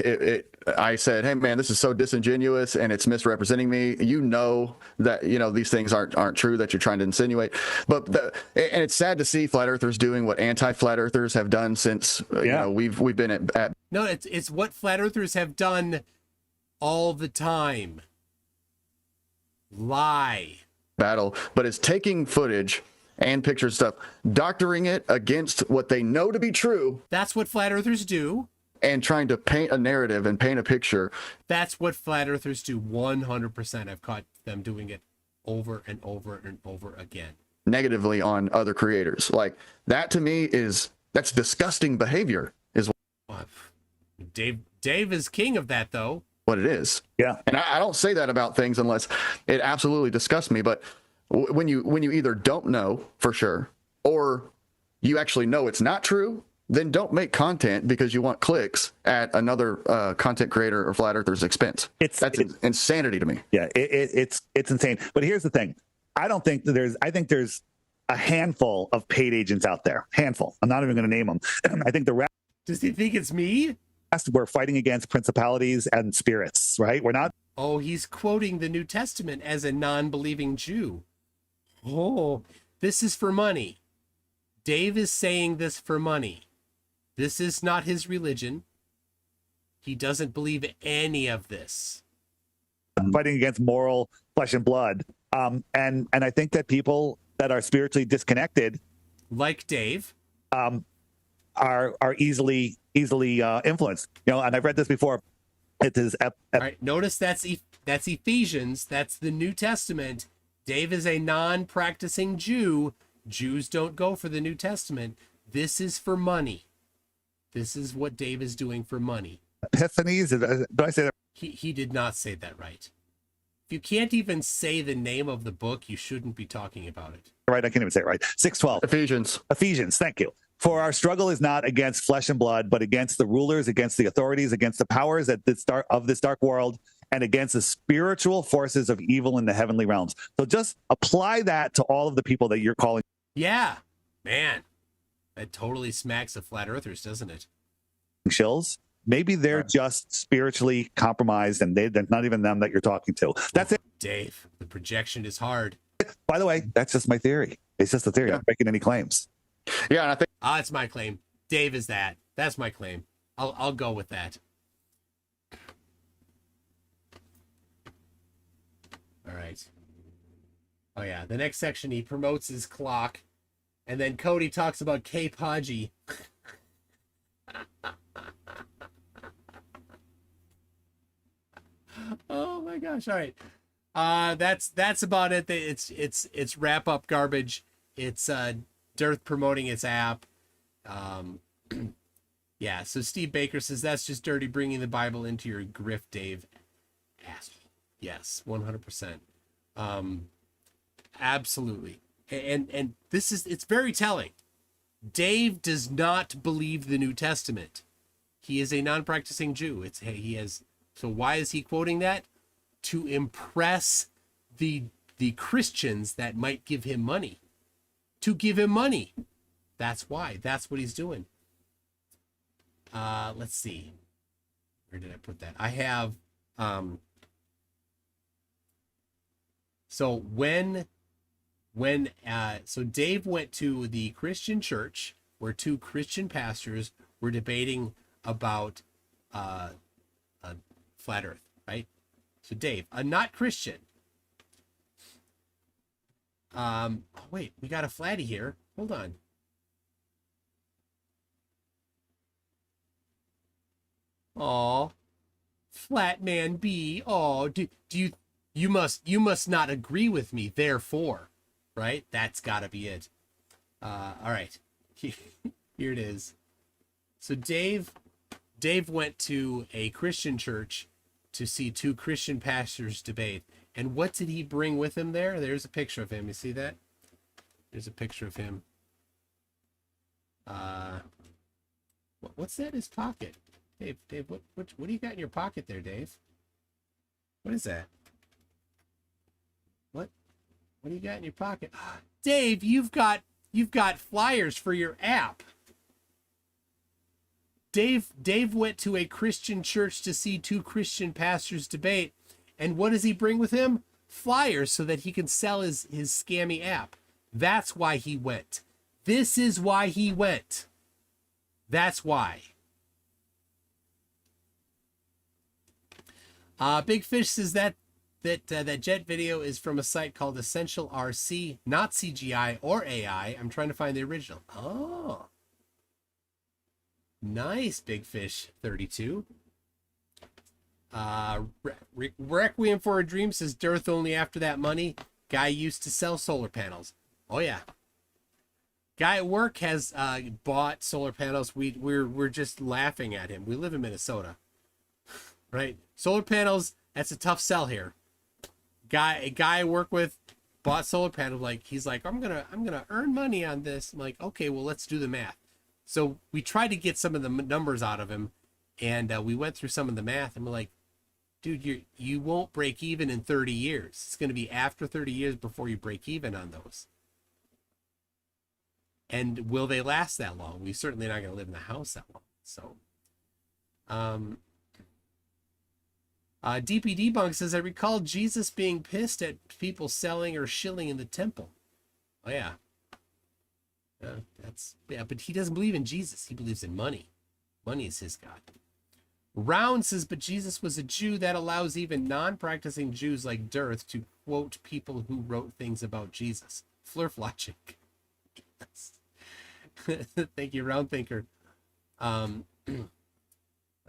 I said, hey, man, this is so disingenuous and it's misrepresenting me. You know that, these things aren't true that you're trying to insinuate. But and it's sad to see flat earthers doing what anti-flat earthers have done since, we've been at. No, it's what flat earthers have done all the time. Lie. Battle, but it's taking footage and picture stuff, doctoring it against what they know to be true. That's what flat earthers do. And trying to paint a narrative and paint a picture. That's what flat earthers do 100%. I've caught them doing it over and over and over again. Negatively on other creators. Like, that to me that's disgusting behavior. Dave is king of that, though. What it is. Yeah. And I don't say that about things unless it absolutely disgusts me. But when you either don't know for sure or you actually know it's not true, then don't make content because you want clicks at another content creator or flat earther's expense. That's insanity to me. Yeah, it's insane. But here's the thing. I think there's a handful of paid agents out there. Handful. I'm not even going to name them. I think the rest. Does he think it's me? We're fighting against principalities and spirits, right? We're not. Oh, he's quoting the New Testament as a non-believing Jew. Oh, this is for money. Dave is saying this for money. This is not his religion. He doesn't believe any of this. Fighting against moral flesh and blood. And I think that people that are spiritually disconnected, like Dave, are easily influenced. And I've read this before. It is. All right. Notice that's Ephesians. That's the New Testament. Dave is a non-practicing Jew. Jews don't go for the New Testament. This is for money. This is what Dave is doing for money. Epiphanies? Do I say that? He did not say that right. If you can't even say the name of the book, you shouldn't be talking about it. Right, I can't even say it right. 6:12. Ephesians, thank you. For our struggle is not against flesh and blood, but against the rulers, against the authorities, against the powers of this dark world, and against the spiritual forces of evil in the heavenly realms. So just apply that to all of the people that you're calling. Yeah, man. That totally smacks of flat earthers, doesn't it? Shills. Maybe they're just spiritually compromised and they're not even them that you're talking to. That's it. Dave, the projection is hard. By the way, that's just my theory. It's just a theory. I'm not making any claims. Yeah, and I think it's my claim. Dave is that. That's my claim. I'll go with that. All right. Oh yeah, the next section he promotes his clock, and then Cody talks about Cape Haji. Oh my gosh! All right, that's about it. It's wrap up garbage. It's Derp promoting its app. Yeah. So Steve Baker says that's just dirty, bringing the Bible into your grift, Dave. Asshole. Yes, 100%. Absolutely. And it's very telling. Dave does not believe the New Testament. He is a non-practicing Jew. So why is he quoting that? To impress the Christians that might give him money. To give him money. That's why. That's what he's doing. Let's see. Where did I put that? I have so so Dave went to the Christian church where two Christian pastors were debating about flat earth, right? So Dave, a not Christian. Oh wait, we got a flatty here. Hold on. Aw. Flat man B. Oh, do you, you must not agree with me, therefore, right? That's gotta be it. All right, here it is. So Dave went to a Christian church to see two Christian pastors debate. And what did he bring with him there? There's a picture of him. You see that? There's a picture of him. What's that in his pocket? Dave, what do you got in your pocket there, Dave? What is that? What do you got in your pocket? Dave, you've got flyers for your app. Dave went to a Christian church to see two Christian pastors debate. And what does he bring with him? Flyers so that he can sell his scammy app. That's why he went. This is why he went. That's why. Big Fish says that Jet video is from a site called Essential RC, not CGI or AI. I'm trying to find the original. Oh. Nice, Big Fish 32. Requiem for a Dream says Dearth only after that money. Guy used to sell solar panels. Oh yeah. Guy at work has bought solar panels. We're just laughing at him. We live in Minnesota, right? Solar panels. That's a tough sell here. A guy I work with bought solar panels. Like he's like, I'm gonna earn money on this. I'm like, okay, well let's do the math. So we tried to get some of the numbers out of him, and we went through some of the math, and we're like, dude, you won't break even in 30 years. It's going to be after 30 years before you break even on those. And will they last that long? We're certainly not going to live in the house that long. So, DP Debunk says, I recall Jesus being pissed at people selling or shilling in the temple. Oh, yeah. But he doesn't believe in Jesus. He believes in money. Money is his God. Round says, but Jesus was a Jew. That allows even non-practicing Jews like Dearth to quote people who wrote things about Jesus. Flurf logic. Yes. Thank you, Round Thinker. Let's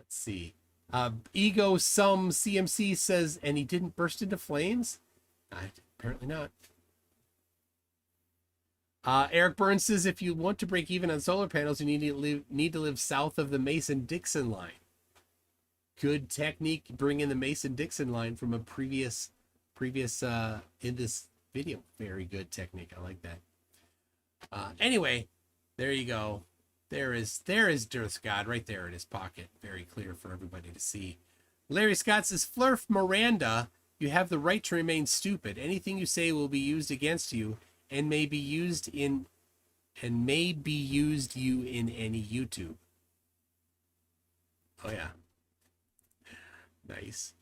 see. Ego Some CMC says, and he didn't burst into flames? Apparently not. Eric Burns says, if you want to break even on solar panels, you need to live south of the Mason-Dixon line. Good technique. Bring in the Mason-Dixon line from a previous in this video. Very good technique. I like that. Anyway, there you go. There is Dearth's God right there in his pocket. Very clear for everybody to see. Larry Scott says, Flurf Miranda, you have the right to remain stupid. Anything you say will be used against you and may be used you in any YouTube. Oh yeah. Nice.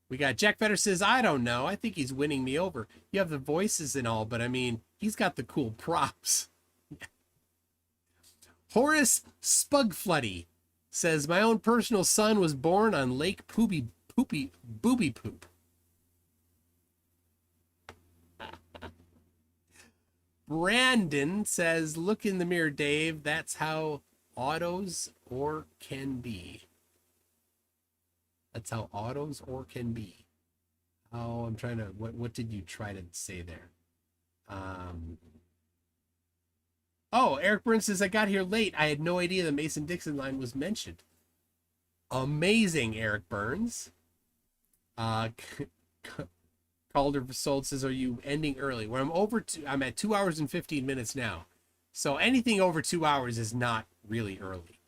We got Jack Vetter says, I don't know. I think he's winning me over. You have the voices and all, but I mean, he's got the cool props. Horace Spugflutty says, my own personal son was born on Lake Booby Poop. Brandon says, look in the mirror, Dave. That's how autos or can be. That's how autos or can be. Oh, I'm trying to, what did you try to say there? Oh, Eric Burns says, I got here late. I had no idea the Mason-Dixon line was mentioned. Amazing, Eric Burns. Calder Sold says, are you ending early? When I'm at 2 hours and 15 minutes now. So anything over 2 hours is not really early.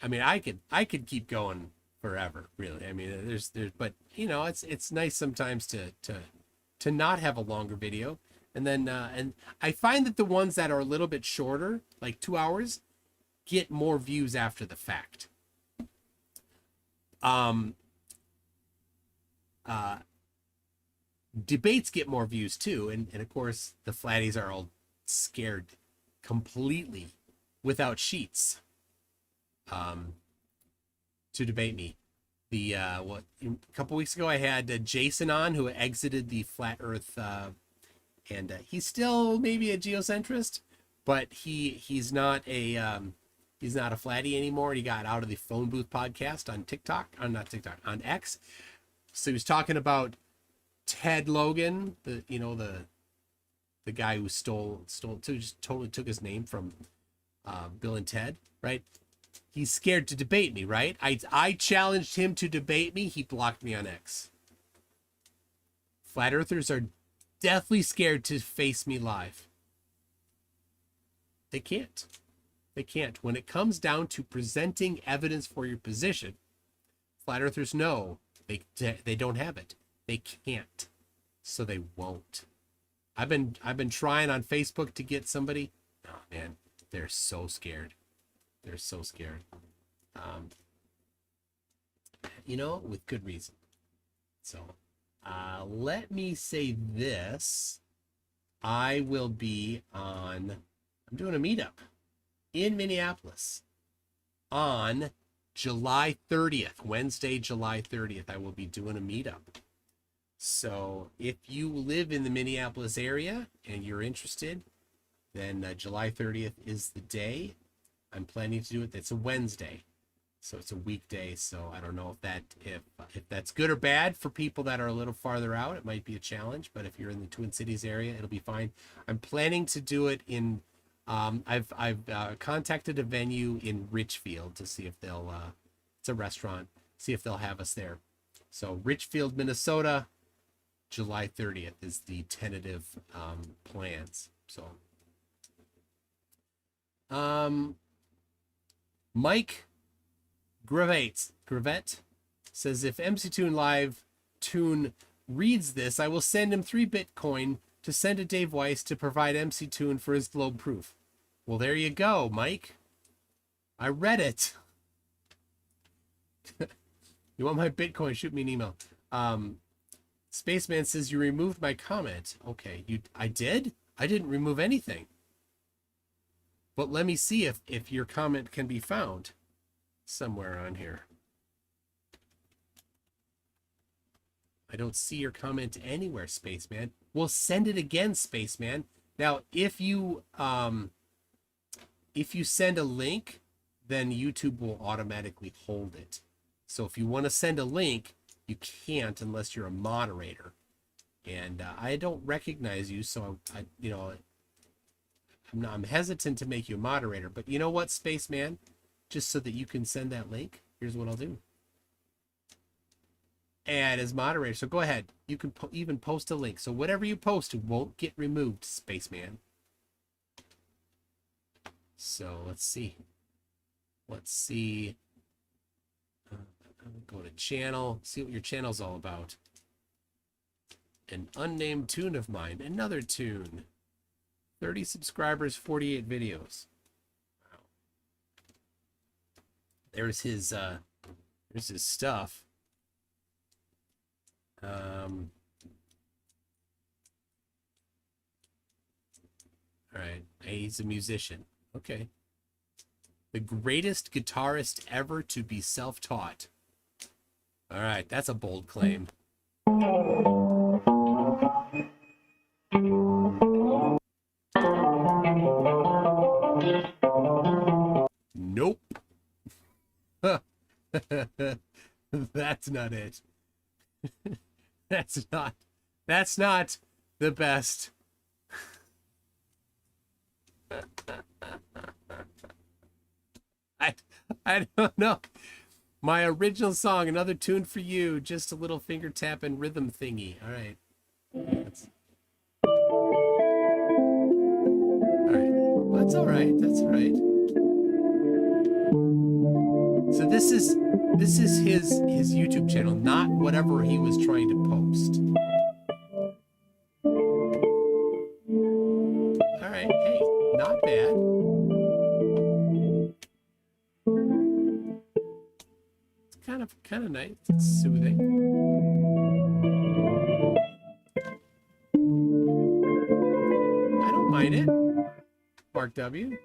I mean, I could keep going forever, really. I mean, there's, but you know, it's nice sometimes to not have a longer video. And then, and I find that the ones that are a little bit shorter, like 2 hours, get more views after the fact. Debates get more views too. And of course the flatties are all scared completely without sheets, to debate me. A couple weeks ago I had Jason on, who exited the flat earth, and he's still maybe a geocentrist, but he's not a He's not a flatty anymore. He got out of the phone booth podcast on TikTok, not TikTok, on X. So he was talking about Ted Logan, the guy who just totally took his name from Bill and Ted, right? He's scared to debate me, right? I challenged him to debate me. He blocked me on X. Flat earthers are deathly scared to face me live. They can't. They can't. When it comes down to presenting evidence for your position, flat earthers know they don't have it. They can't. So they won't. I've been trying on Facebook to get somebody. Oh man, they're so scared. They're so scared. With good reason. So, let me say this. I'm doing a meetup in Minneapolis on July 30th, Wednesday, July 30th. I will be doing a meetup. So if you live in the Minneapolis area and you're interested, then July 30th is the day. I'm planning to do it. It's a Wednesday, so it's a weekday. So I don't know if that's good or bad for people that are a little farther out. It might be a challenge, but if you're in the Twin Cities area, it'll be fine. I'm planning to do it in. I've contacted a venue in Richfield to see if they'll. It's a restaurant. See if they'll have us there. So Richfield, Minnesota, July 30th is the tentative plans. So. Mike Gravette says, if MCToon Live Toon reads this, I will send him 3 Bitcoin to send to Dave Weiss to provide MCToon for his globe proof. Well, there you go, Mike. I read it. You want my Bitcoin? Shoot me an email. Spaceman says, you removed my comment. Okay, I did? I didn't remove anything. But let me see if your comment can be found somewhere on here. I don't see your comment anywhere, Spaceman. Well, send it again, Spaceman. Now, if you send a link, then YouTube will automatically hold it. So if you want to send a link, you can't unless you're a moderator. And I don't recognize you, so I'm hesitant to make you a moderator, but you know what, Spaceman? Just so that you can send that link, here's what I'll do. Add as moderator. So go ahead. You can even post a link. So whatever you post won't get removed, Spaceman. So let's see. Go to channel. See what your channel's all about. An unnamed tune of mine. Another tune. 30 subscribers, 48 videos. Wow. There's his stuff. All right. He's a musician. Okay. The greatest guitarist ever to be self-taught. All right, that's a bold claim. Nope. That's not it. That's not the best. I don't know. My original song, another tune for you, just a little finger tap and rhythm thingy. All right. That's all right. That's all right. So this is his YouTube channel, not whatever he was trying to post. All right. Hey, not bad. It's kind of nice. It's soothing. I don't mind it. Mark W.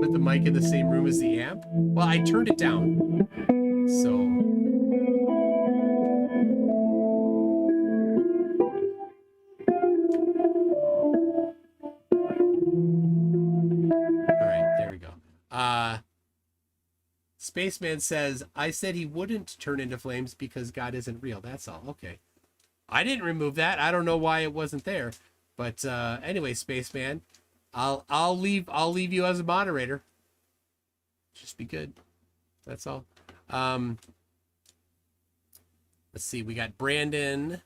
Put the mic in the same room as the amp. Well, I turned it down. So. All right, there we go. Spaceman says, I said he wouldn't turn into flames because God isn't real. That's all. Okay. I didn't remove that. I don't know why it wasn't there. But anyway, Spaceman, I'll leave you as a moderator. Just be good. That's all. Let's see. We got Brandon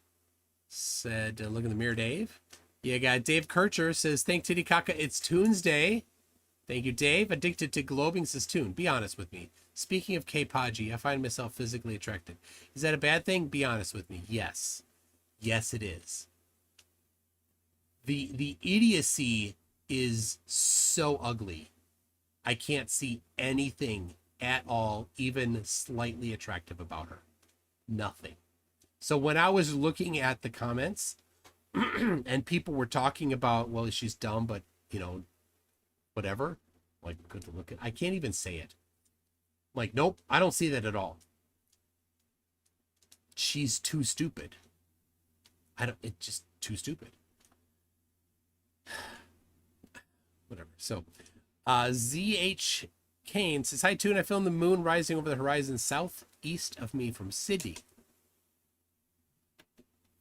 said, look in the mirror, Dave. You got Dave Kircher says, thank Titicaca. It's Tuesday. Thank you, Dave. Addicted to globing says Toon. Be honest with me. Speaking of K-Podgy, I find myself physically attracted. Is that a bad thing? Be honest with me. Yes. Yes, it is. The idiocy is so ugly. I can't see anything at all, even slightly attractive about her. Nothing. So when I was looking at the comments and people were talking about, well, she's dumb, but, you know, whatever, like, good to look at. I can't even say it. Like, nope, I don't see that at all. She's too stupid. It's just too stupid. Whatever. So, ZH Kane says, hi, Toon. I filmed the moon rising over the horizon southeast of me from Sydney.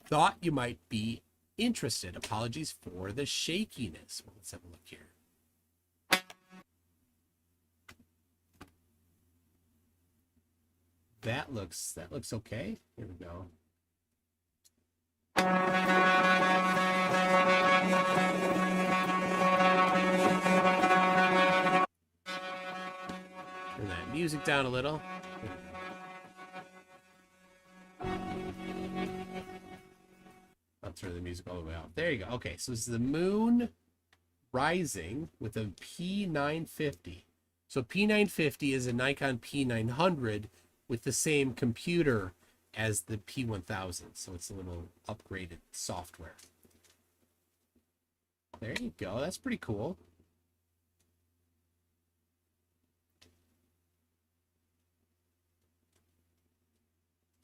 Thought you might be interested. Apologies for the shakiness. Well, let's have a look here. That looks okay. Here we go. Turn that music down a little. I'll turn the music all the way off. There you go. Okay, so it's the moon rising with a P950. So P950 is a Nikon P900 with the same computer as the P1000. So it's a little upgraded software. There you go. That's pretty cool.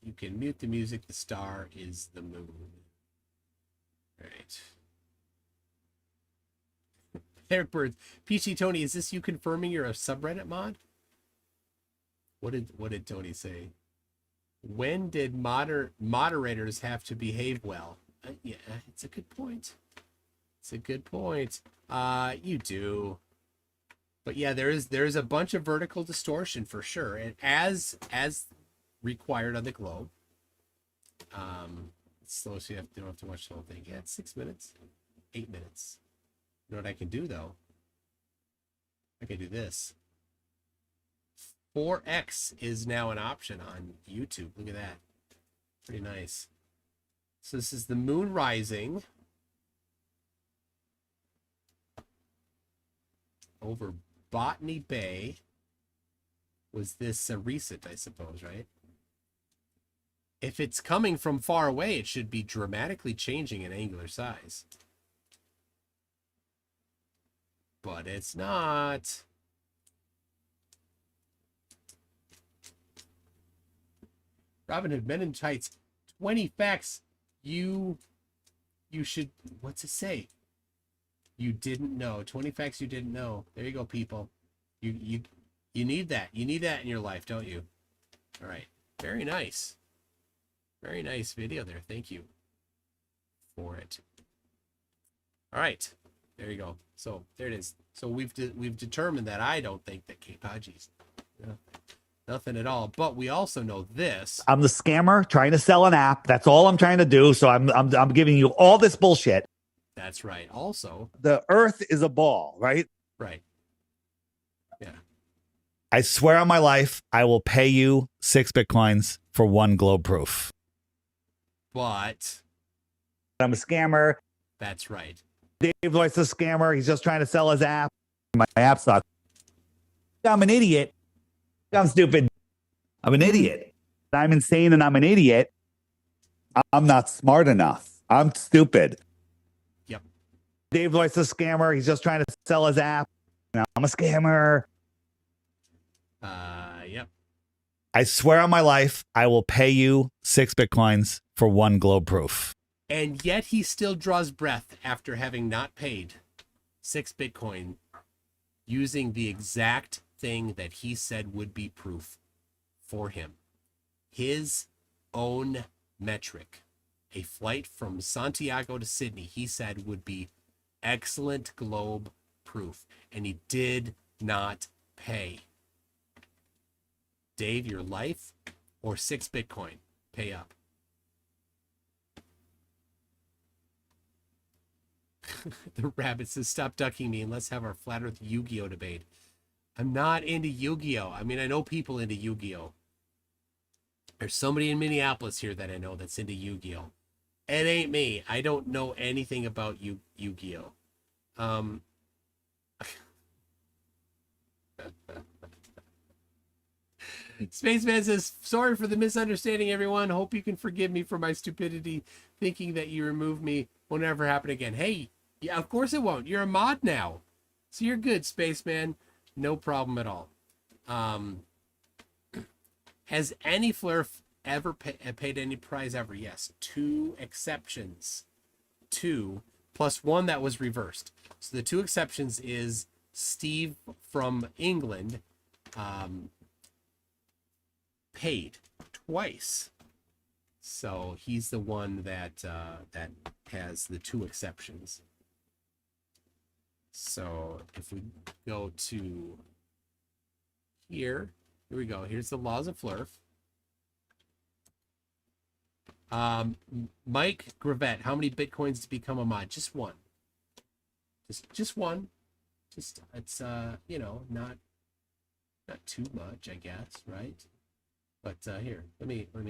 You can mute the music. The star is the moon. Right. Eric Bird, Peachy Tony, is this you confirming you're a subreddit mod? What did Tony say? When did moderators have to behave well? Yeah, it's a good point. It's a good point. You do. But yeah, there is a bunch of vertical distortion for sure, and as required on the globe. It's slow, so you don't have to watch the whole thing. Yeah, it's 6 minutes, 8 minutes. You know what I can do though? I can do this. 4X is now an option on YouTube. Look at that. Pretty nice. So this is the moon rising over Botany Bay. Was this recent, I suppose, right? If it's coming from far away, it should be dramatically changing in angular size. But it's not. Robin Hood, Men in Tights, 20 facts you should, what's it say? You didn't know. 20 facts you didn't know. There you go, people. You need that. You need that in your life, don't you? All right. Very nice. Very nice video there. Thank you for it. All right. There you go. So there it is. So we've determined that I don't think that K-Podgy's nothing at all. But we also know this. I'm the scammer trying to sell an app. That's all I'm trying to do. So I'm giving you all this bullshit. That's right. Also, the Earth is a ball, right? Right. Yeah. I swear on my life, I will pay you 6 Bitcoins for 1 globe proof. But I'm a scammer. That's right. Dave Lloyd's a scammer. He's just trying to sell his app. My app sucks. I'm an idiot. I'm stupid. I'm an idiot. I'm insane and I'm an idiot. I'm not smart enough. I'm stupid. Yep. Dave Lloyd's a scammer. He's just trying to sell his app. I'm a scammer. Yep. I swear on my life, I will pay you 6 Bitcoins for 1 globe proof. And yet he still draws breath after having not paid 6 Bitcoin using the exact thing that he said would be proof for him. His own metric, a flight from Santiago to Sydney, he said would be excellent globe proof, and he did not pay. Dave, your life or 6 Bitcoin? Pay up. The rabbit says, stop ducking me and let's have our flat earth Yu-Gi-Oh debate. I'm not into Yu-Gi-Oh. I mean, I know people into Yu-Gi-Oh. There's somebody in Minneapolis here that I know that's into Yu-Gi-Oh. It ain't me. I don't know anything about Yu-Gi-Oh. Spaceman says, sorry for the misunderstanding, everyone. Hope you can forgive me for my stupidity, thinking that you removed me won't ever happen again. Hey, yeah, of course it won't. You're a mod now. So you're good, Spaceman. No problem at all. Has any Flurf ever paid any prize ever? Yes. 2 exceptions. 2 plus 1 that was reversed. So the 2 exceptions is Steve from England paid twice. So he's the one that that has the 2 exceptions. So if we go to here we go. Here's the laws of Flurf. Mike Gravette, how many Bitcoins to become a mod? Just 1. Just 1. Just it's you know, not too much, I guess, right? But here, let me let's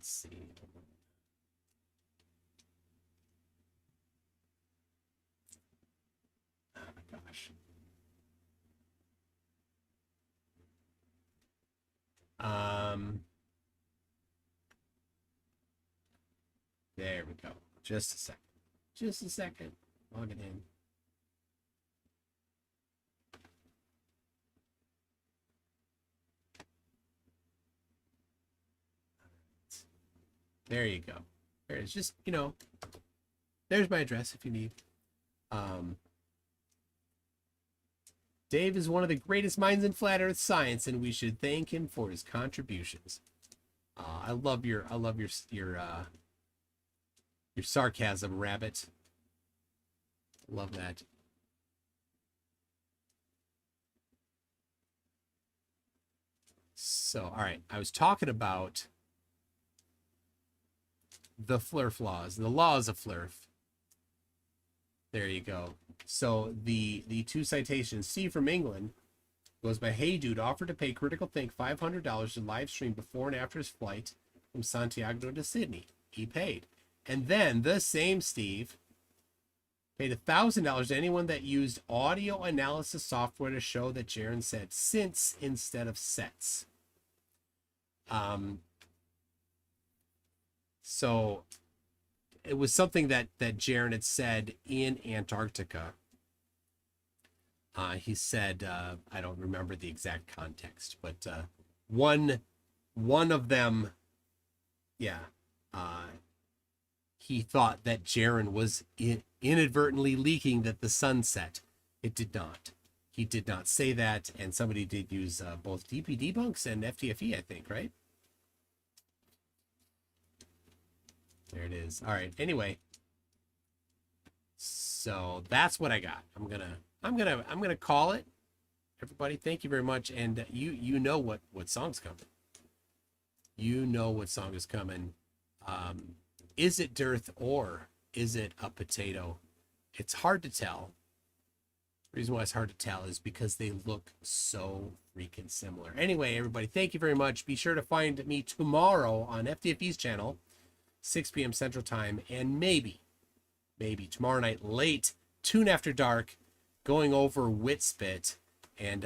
see. Oh my gosh. There we go. Just a second. Just a second. Log it in. There you go. There it's just, you know, there's my address if you need. Dave is one of the greatest minds in flat earth science, and we should thank him for his contributions. I love your sarcasm, Rabbit. Love that. So, all right, I was talking about the Flurf laws, the laws of Flurf. There you go. So the 2 citations, Steve from England goes by, hey dude, offered to pay Critical Think $500 to live stream before and after his flight from Santiago to Sydney. He paid. And then the same Steve paid $1,000 to anyone that used audio analysis software to show that Jaron said since instead of sets. So it was something that Jaron had said in Antarctica. He said, I don't remember the exact context, but one of them, yeah, he thought that Jaron was inadvertently leaking that the sun set. It did not. He did not say that, and somebody did use both DP Debunks and FTFE, I think, right? There it is. All right. Anyway, so that's what I got. I'm gonna call it. Everybody, thank you very much. And you know what song's coming. You know what song is coming. Is it Dearth or is it a potato? It's hard to tell. The reason why it's hard to tell is because they look so freaking similar. Anyway, everybody, thank you very much. Be sure to find me tomorrow on FTFE's channel, 6 p.m. Central Time, and maybe tomorrow night late, Tune After Dark, going over Witspit and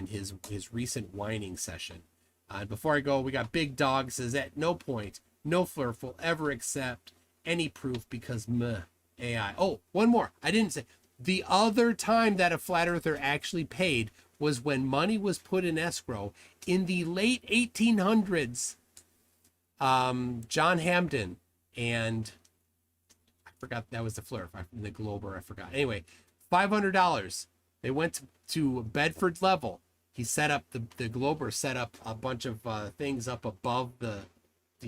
his recent whining session. And before I go, we got Big Dog says at no point, no Flurf will ever accept any proof because AI. Oh, one more. I didn't say. The other time that a flat earther actually paid was when money was put in escrow in the late 1800s. John Hamden and I forgot that was the Fleur, the Glober, I forgot. Anyway, $500. They went to Bedford level. He set up, the Glober set up a bunch of things up above the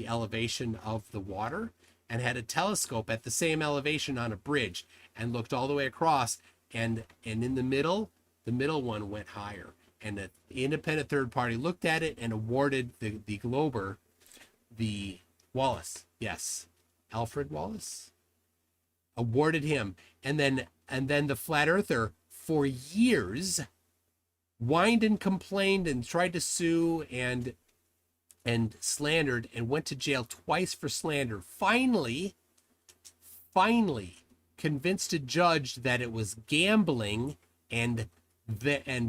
elevation of the water, and had a telescope at the same elevation on a bridge, and looked all the way across, and in the middle one went higher. And the independent third party looked at it and awarded the Glober, the Wallace, yes, Alfred Wallace, awarded him. And then the flat earther, for years, whined and complained and tried to sue and slandered, and went to jail twice for slander. Finally convinced a judge that it was gambling, and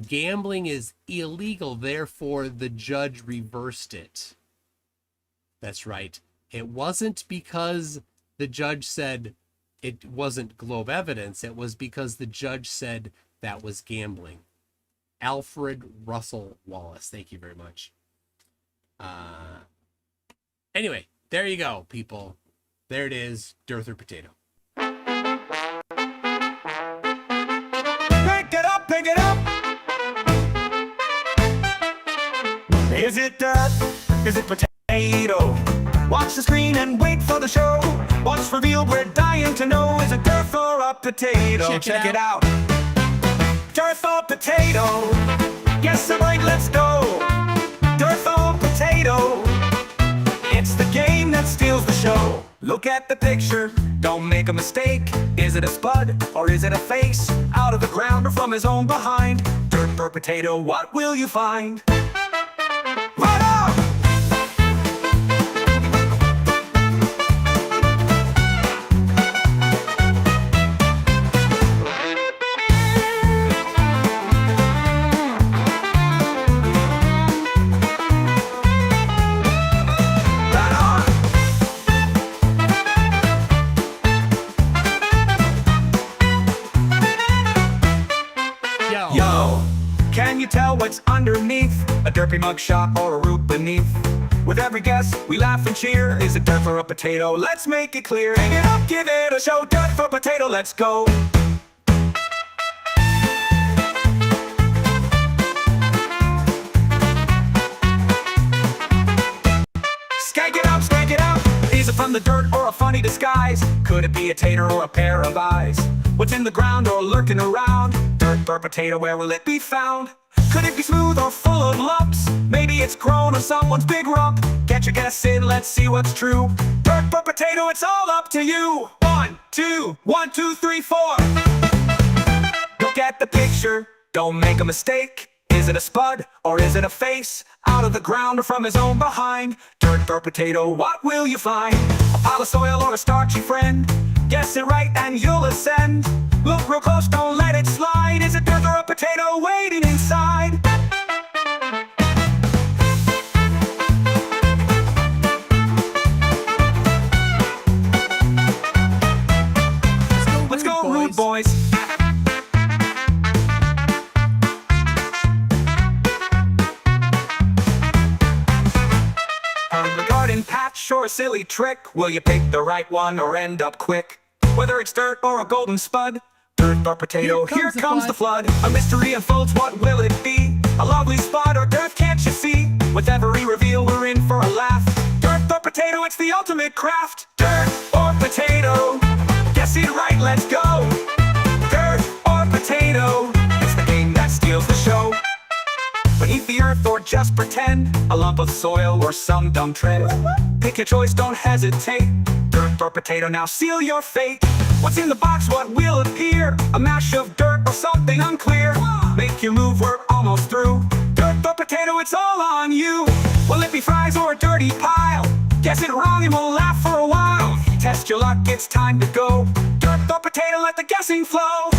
gambling is illegal. Therefore, the judge reversed it. That's right. It wasn't because the judge said it wasn't globe evidence. It was because the judge said that was gambling. Alfred Russel Wallace. Thank you very much. Anyway, there you go, people. There it is, Derther Potato. Pick it up. Is it dirt? Is it potato? Watch the screen and wait for the show. What's revealed, we're dying to know. Is it dirt or a potato? Check it out. Dirt or potato? Yes, I'm right, let's go. Dirt or potato? It's the game that steals the show. Look at the picture, don't make a mistake. Is it a spud or is it a face? Out of the ground or from his own behind? Dirt or potato, what will you find? Right on! Can you tell what's underneath? A derpy mugshot or a root beneath? With every guess, we laugh and cheer. Is it dirt for a potato? Let's make it clear. Hang it up, give it a show. Dirt for potato, let's go. Skank it out. Is it from the dirt or a funny disguise? Could it be a tater or a pair of eyes? What's in the ground or lurking around? Dirt or potato, where will it be found? Could it be smooth or full of lumps? Maybe it's grown on someone's big rump. Get your guess in, let's see what's true. Dirt or potato, it's all up to you. 1, 2, 1, 2, 3, 4. Look at the picture, don't make a mistake. Is it a spud or is it a face? Out of the ground or from his own behind? Dirt or potato, what will you find? A pile of soil or a starchy friend? Guess it right and you'll ascend. Look real close, don't let it slide. Is it dirt or a potato waiting inside? Let's go, rude boys. Garden patch or a silly trick? Will you pick the right one or end up quick? Whether it's dirt or a golden spud, dirt or potato, here comes the flood. A mystery unfolds, what will it be? A lovely spot or dirt, can't you see? With every reveal, we're in for a laugh. Dirt or potato, it's the ultimate craft. Dirt or potato, guess it right, let's go. Dirt or potato, it's the game that steals the show. Beneath the earth or just pretend, a lump of soil or some dumb trend. Pick your choice, don't hesitate. Dirt or potato, now seal your fate. What's in the box, what will appear? A mash of dirt or something unclear. Make your move, we're almost through. Dirt or potato, it's all on you. Will it be fries or a dirty pile? Guess it wrong and we'll laugh for a while. Test your luck, it's time to go. Dirt or potato, let the guessing flow.